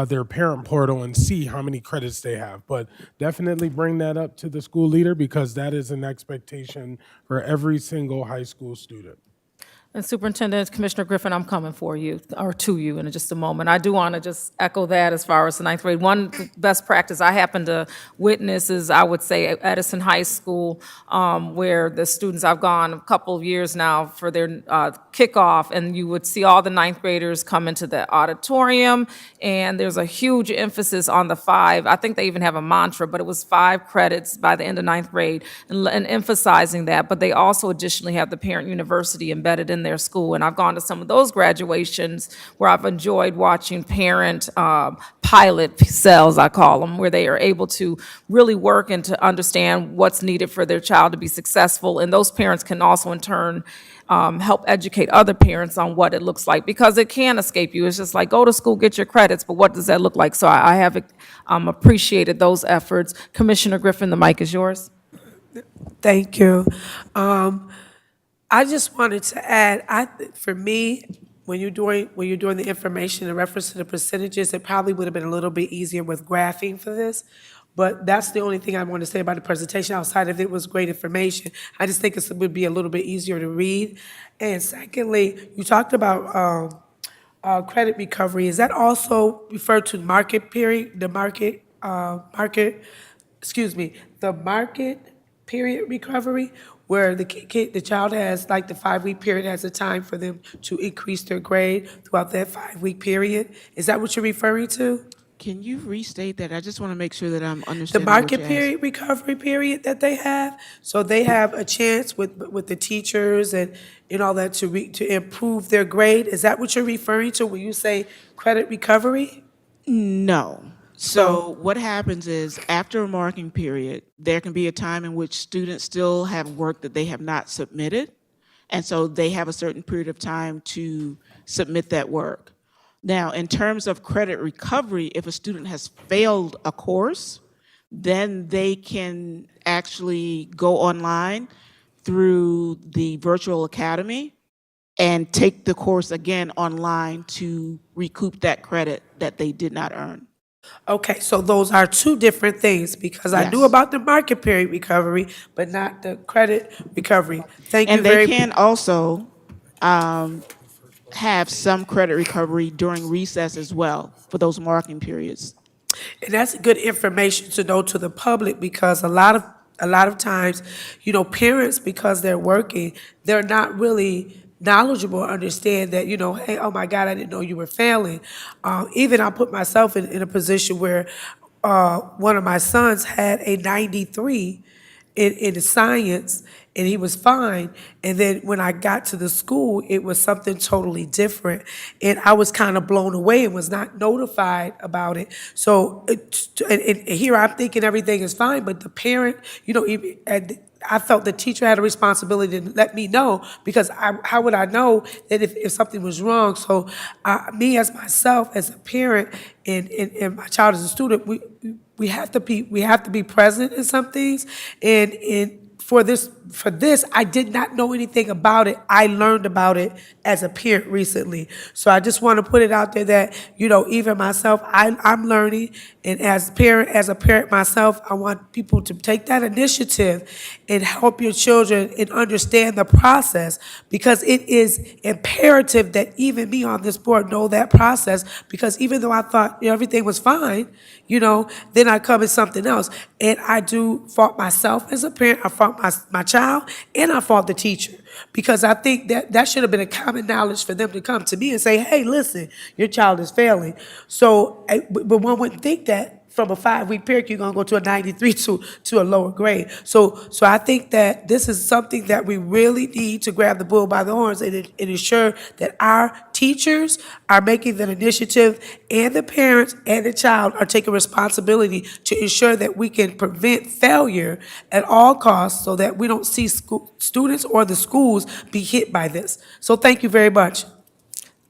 their Parent Portal and see how many credits they have. But definitely bring that up to the school leader, because that is an expectation for every single high school student. And Superintendent, Commissioner Griffin, I'm coming for you, or to you in just a moment. I do want to just echo that as far as the ninth grade. One best practice I happen to witness is, I would say, at Edison High School, where the students, I've gone a couple of years now for their kickoff, and you would see all the ninth graders come into the auditorium, and there's a huge emphasis on the 5. I think they even have a mantra, but it was 5 credits by the end of ninth grade, and emphasizing that. But they also additionally have the parent university embedded in their school, and I've gone to some of those graduations where I've enjoyed watching parent pilot cells, I call them, where they are able to really work and to understand what's needed for their child to be successful, and those parents can also in turn help educate other parents on what it looks like, because it can escape you. It's just like, go to school, get your credits, but what does that look like? So I have appreciated those efforts. Commissioner Griffin, the mic is yours. Thank you. I just wanted to add, for me, when you're doing the information in reference to the percentages, it probably would have been a little bit easier with graphing for this. But that's the only thing I want to say about the presentation. Outside of it was great information, I just think it would be a little bit easier to read. And secondly, you talked about credit recovery. Is that also referred to market period, the market period recovery? where the child has, like the 5-week period has a time for them to increase their grade throughout that 5-week period. Is that what you're referring to? Can you restate that? I just want to make sure that I'm The understanding what market you're asking. period, recovery period that they have. So they have a chance with the teachers and all that to improve their grade. Is that what you're referring to when you say credit recovery? No. So- So what happens is after a marking period, there can be a time in which students still have work that they have not submitted. And so they have a certain period of time to submit that work. Now, in terms of credit recovery, if a student has failed a course, then they can actually go online through the virtual academy and take the course again online to recoup that credit that they did not earn. Okay, so those are two different things, because I knew Yes. about the market period recovery, but not the credit recovery. Thank you And they very. can also have some credit recovery during recess as well for those marking periods. And that's good information to know to the public, because a lot of times, parents, because they're working, they're not really knowledgeable or understand that, hey, oh my God, I didn't know you were failing. Even I put myself in a position where one of my sons had a 93 in the science, and he was fine. And then when I got to the school, it was something totally different. And I was kind of blown away and was not notified about it. So and here I'm thinking everything is fine, but the parent, I felt the teacher had a responsibility to let me know, because how would I know that if something was wrong? So me as myself, as a parent, and my child as a student, we have to be present in some things. And for this, I did not know anything about it. I learned about it as a parent recently. So I just want to put it out there that, even myself, I'm learning. And as a parent myself, I want people to take that initiative and help your children and understand the process, because it is imperative that even me on this board know that process, because even though I thought everything was fine, then I come as something else. And I do fault myself as a parent, I fault my child, and I fault the teacher, because I think that should have been a common knowledge for them to come to me and say, hey, listen, your child is failing. So, but one wouldn't think that from a 5-week period, you're going to go to a 93 to a lower grade. So I think that this is something that we really need to grab the bull by the horns and ensure that our teachers are making the initiative, and the parents and the child are taking responsibility to ensure that we can prevent failure at all costs, so that we don't see students or the schools be hit by this. So thank you very much.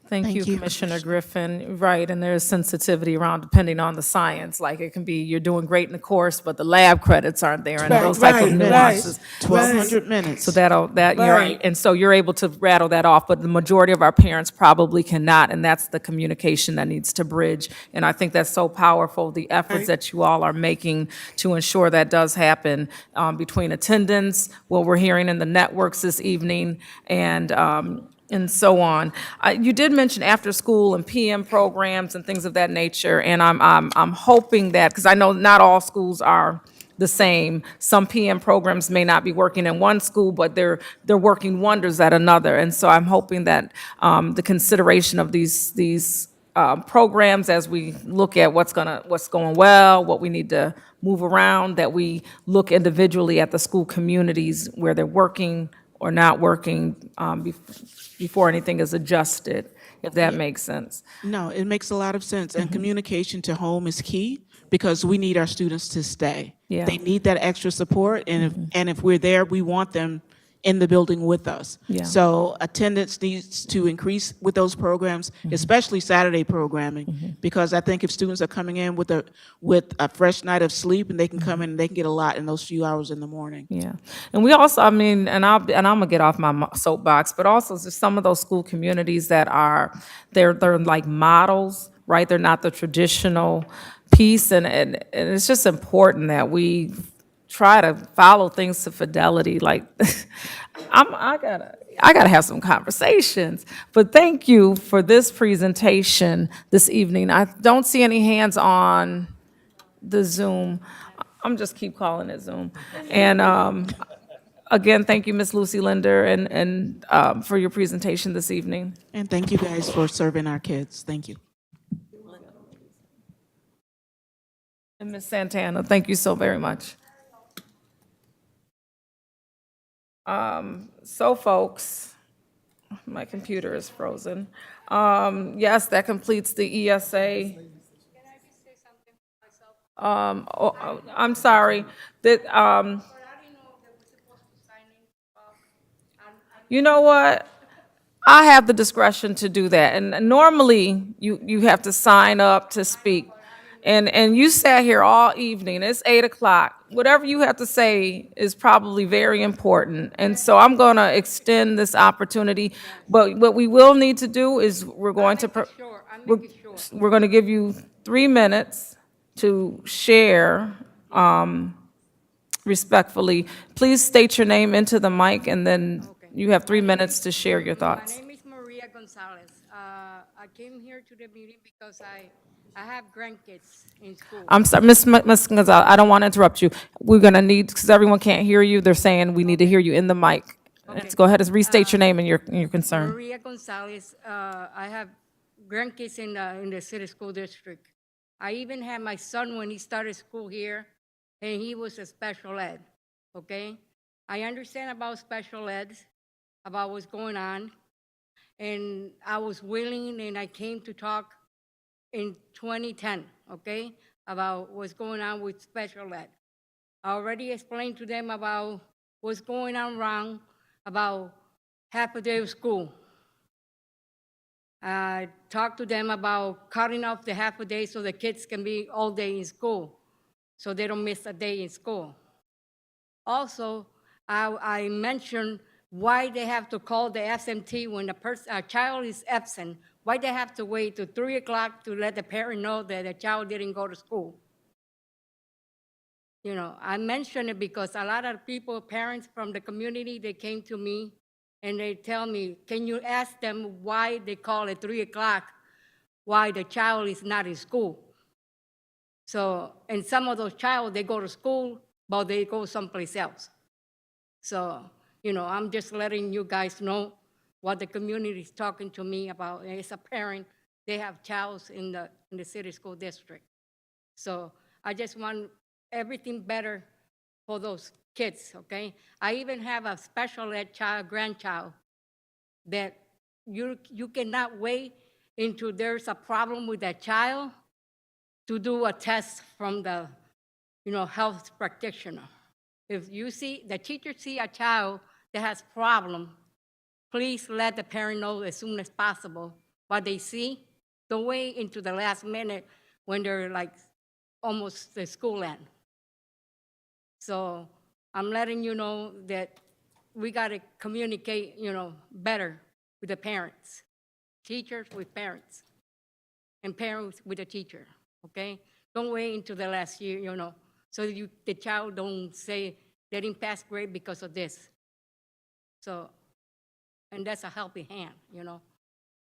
Thank you, Commissioner Griffin. Right, and there's sensitivity around depending on the science. Like, it can be you're doing great in the course, but the lab credits aren't there, and those type of nuances. 1,200 minutes. So you're right, and so you're able to rattle that off, but the majority of our parents probably cannot, and that's the communication that needs to bridge. And I think that's so powerful, the efforts that you all are making to ensure that does happen, between attendance, what we're hearing in the networks this evening, and so on. You did mention after-school and PM programs and things of that nature, and I'm hoping that, because I know not all schools are the same. Some PM programs may not be working in one school, but they're working wonders at another. And so I'm hoping that the consideration of these programs, as we look at what's going well, what we need to move around, that we look individually at the school communities where they're working or not working, before anything is adjusted, if that makes sense. No, it makes a lot of sense. And communication to home is key, because we need our students to stay. Yeah. They need that extra support, and if we're there, we want them in the building with us. Yeah. So attendance needs to increase with those programs, especially Saturday programming, because I think if students are coming in with a fresh night of sleep, and they can come in and they can get a lot in those few hours in the morning. Yeah, and we also, and I'm gonna get off my soapbox, but also there's some of those school communities that they're like models, right? They're not the traditional piece, and it's just important that we try to follow things to fidelity. Like, I gotta have some conversations. But thank you for this presentation this evening. I don't see any hands on the Zoom. I'm just keep calling it Zoom. And again, thank you, Ms. Lucy Linder, and for your presentation this evening. And thank you guys for serving our kids. Thank you. And Ms. Santana, thank you so very much. So folks, my computer is frozen. Yes, that completes the ESA. I'm sorry, that, you know what? I have the discretion to do that, and normally, you have to sign up to speak. And you sat here all evening, it's 8 o'clock. Whatever you have to say is probably very important, and so I'm gonna extend this opportunity. But what we will need to do is, we're gonna give you 3 minutes to share, respectfully. Please state your name into the mic, and then you have 3 minutes to share your thoughts. My name is Maria Gonzalez. I came here to the meeting because I have grandkids in school. I'm sorry, Ms. Gonzalez, I don't want to interrupt you. We're going to need, because everyone can't hear you, they're saying we need to hear you in the mic. Let's go ahead and restate your name and your concern. Maria Gonzalez. I have grandkids in the city school district. I even had my son when he started school here, and he was a special ed, okay? I understand about special ed, about what's going on, and I was willing, and I came to talk in 2010, okay, about what's going on with special ed. I already explained to them about what's going on wrong, about half a day of school. I talked to them about cutting off the half a day so the kids can be all day in school, so they don't miss a day in school. Also, I mentioned why they have to call the absentee when a child is absent. Why they have to wait till 3 o'clock to let the parent know that the child didn't go to school? You know, I mention it because a lot of people, parents from the community, they came to me and they tell me, can you ask them why they call at 3 o'clock, why the child is not in school? So, and some of those child, they go to school, but they go someplace else. So, you know, I'm just letting you guys know what the community is talking to me about. As a parent, they have childs in the city school district. So I just want everything better for those kids, okay? I even have a special ed grandchild, that you cannot wait until there's a problem with that child to do a test from the, health practitioner. If you see, the teacher see a child that has problem, please let the parent know as soon as possible what they see. Don't wait into the last minute when they're like almost the school end. So I'm letting you know that we got to communicate, better with the parents, teachers with parents, and parents with the teacher, okay? Don't wait until the last year, so the child don't say they didn't pass grade because of this. So, and that's a helping hand,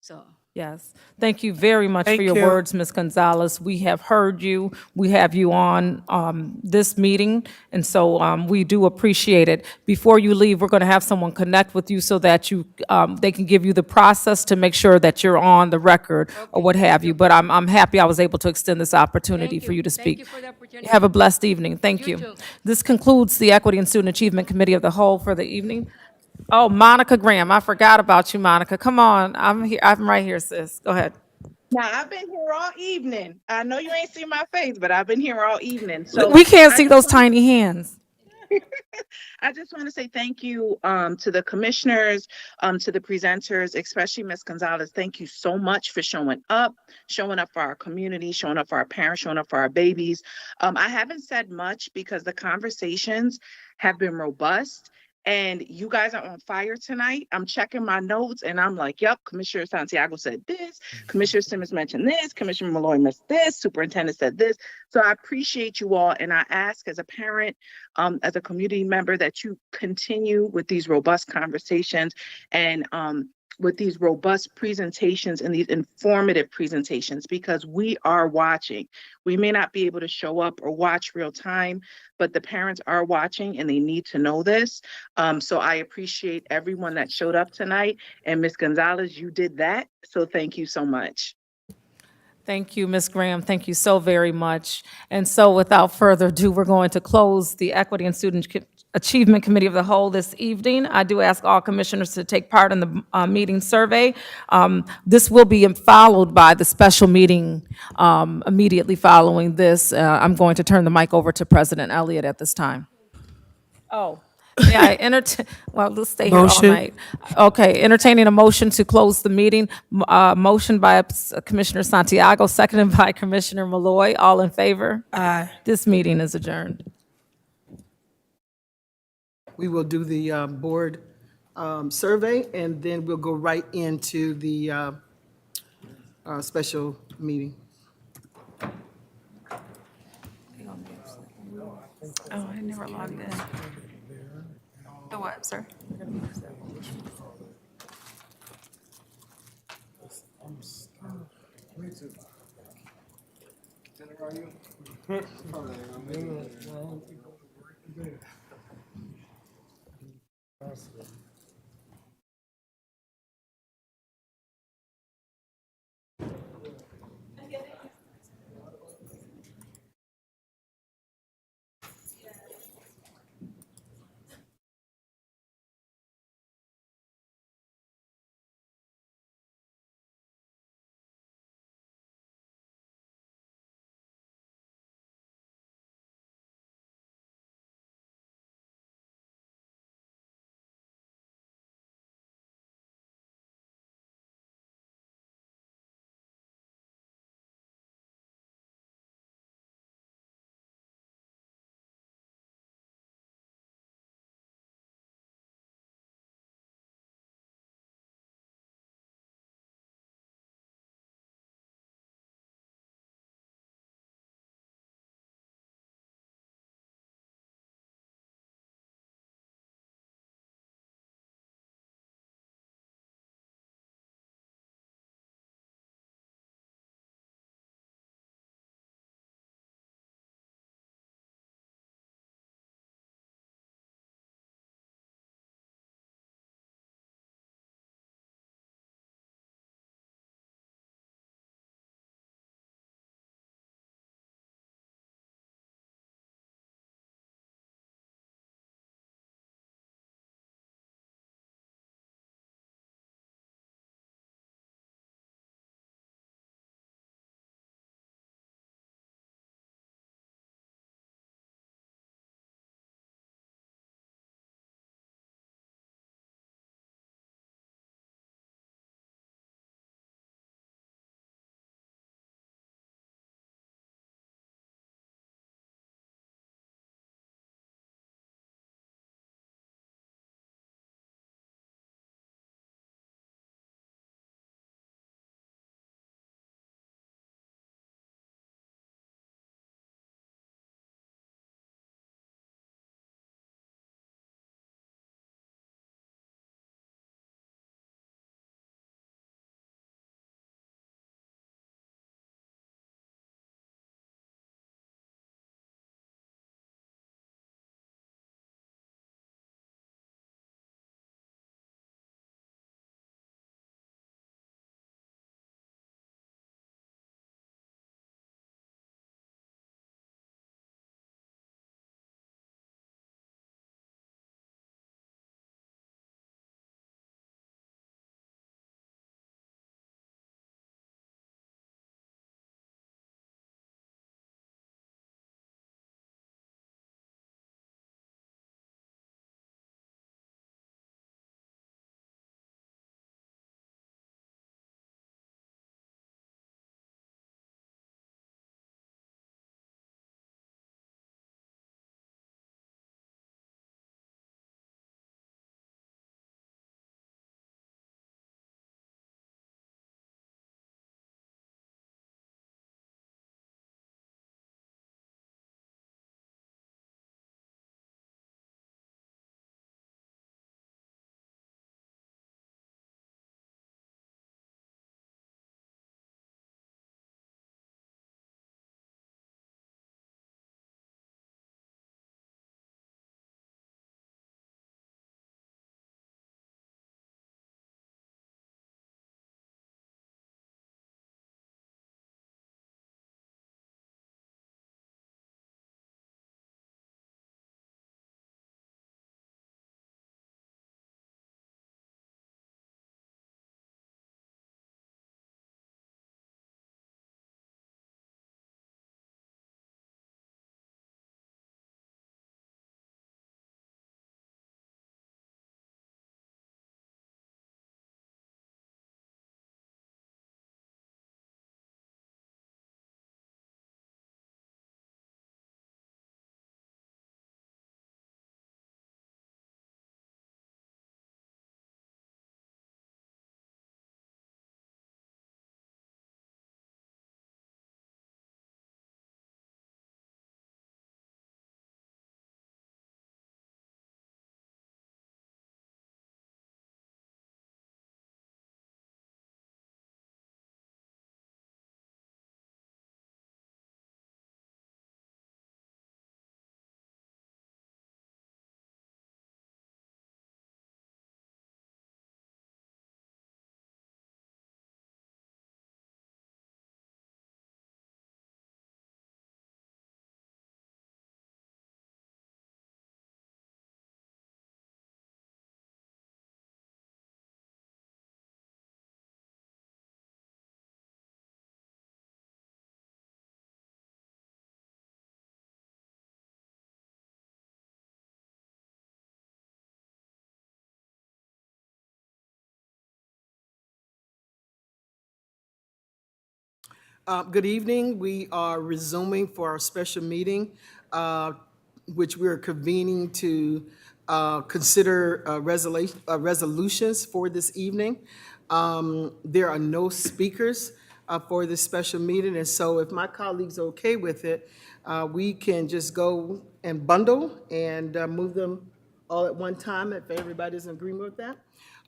so. Yes, thank you very much for Thank your you. words, Ms. Gonzalez. We have heard you. We have you on this meeting, and so we do appreciate it. Before you leave, we're going to have someone connect with you so that they can give you the process to make sure that you're on the record or what have you. But I'm happy I was able to extend this opportunity for you to speak. Thank you for the opportunity. Have a blessed evening. Thank You you. too. This concludes the Equity and Student Achievement Committee of the Whole for the evening. Oh, Monica Graham, I forgot about you, Monica. Come on, I'm here. I'm right here, sis. Go ahead. Now, I've been here all evening. I know you ain't seen my face, but I've been here all evening. So We can't I see just those want- tiny hands. I just want to say thank you to the commissioners, to the presenters, especially Ms. Gonzalez. Thank you so much for showing up for our community, showing up for our parents, showing up for our babies. I haven't said much because the conversations have been robust. And you guys are on fire tonight. I'm checking my notes and I'm like, yep, Commissioner Santiago said this, Commissioner Simmons mentioned this, Commissioner Malloy missed this, Superintendent said this. So I appreciate you all. And I ask as a parent, as a community member, that you continue with these robust conversations and with these robust presentations and these informative presentations, because we are watching. We may not be able to show up or watch real time, but the parents are watching and they need to know this. So I appreciate everyone that showed up tonight. And Ms. Gonzalez, you did that. So thank you so much. Thank you, Ms. Graham. Thank you so very much. And so without further ado, we're going to close the Equity and Student Achievement Committee of the Whole this evening. I do ask all commissioners to take part in the meeting survey. This will be followed by the special meeting immediately following this. I'm going to turn the mic over to President Elliott at this time. Oh, may I entertain, well, let's stay here all Motion. night. Okay, entertaining a motion to close the meeting. Motion by Commissioner Santiago, seconded by Commissioner Malloy. All in favor? Aye. This meeting is adjourned. We will do the board survey, and then we'll go right into the special meeting. Oh, I never logged in. The what, sir? Good evening. We are resuming for our special meeting, which we are convening to consider resolutions for this evening. There are no speakers for this special meeting, and so if my colleagues are okay with it, we can just go and bundle and move them all at one time if everybody's in agreement with that.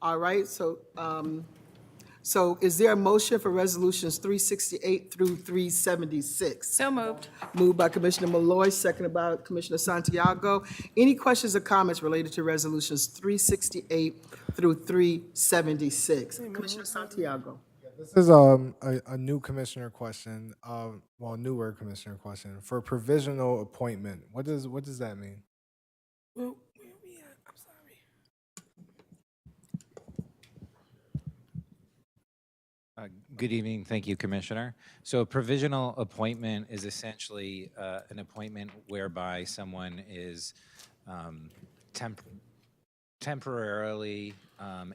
All right, so is there a motion for resolutions 368 through 376? So moved. Moved by Commissioner Malloy, seconded by Commissioner Santiago. Any questions or comments related to resolutions 368 through 376? Commissioner Santiago. This is a new commissioner question, well, newer commissioner question. For provisional appointment, what does that mean? Well, where are we at? I'm sorry. Good evening. Thank you, Commissioner. So a provisional appointment is essentially an appointment whereby someone is temporarily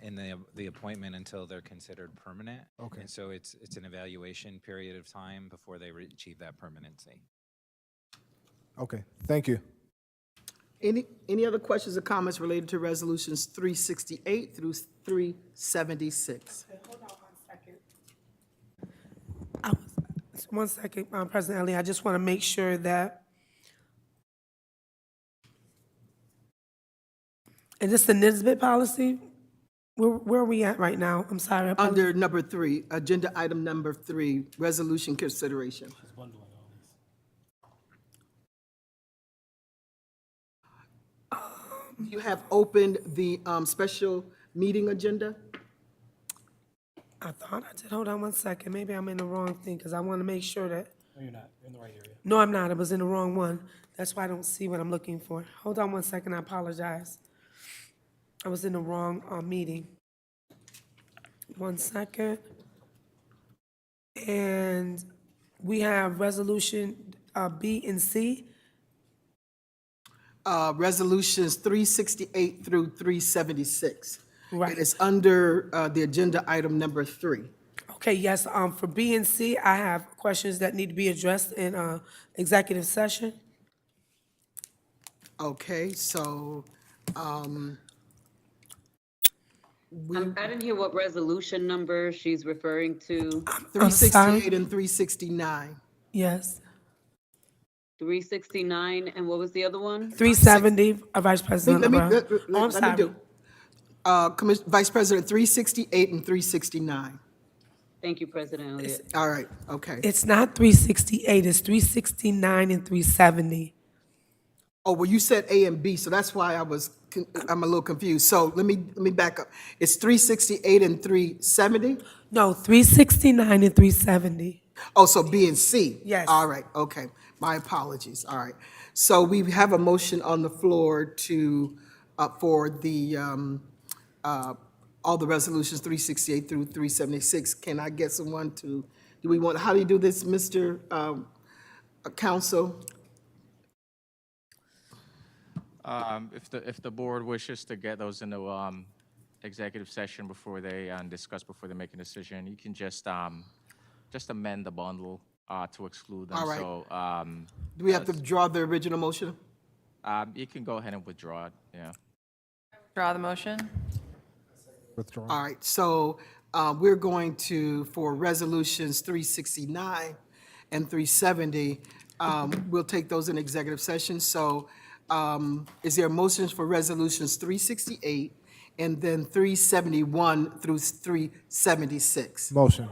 in the appointment until they're considered permanent. Okay. And so it's an evaluation period of time before they achieve that permanency. Okay, thank you. Any other questions or comments related to resolutions 368 through 376? Hold on 1 second. One second, President Elliott, I just want to make sure that, is this the NISBA policy? Where are we at right now? I'm sorry. I apologize. Under number 3, agenda item number 3, resolution consideration. You have opened the special meeting agenda? I thought I did. Hold on 1 second. Maybe I'm in the wrong thing because I want to make sure that. No, you're not. You're in the right area. No, I'm not. I was in the wrong one. That's why I don't see what I'm looking for. Hold on 1 second. I apologize. I was in the wrong meeting. 1 second. And we have resolution B and C. Resolutions 368 through 376. Right. And it's under the agenda item number 3. Okay, yes, for B and C, I have questions that need to be addressed in executive session. Okay, so I didn't hear what resolution number she's referring to. 368 and 369. Yes. 369, and what was the other one? 370, Vice President Let me, LeBron. let- Oh, I'm let me sorry. do. Vice President, 368 and 369. Thank you, President Elliott. All right, okay. It's not 368, it's 369 and 370. Oh, well, you said A and B, so that's why I'm a little confused. So let me back up. It's 368 and 370? No, 369 and 370. Oh, so B and C? Yes. All right, okay. My apologies, all right. So we have a motion on the floor to, for the, all the resolutions 368 through 376. Can I get someone to, how do you do this, Mr. Counsel? If the board wishes to get those into executive session before they discuss, before they make a decision, you can just amend the bundle to exclude them. All right. So Do we have to draw the original motion? you can go ahead and withdraw it. Yeah. Draw the motion. Withdraw. All right, so we're going to, for resolutions 369 and 370, we'll take those in executive session. So is there motions for resolutions 368 and then 371 through 376? Motion.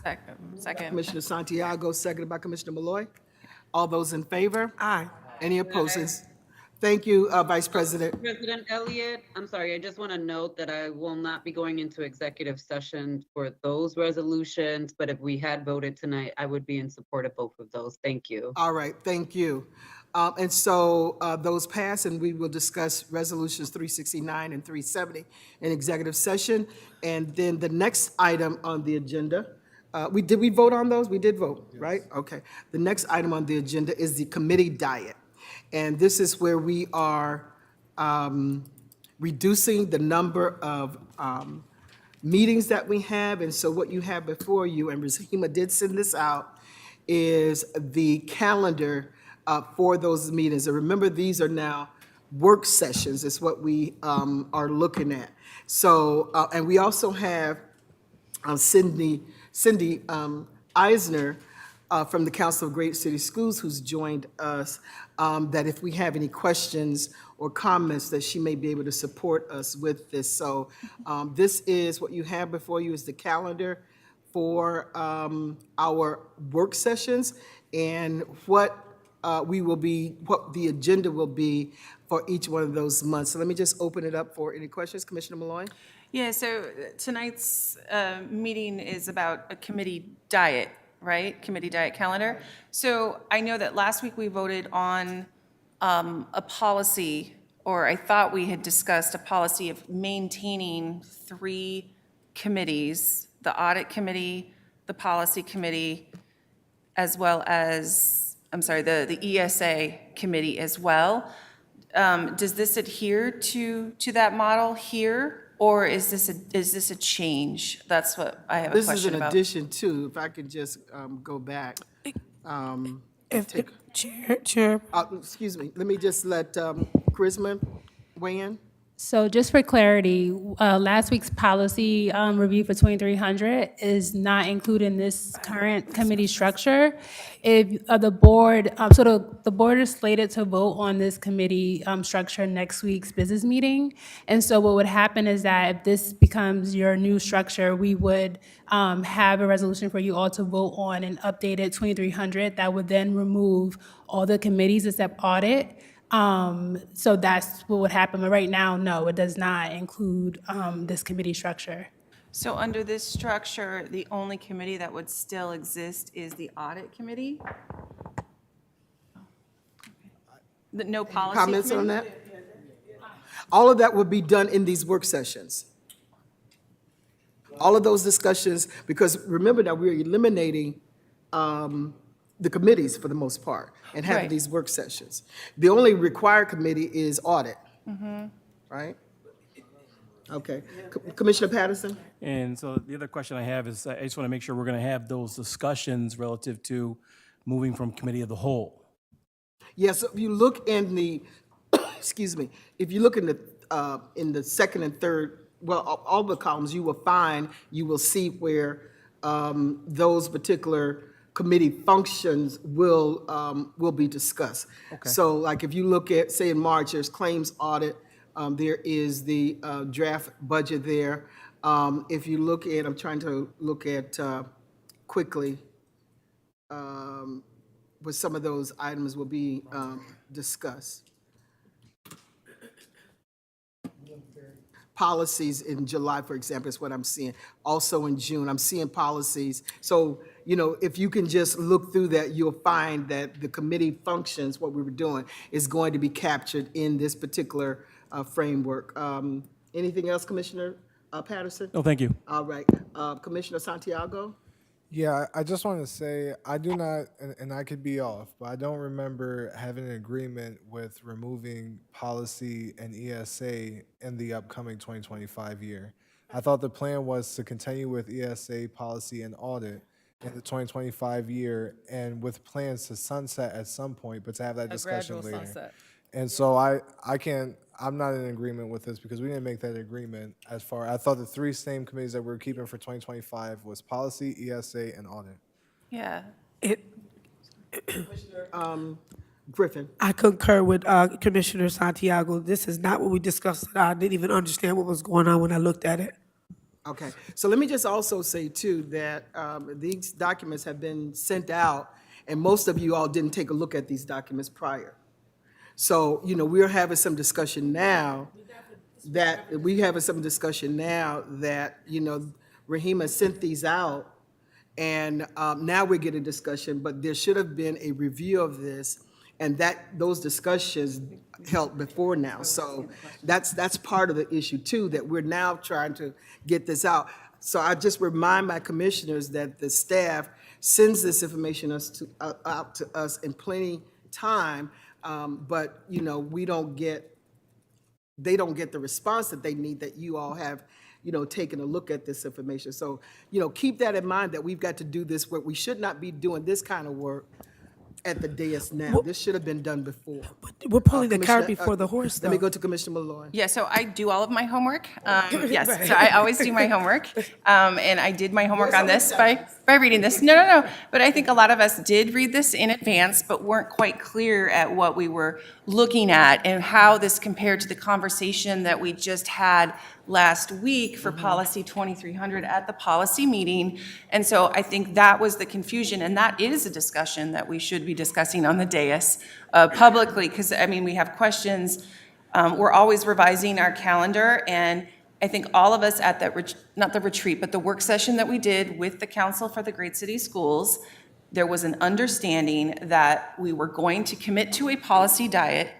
Second. Commissioner Santiago, seconded by Commissioner Malloy. All those in favor? Aye. Any opposes? Thank you, Vice President. President Elliott, I'm sorry, I just want to note that I will not be going into executive session for those resolutions, but if we had voted tonight, I would be in support of both of those. Thank you. All right, thank you. And so those pass, and we will discuss resolutions 369 and 370 in executive session. And then the next item on the agenda, did we vote on those? We did vote, right? Okay. The next item on the agenda is the committee diet. And this is where we are reducing the number of meetings that we have. And so what you have before you, and Rahima did send this out, is the calendar for those meetings. And remember, these are now work sessions is what we are looking at. So, and we also have Cindy Eisner from the Council of Great City Schools, who's joined us, that if we have any questions or comments, that she may be able to support us with this. So this is what you have before you is the calendar for our work sessions and what what the agenda will be for each one of those months. So let me just open it up for any questions. Commissioner Malloy? Yeah, so tonight's meeting is about a committee diet, right? Committee diet calendar. So I know that last week we voted on a policy, or I thought we had discussed a policy of maintaining 3 committees, the audit committee, the policy committee, as well as, I'm sorry, the ESA committee as well. Does this adhere to that model here? Or is this a change? That's what I have a This is question in about. addition to, if I could just go back. Chair. Excuse me, let me just let Charisma weigh in. So just for clarity, last week's policy review for 2300 is not included in this current committee structure. If the board, the board is slated to vote on this committee structure next week's business meeting. And so what would happen is that if this becomes your new structure, we would have a resolution for you all to vote on an updated 2300 that would then remove all the committees except audit. So that's what would happen, but right now, no, it does not include this committee structure. So under this structure, the only committee that would still exist is the audit committee? No policy committee? Comments on that? All of that will be done in these work sessions. All of those discussions, because remember that we're eliminating the committees for the most part and having Right. these work sessions. The only required committee is audit, right? Okay. Commissioner Patterson? And so the other question I have is, I just want to make sure we're going to have those discussions relative to moving from committee of the whole. Yes, if you look in the, excuse me, if you look in the second and third, well, all the columns, you will see where those particular committee functions will be discussed. Okay. So like if you look at, say in March, there's claims audit, there is the draft budget there. If you look at, I'm trying to look at quickly, what some of those items will be discussed. Policies in July, for example, is what I'm seeing. Also in June, I'm seeing policies. So, you know, if you can just look through that, you'll find that the committee functions, what we were doing, is going to be captured in this particular framework. Anything else, Commissioner Patterson? No, thank you. All right. Commissioner Santiago? Yeah, I just want to say, I do not, and I could be off, but I don't remember having an agreement with removing policy and ESA in the upcoming 2025 year. I thought the plan was to continue with ESA, policy, and audit in the 2025 year, and with plans to sunset at some point, but to have that discussion later. sunset. And so I'm not in agreement with this because we didn't make that agreement as far, I thought the 3 same committees that we're keeping for 2025 was policy, ESA, and audit. Yeah. Griffin? I concur with Commissioner Santiago. This is not what we discussed. I didn't even understand what was going on when I looked at it. Okay, so let me just also say too that these documents have been sent out, and most of you all didn't take a look at these documents prior. So, you know, we're having some discussion now that, you know, Rahima sent these out, and now we get a discussion, but there should have been a review of this, and those discussions held before now. So that's part of the issue too, that we're now trying to get this out. So I just remind my commissioners that the staff sends this information out to us in plenty time, but you know, they don't get the response that they need, that you all have taking a look at this information. So, keep that in mind, that we've got to do this work. We should not be doing this kind of work at the dais now. This should have been done before. We're pulling the Commissioner, cart before the horse, Let me though. go to Commissioner Malloy. Yeah, so I do all of my homework. Yes, so I always do my homework. And I did my homework on this by reading this. No. But I think a lot of us did read this in advance, but weren't quite clear at what we were looking at and how this compared to the conversation that we just had last week for Policy 2300 at the policy meeting. And so I think that was the confusion, and that is a discussion that we should be discussing on the dais publicly, because, I mean, we have questions. We're always revising our calendar, and I think all of us at that, not the retreat, but the work session that we did with the Council for the Great City Schools, there was an understanding that we were going to commit to a policy diet,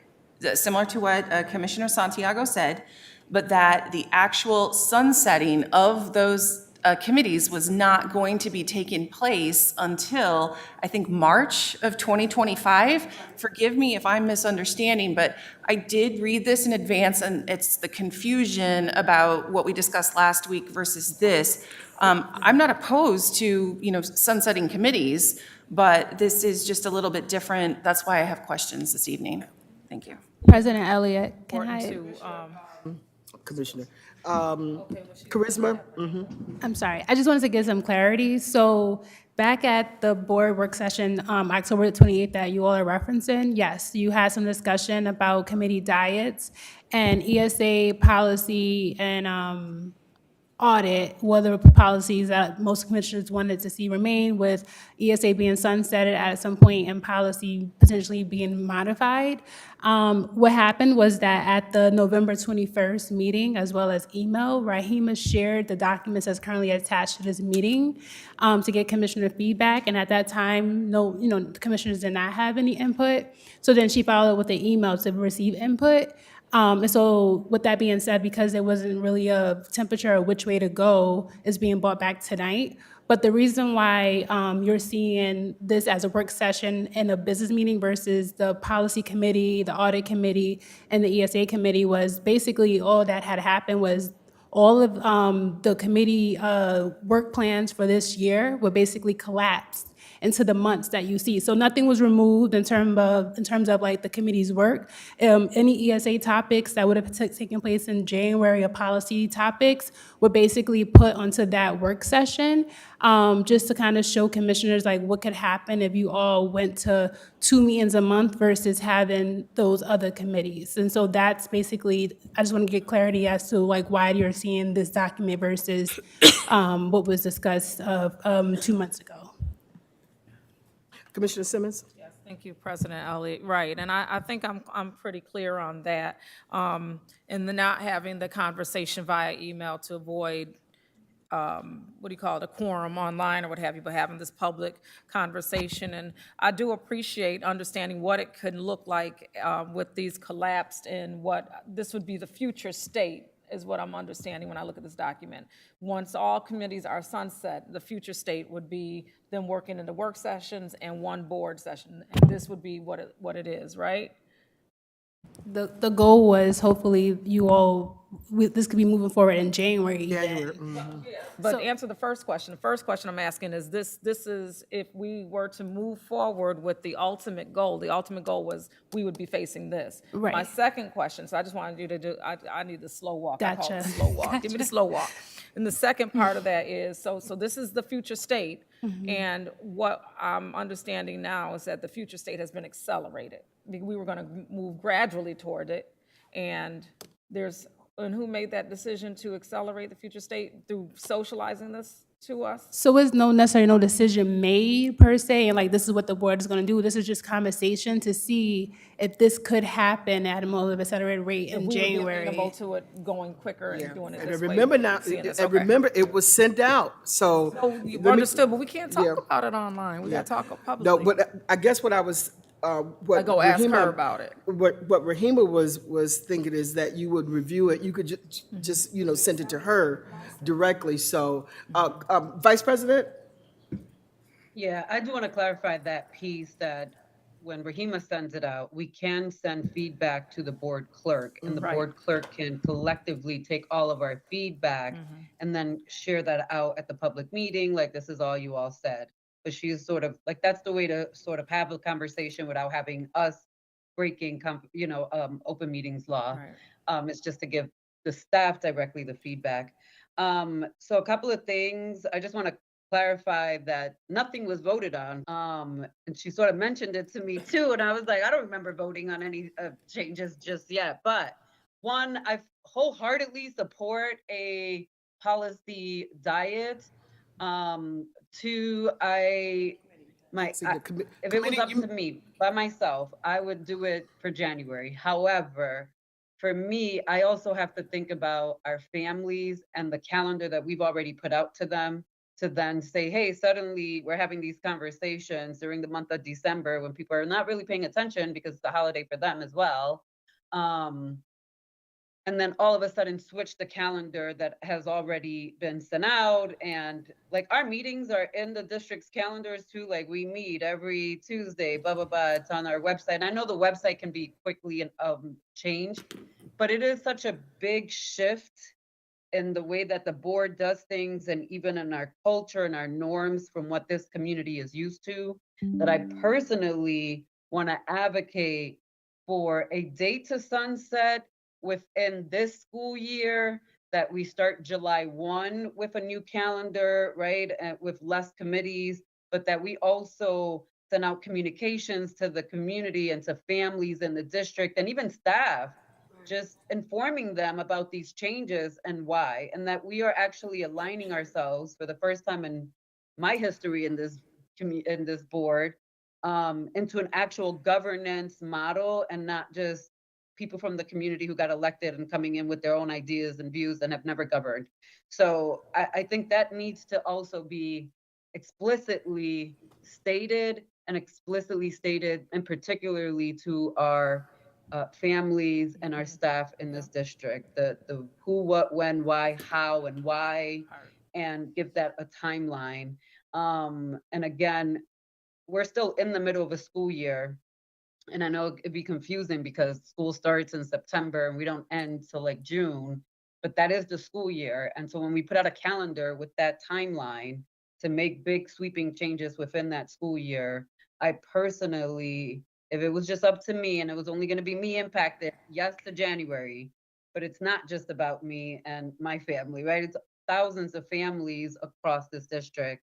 similar to what Commissioner Santiago said, but that the actual sunsetting of those committees was not going to be taking place until, I think, March of 2025. Forgive me if I'm misunderstanding, but I did read this in advance, and it's the confusion about what we discussed last week versus this. I'm not opposed to, sunsetting committees, but this is just a little bit different. That's why I have questions this evening. Thank you. President Elliott, can I? Commissioner. Charisma? I'm sorry, I just wanted to get some clarity. So back at the board work session, October 28th that you all are referencing, yes, you had some discussion about committee diets and ESA policy and audit, whether policies that most commissioners wanted to see remain, with ESA being sunsetted at some point and policy potentially being modified. What happened was that at the November 21st meeting, as well as email, Rahima shared the documents that's currently attached to this meeting to get commissioner feedback. And at that time, the commissioners did not have any input. So then she followed with the email to receive input. And so with that being said, because there wasn't really a temperature of which way to go, is being brought back tonight. But the reason why you're seeing this as a work session and a business meeting versus the policy committee, the audit committee, and the ESA committee was basically all that had happened was all of the committee work plans for this year were basically collapsed into the months that you see. So nothing was removed in terms of like the committee's work. Any ESA topics that would have taken place in January, or policy topics, were basically put onto that work session, just to kind of show commissioners like what could happen if you all went to 2 meetings a month versus having those other committees. And so that's basically, I just want to get clarity as to like why you're seeing this document versus what was discussed 2 months ago. Commissioner Simmons? Yes, thank you, President Elliott. Right, and I think I'm pretty clear on that. And the not having the conversation via email to avoid, a quorum online or what have you, but having this public conversation. And I do appreciate understanding what it could look like with these collapsed, and what this would be the future state, is what I'm understanding when I look at this document. Once all committees are sunset, the future state would be them working in the work sessions and one board session. And this would be what it is, right? The goal was hopefully you all, this could be moving forward in January. But to answer the first question I'm asking is this is if we were to move forward with the ultimate goal was we would be facing this. Right. My second question, so I just wanted you to do, I need the slow walk. I call it Gotcha. the slow walk. Give me the slow walk. And the second part of that is, so this is the future state, and what I'm understanding now is that the future state has been accelerated. We were gonna move gradually toward it, and who made that decision to accelerate the future state through socializing this to us? So it's necessarily no decision made per se, and like this is what the board is going to do. This is just conversation to see if this could happen at a more accelerated rate in January. If we would be amenable to it going quicker and doing it And this way. remember now, remember it was sent out, so. So you understood, but we can't talk about it online. We gotta talk publicly. No, but I guess what I was, what. I go ask Rahima- her about it. What Rahima was thinking is that you would review it, you could just, send it to her directly, so, Vice President? Yeah, I do want to clarify that piece that when Rahima sends it out, we can send feedback to the board clerk, and the Right. board clerk can collectively take all of our feedback and then share that out at the public meeting, like this is all you all said. But she's sort of, like, that's the way to sort of have a conversation without having us breaking, open meetings law. Right. It's just to give the staff directly the feedback. So a couple of things, I just want to clarify that nothing was voted on. And she sort of mentioned it to me too, and I was like, I don't remember voting on any changes just yet. But one, I wholeheartedly support a policy diet. Two, if it was up to me by myself, I would do it for January. However, for me, I also have to think about our families and the calendar that we've already put out to them, to then say, hey, suddenly we're having these conversations during the month of December when people are not really paying attention because it's a holiday for them as well. And then all of a sudden switch the calendar that has already been sent out. And like our meetings are in the district's calendars too. Like we meet every Tuesday, blah, blah, blah. It's on our website. And I know the website can be quickly changed, but it is such a big shift in the way that the board does things and even in our culture and our norms from what this community is used to, that I personally want to advocate for a date to sunset within this school year, that we start July 1 with a new calendar, right? And with less committees, but that we also send out communications to the community and to families in the district and even staff, just informing them about these changes and why, and that we are actually aligning ourselves for the first time in my history in this board, into an actual governance model and not just people from the community who got elected and coming in with their own ideas and views and have never governed. So I think that needs to also be explicitly stated and particularly to our families and our staff in this district, the who, what, when, why, how, and why, and give that a timeline. And again, we're still in the middle of a school year. And I know it'd be confusing because school starts in September and we don't end till like June, but that is the school year. And so when we put out a calendar with that timeline to make big sweeping changes within that school year, I personally, if it was just up to me and it was only going to be me impacted, yes to January, but it's not just about me and my family, right? It's thousands of families across this district.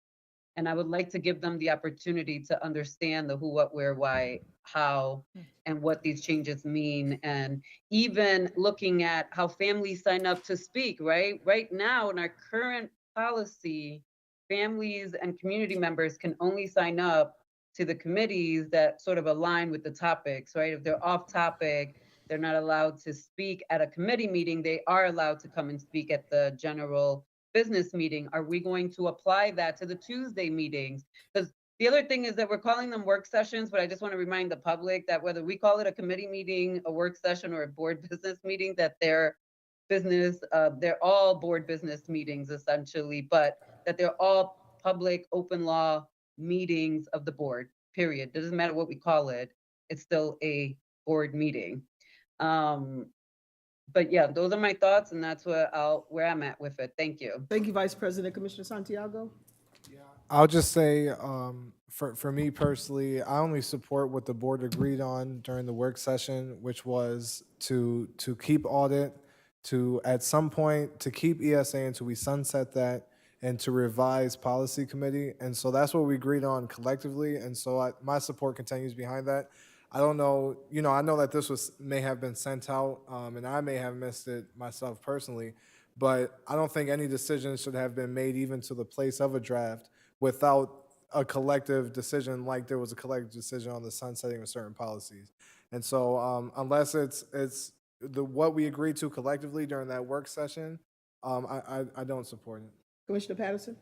And I would like to give them the opportunity to understand the who, what, where, why, how, and what these changes mean. And even looking at how families sign up to speak, right? Right now, in our current policy, families and community members can only sign up to the committees that sort of align with the topics, right? If they're off topic, they're not allowed to speak at a committee meeting. They are allowed to come and speak at the general business meeting. Are we going to apply that to the Tuesday meetings? Because the other thing is that we're calling them work sessions, but I just want to remind the public that whether we call it a committee meeting, a work session, or a board business meeting, that they're all board business meetings essentially, but that they're all public, open law meetings of the board, period. Doesn't matter what we call it, it's still a board meeting. But yeah, those are my thoughts, and that's where I'm at with it. Thank you. Thank you, Vice President. Commissioner Santiago? I'll just say, for me personally, I only support what the board agreed on during the work session, which was to keep audit, to at some point to keep ESA until we sunset that, and to revise policy committee. And so that's what we agreed on collectively. And so my support continues behind that. I don't know, I know that this may have been sent out, and I may have missed it myself personally, but I don't think any decision should have been made even to the place of a draft without a collective decision, like there was a collective decision on the sunsetting of certain policies. And so unless it's what we agreed to collectively during that work session, I don't support it. Commissioner Patterson?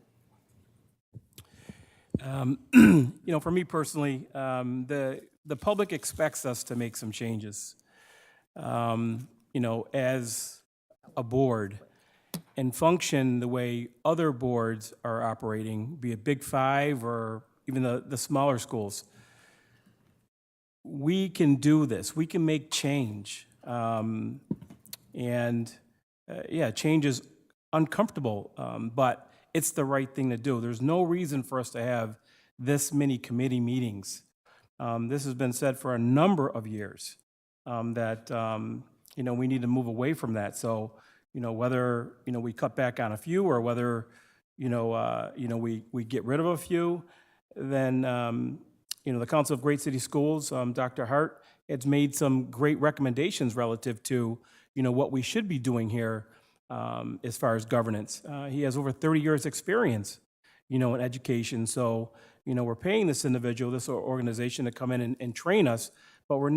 For me personally, the public expects us to make some changes, as a board and function the way other boards are operating, be it Big Five or even the smaller schools. we can do this. We can make change. And yeah, change is uncomfortable, but it's the right thing to do. There's no reason for us to have this many committee meetings. This has been said for a number of years, that we need to move away from that. So whether we cut back on a few, or whether we get rid of a few, then the Council of Great City Schools, Dr. Hart, has made some great recommendations relative to what we should be doing here, as far as governance. He has over 30 years experience in education. So we're paying this individual, this organization, to come in and train us, but we're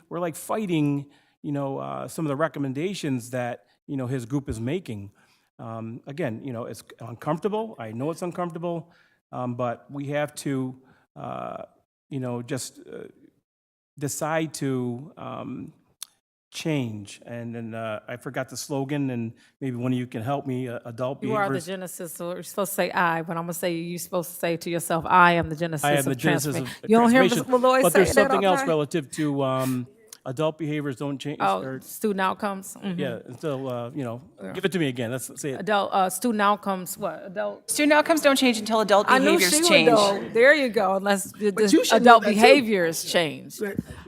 like fighting some of the recommendations that his group is making. Again, it's uncomfortable. I know it's uncomfortable, but we have to just decide to change. And then I forgot the slogan, and maybe one of you can help me. Adult You behaviors. are the genesis, so you're supposed to say I, but I'm gonna say you're supposed to say to yourself, I am the genesis I am of the genesis of transformation. You don't hear transformation. Ms. Malloy But say there's that all something the else time? relative to adult behaviors don't change. Oh, student outcomes. Mhm. Yeah, still, give it to me again. Let's say it. Adult, student outcomes, what, adult? Student outcomes don't change until adult I knew behaviors she would change. know. There you go, unless the you should adult know that too. behaviors change.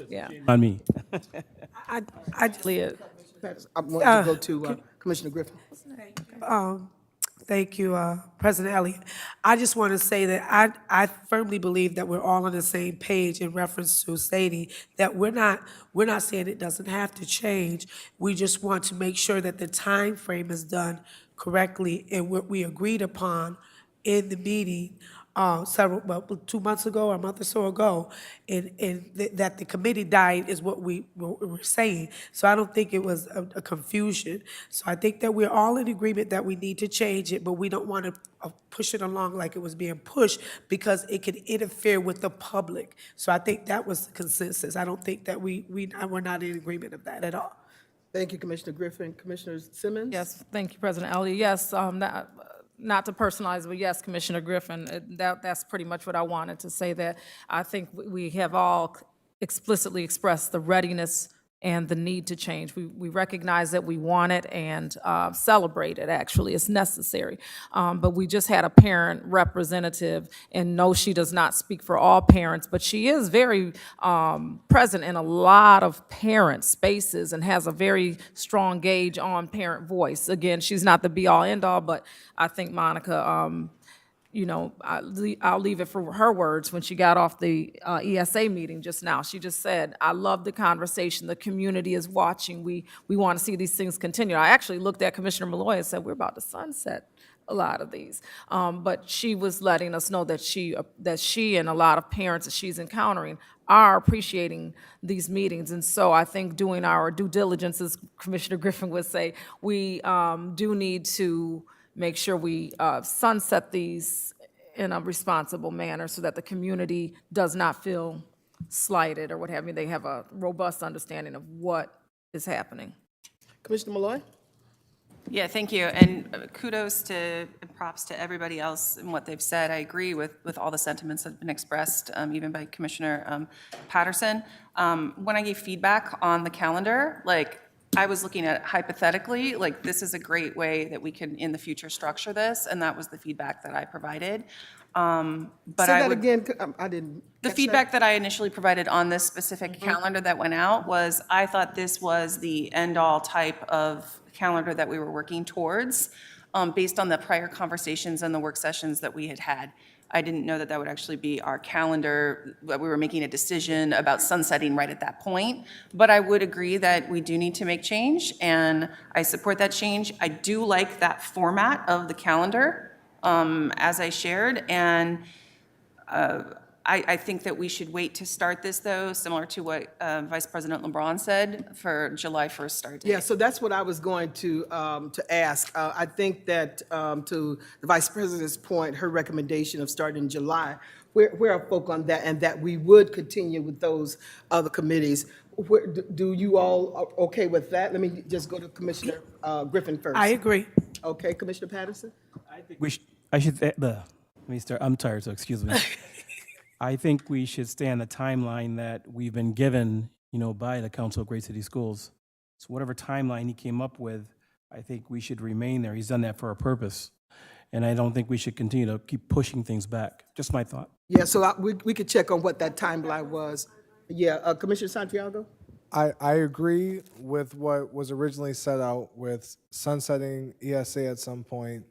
Yeah. On me. I just, Leah. I want to go to Commissioner Griffin. Thank you, President Elliott. I just want to say that I firmly believe that we're all on the same page in reference to stating that we're not saying it doesn't have to change. We just want to make sure that the time frame is done correctly and what we agreed upon in the meeting 2 months ago, or a month or so ago, that the committee died is what we were saying. So I don't think it was a confusion. So I think that we're all in agreement that we need to change it, but we don't want to push it along like it was being pushed, because it could interfere with the public. So I think that was the consensus. I don't think that we're not in agreement of that at all. Thank you, Commissioner Griffin. Commissioner Simmons? Yes, thank you, President Elliott. Yes, not to personalize, but yes, Commissioner Griffin, that's pretty much what I wanted to say, that I think we have all explicitly expressed the readiness and the need to change. We recognize that we want it and celebrate it, actually. It's necessary. But we just had a parent representative, and no, she does not speak for all parents, but she is very present in a lot of parent spaces and has a very strong gauge on parent voice. Again, she's not the be-all, end-all, but I think Monica, I'll leave it for her words when she got off the ESA meeting just now. She just said, I love the conversation. The community is watching. We want to see these things continue. I actually looked at Commissioner Malloy and said, we're about to sunset a lot of these. But she was letting us know that she and a lot of parents that she's encountering are appreciating these meetings. And so I think doing our due diligence, as Commissioner Griffin would say, we do need to make sure we sunset these in a responsible manner so that the community does not feel slighted or what have you. They have a robust understanding of what is happening. Commissioner Malloy? Yeah, thank you. And kudos and props to everybody else and what they've said. I agree with all the sentiments that have been expressed, even by Commissioner Patterson. When I gave feedback on the calendar, I was looking at it hypothetically, this is a great way that we can in the future structure this, and that was the feedback that I provided. But Say that again, I didn't. The feedback that I initially provided on this specific calendar that went out was, I thought this was the end-all type of calendar that we were working towards, based on the prior conversations and the work sessions that we had had. I didn't know that that would actually be our calendar, that we were making a decision about sunsetting right at that point. But I would agree that we do need to make change, and I support that change. I do like that format of the calendar, as I shared, and I think that we should wait to start this, though, similar to what Vice President LeBron said, for July 1st start date. Yeah, so that's what I was going to ask. I think that to the Vice President's point, her recommendation of starting in July, where are folk on that, and that we would continue with those other committees. Do you all are okay with that? Let me just go to Commissioner Griffin first. I agree. Okay, Commissioner Patterson? I think I should, let me start. I'm tired, so excuse me. I think we should stay on the timeline that we've been given, by the Council of Great City Schools. So whatever timeline he came up with, I think we should remain there. He's done that for a purpose. And I don't think we should continue to keep pushing things back. Just my thought. Yeah, so we could check on what that timeline was. Yeah, Commissioner Santiago? I agree with what was originally set out with sunsetting ESA at some point,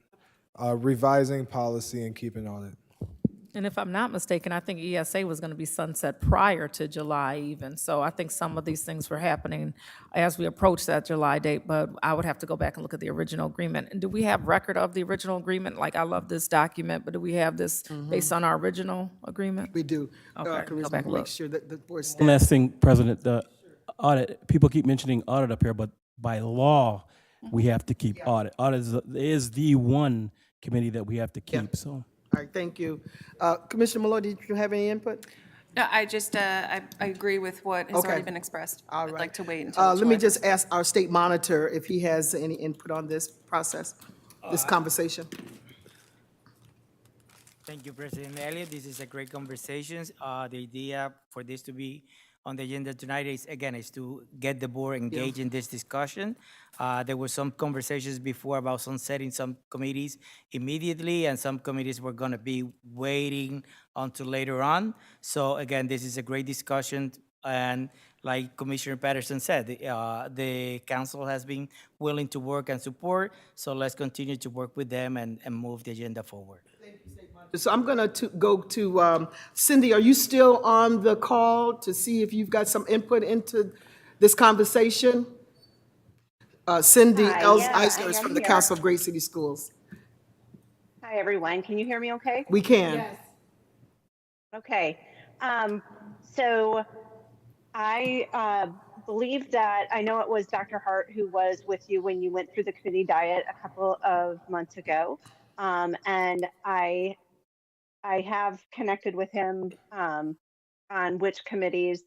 revising policy and keeping on it. And if I'm not mistaken, I think ESA was going to be sunset prior to July even. So I think some of these things were happening as we approached that July date, but I would have to go back and look at the original agreement. And do we have record of the original agreement? Like, I love this document, but do we have this based on our original agreement? We do. Okay, go Charisma, back and make look. sure that the board staff. One last thing, President, the audit, people keep mentioning audit up here, but by law, we have to keep audit. Audit is the one committee that we have to keep, so. All right, thank you. Commissioner Malloy, did you have any input? No, I just, I agree with what has already Okay. been expressed. All I'd right. like to wait until Let me July just ask our state monitor if he has any input on this process, this conversation. Thank you, President Elliott. This is a great conversation. The idea for this to be on the agenda tonight is to get the board engaged in this discussion. There were some conversations before about sunsetting some committees immediately, and some committees were going to be waiting until later on. So again, this is a great discussion, and like Commissioner Patterson said, the council has been willing to work and support, so let's continue to work with them and move the agenda forward. So I'm going to go to Cindy. Are you still on the call to see if you've got some input into this conversation? Cindy Eisner is from the Council of Great City Schools. Hi, everyone. Can you hear me okay? We can. Yes. Okay. So I believe that I know it was Dr. Hart who was with you when you went through the committee diet a couple of months ago. And I have connected with him on which committees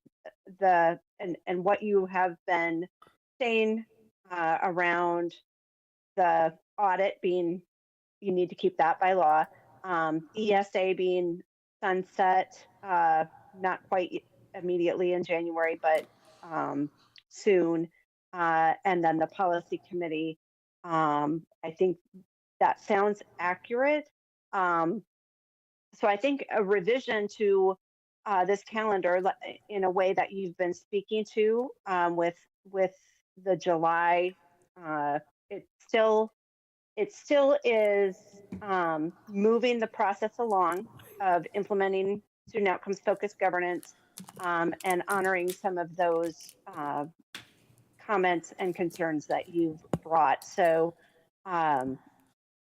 and what you have been saying around the audit being, you need to keep that by law. ESA being sunset, not quite immediately in January, but soon. And then the policy committee, I think that sounds accurate. So I think a revision to this calendar in a way that you've been speaking to with the July, it still is moving the process along of implementing student outcomes focused governance and honoring some of those comments and concerns that you've brought. So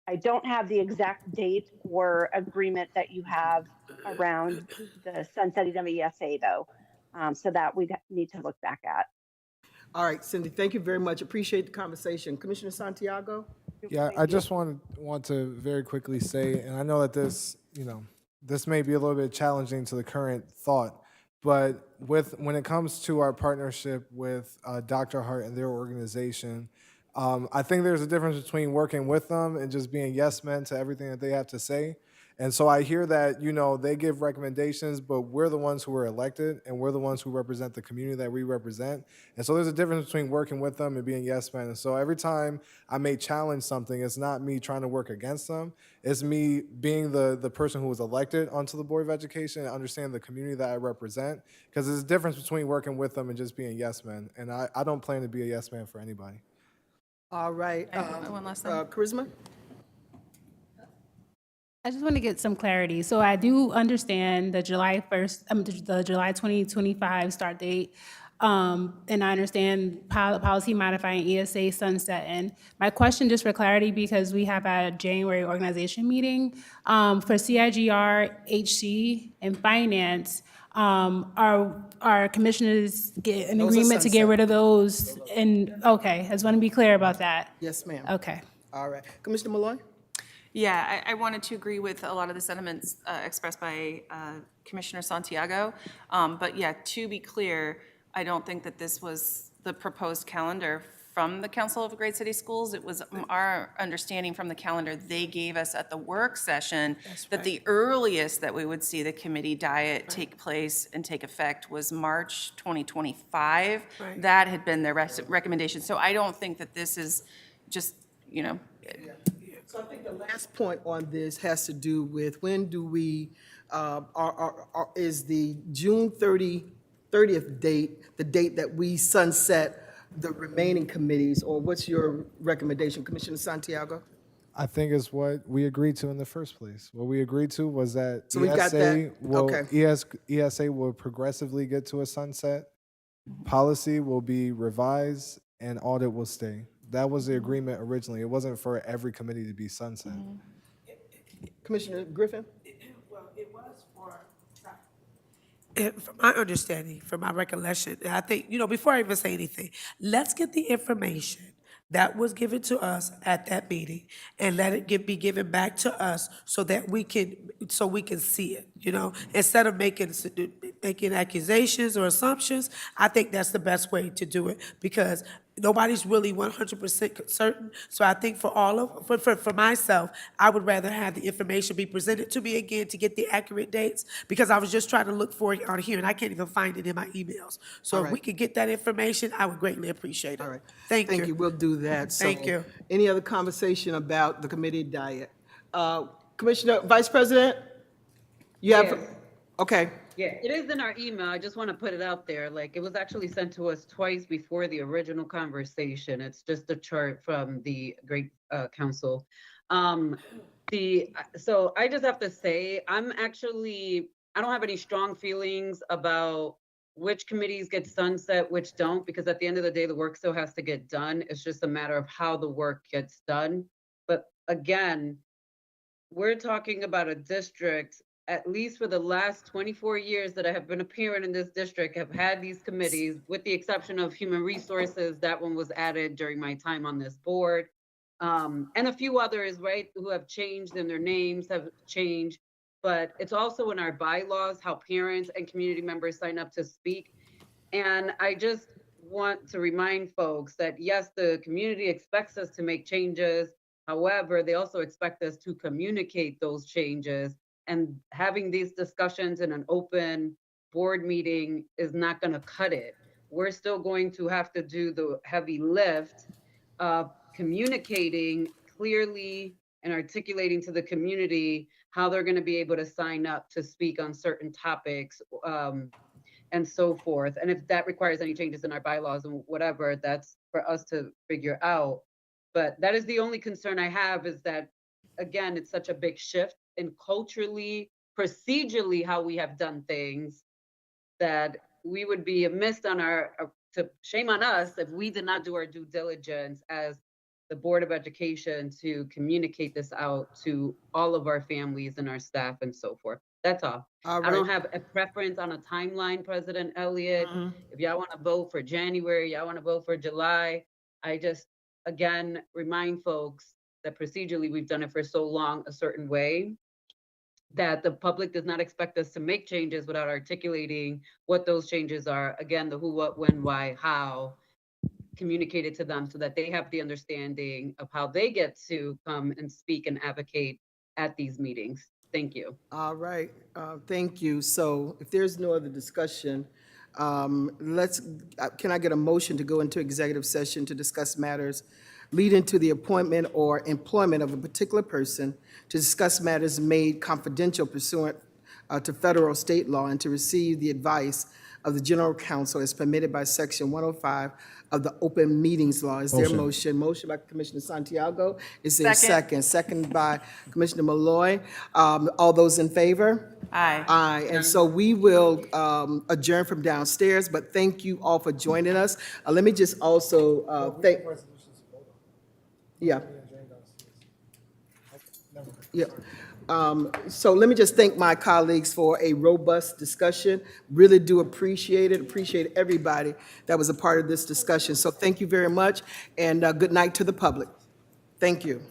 I don't have the exact date or agreement that you have around the sunsetting of ESA, though, so that we need to look back at. All right, Cindy, thank you very much. Appreciate the conversation. Commissioner Santiago? Yeah, I just want to very quickly say, and I know that this may be a little bit challenging to the current thought, but when it comes to our partnership with Dr. Hart and their organization, I think there's a difference between working with them and just being yes men to everything that they have to say. And so I hear that, they give recommendations, but we're the ones who were elected and we're the ones who represent the community that we represent. And so there's a difference between working with them and being yes men. And so every time I may challenge something, it's not me trying to work against them. It's me being the person who was elected onto the Board of Education and understand the community that I represent. Because there's a difference between working with them and just being yes men. And I don't plan to be a yes man for anybody. All right. One last thing. Charisma? I just want to get some clarity. So I do understand the July 1st, the July 2025 start date. And I understand policy modifying ESA sunset. And my question, just for clarity, because we have a January organization meeting for CIGR, HC, and finance, our commissioners get an Those are agreement to get sunset. rid of those? And, okay, I just want to be clear about that. Yes, ma'am. Okay. All right. Commissioner Malloy? Yeah, I wanted to agree with a lot of the sentiments expressed by Commissioner Santiago. But yeah, to be clear, I don't think that this was the proposed calendar from the Council of Great City Schools. It was our understanding from the calendar they gave us at the work session that the earliest that we would see the committee diet take place and take effect was March 2025. Right. That had been their recommendation. So I don't think that this is just, you know, So I think the last point on this has to do with when do we, is the June 30th date, the date that we sunset the remaining committees, or what's your recommendation, Commissioner Santiago? I think it's what we agreed to in the first place. What we agreed to was that So we've got that, okay. ESA will progressively get to a sunset, policy will be revised, and audit will stay. That was the agreement originally. It wasn't for every committee to be sunset. Commissioner Griffin? Well, it was for, from my understanding, from my recollection, and I think, you know, before I even say anything, let's get the information that was given to us at that meeting and let it be given back to us so that we can see it, you know? Instead of making accusations or assumptions, I think that's the best way to do it because nobody's really 100% certain. So I think for myself, I would rather have the information be presented to me again to get the accurate dates because I was just trying to look for it on here and I can't even find it in my emails. So All if right. we could get that information, I would greatly appreciate it. All right. Thank you. We'll do that. Thank you. Any other conversation about the committee diet? Commissioner, Vice President? You have, Yes. okay. Yeah, it is in our email. I just want to put it out there. Like, it was actually sent to us twice before the original conversation. It's just a chart from the Great Council. So I just have to say, I don't have any strong feelings about which committees get sunset, which don't, because at the end of the day, the work still has to get done. It's just a matter of how the work gets done. But again, we're talking about a district, at least for the last 24 years that I have been appearing in this district, have had these committees, with the exception of human resources. That one was added during my time on this board. And a few others, right, who have changed and their names have changed. But it's also in our bylaws how parents and community members sign up to speak. And I just want to remind folks that yes, the community expects us to make changes. However, they also expect us to communicate those changes, and having these discussions in an open board meeting is not going to cut it. We're still going to have to do the heavy lift of communicating clearly and articulating to the community how they're going to be able to sign up to speak on certain topics, and so forth. And if that requires any changes in our bylaws and whatever, that's for us to figure out. But that is the only concern I have, is that, again, it's such a big shift in culturally, procedurally, how we have done things, that we would be amiss on shame on us if we did not do our due diligence as the Board of Education to communicate this out to all of our families and our staff and so forth. That's all. All I don't right. have a preference on a timeline, President Elliott. If y'all want to vote for January, y'all want to vote for July. I just, again, remind folks that procedurally we've done it for so long a certain way that the public does not expect us to make changes without articulating what those changes are. Again, the who, what, when, why, how, communicated to them so that they have the understanding of how they get to come and speak and advocate at these meetings. Thank you. All right, thank you. So if there's no other discussion, can I get a motion to go into executive session to discuss matters leading to the appointment or employment of a particular person, to discuss matters made confidential pursuant to federal or state law, and to receive the advice of the general counsel as permitted by section 105 of the open meetings law. Is there a motion? Motion by Commissioner Santiago. Is there a second? Second by Commissioner Malloy. All those in favor? Aye. Aye. And so we will adjourn from downstairs, but thank you all for joining us. Let me just also thank. Yeah. Yeah. So let me just thank my colleagues for a robust discussion. Really do appreciate it. Appreciate everybody that was a part of this discussion. So thank you very much, and good night to the public. Thank you.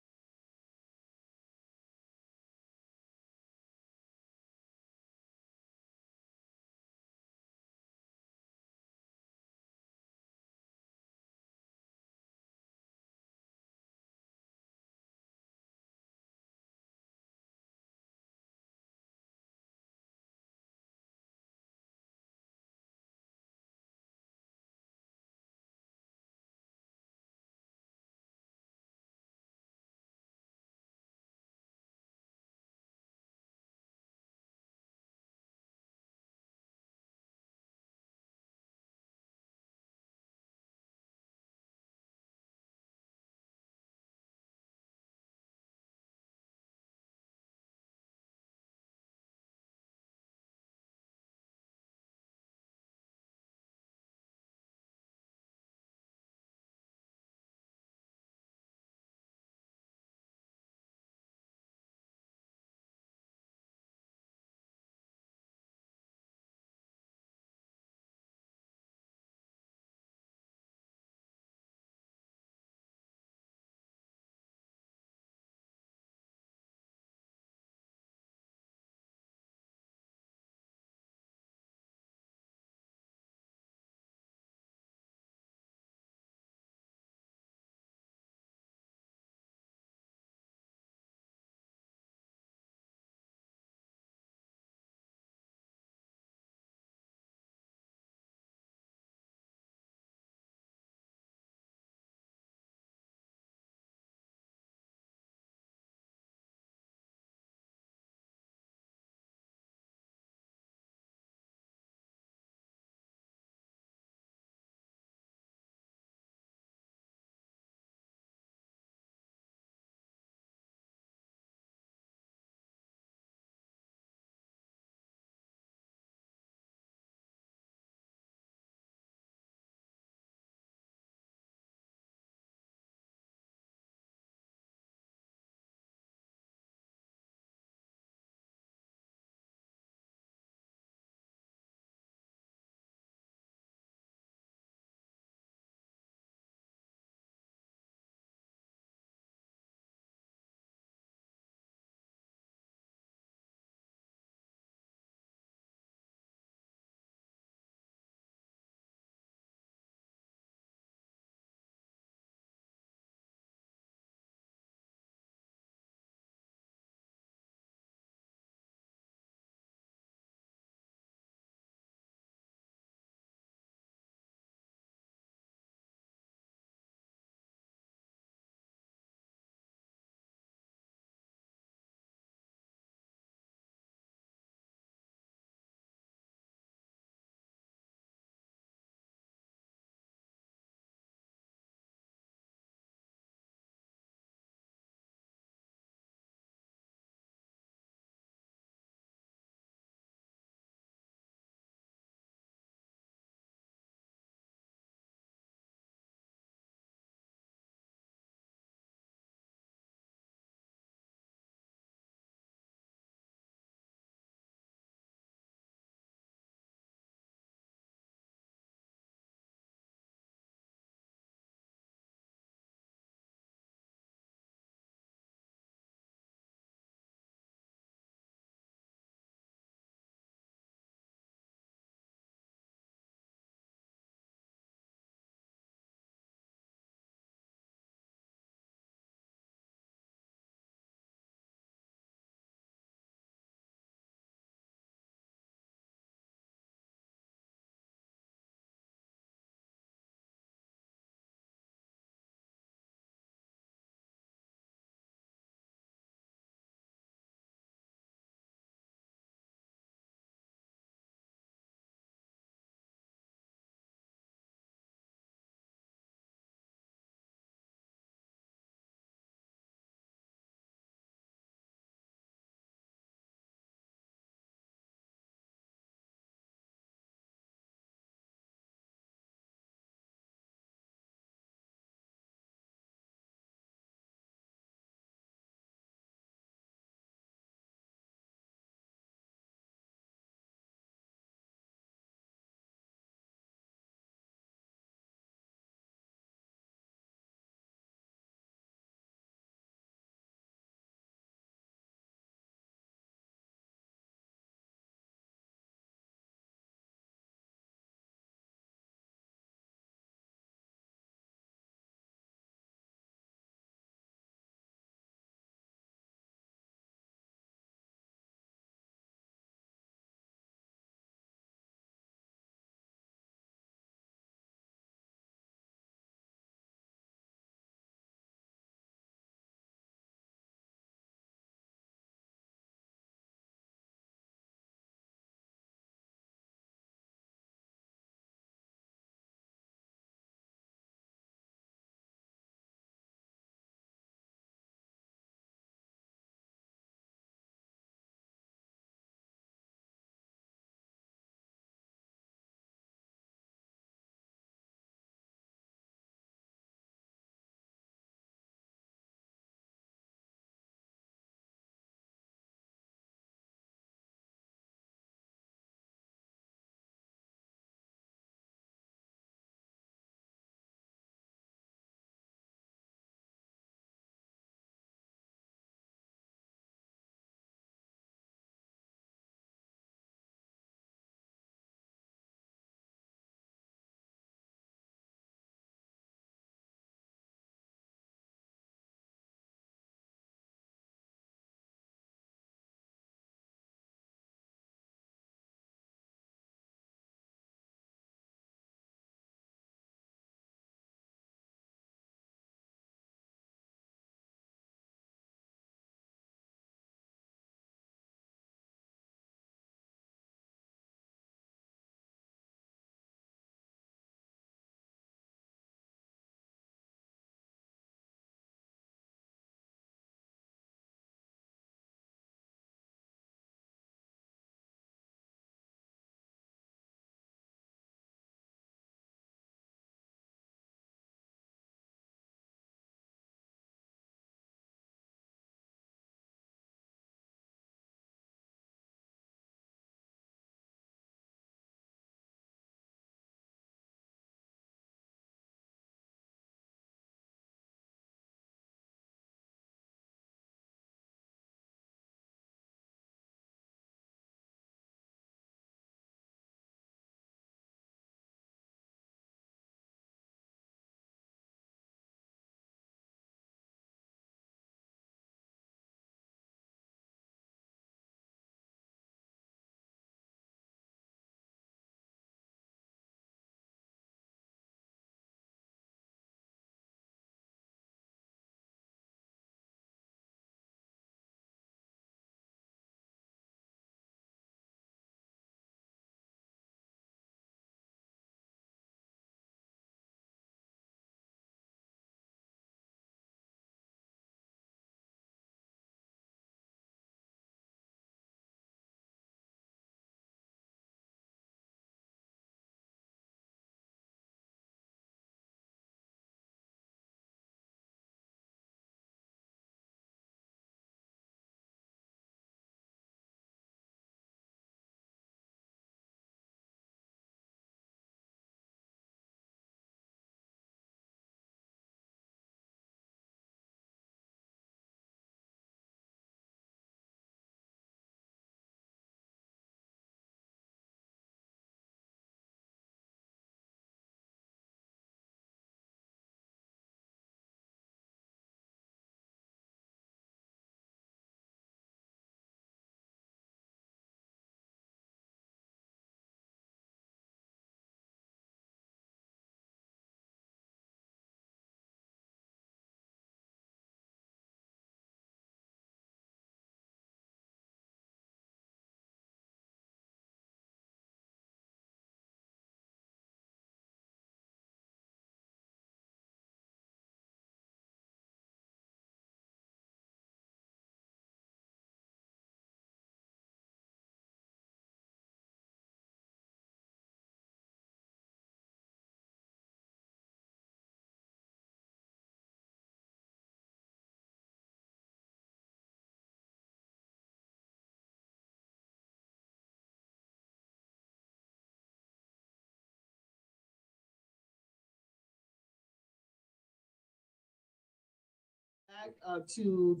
back to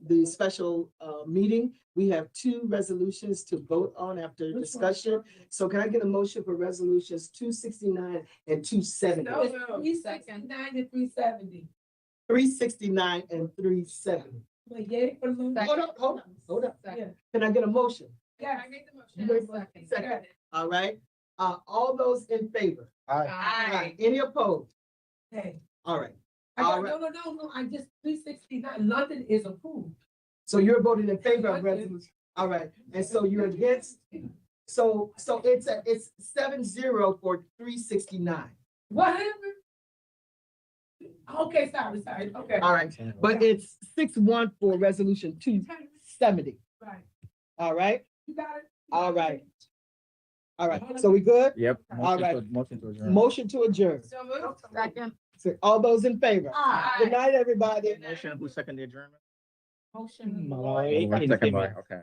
the special meeting. We have two resolutions to vote on after discussion. So can I get a motion for resolutions 269 and 270? 369 and 370. 369 and 370. Hold up. Can I get a motion? Yeah, I made the You motion. made second. All right. All those in favor? Aye. Any opposed? Hey. All right. I All got, right. no, I just, 369, London is approved. So you're voting in favor of resolution. All right. And so you're against. So it's 7-0 for 369. Whatever. Okay, sorry, okay. All right. But it's 6-1 for resolution 270. Right. All right. You got it? All right. All right. So we good? Yep. All right. Motion to adjourn. Motion to adjourn. So moved. Second. So all those in favor? Aye. Good night, everybody. Motion, who seconded the adjournment? Motion. Second by, okay.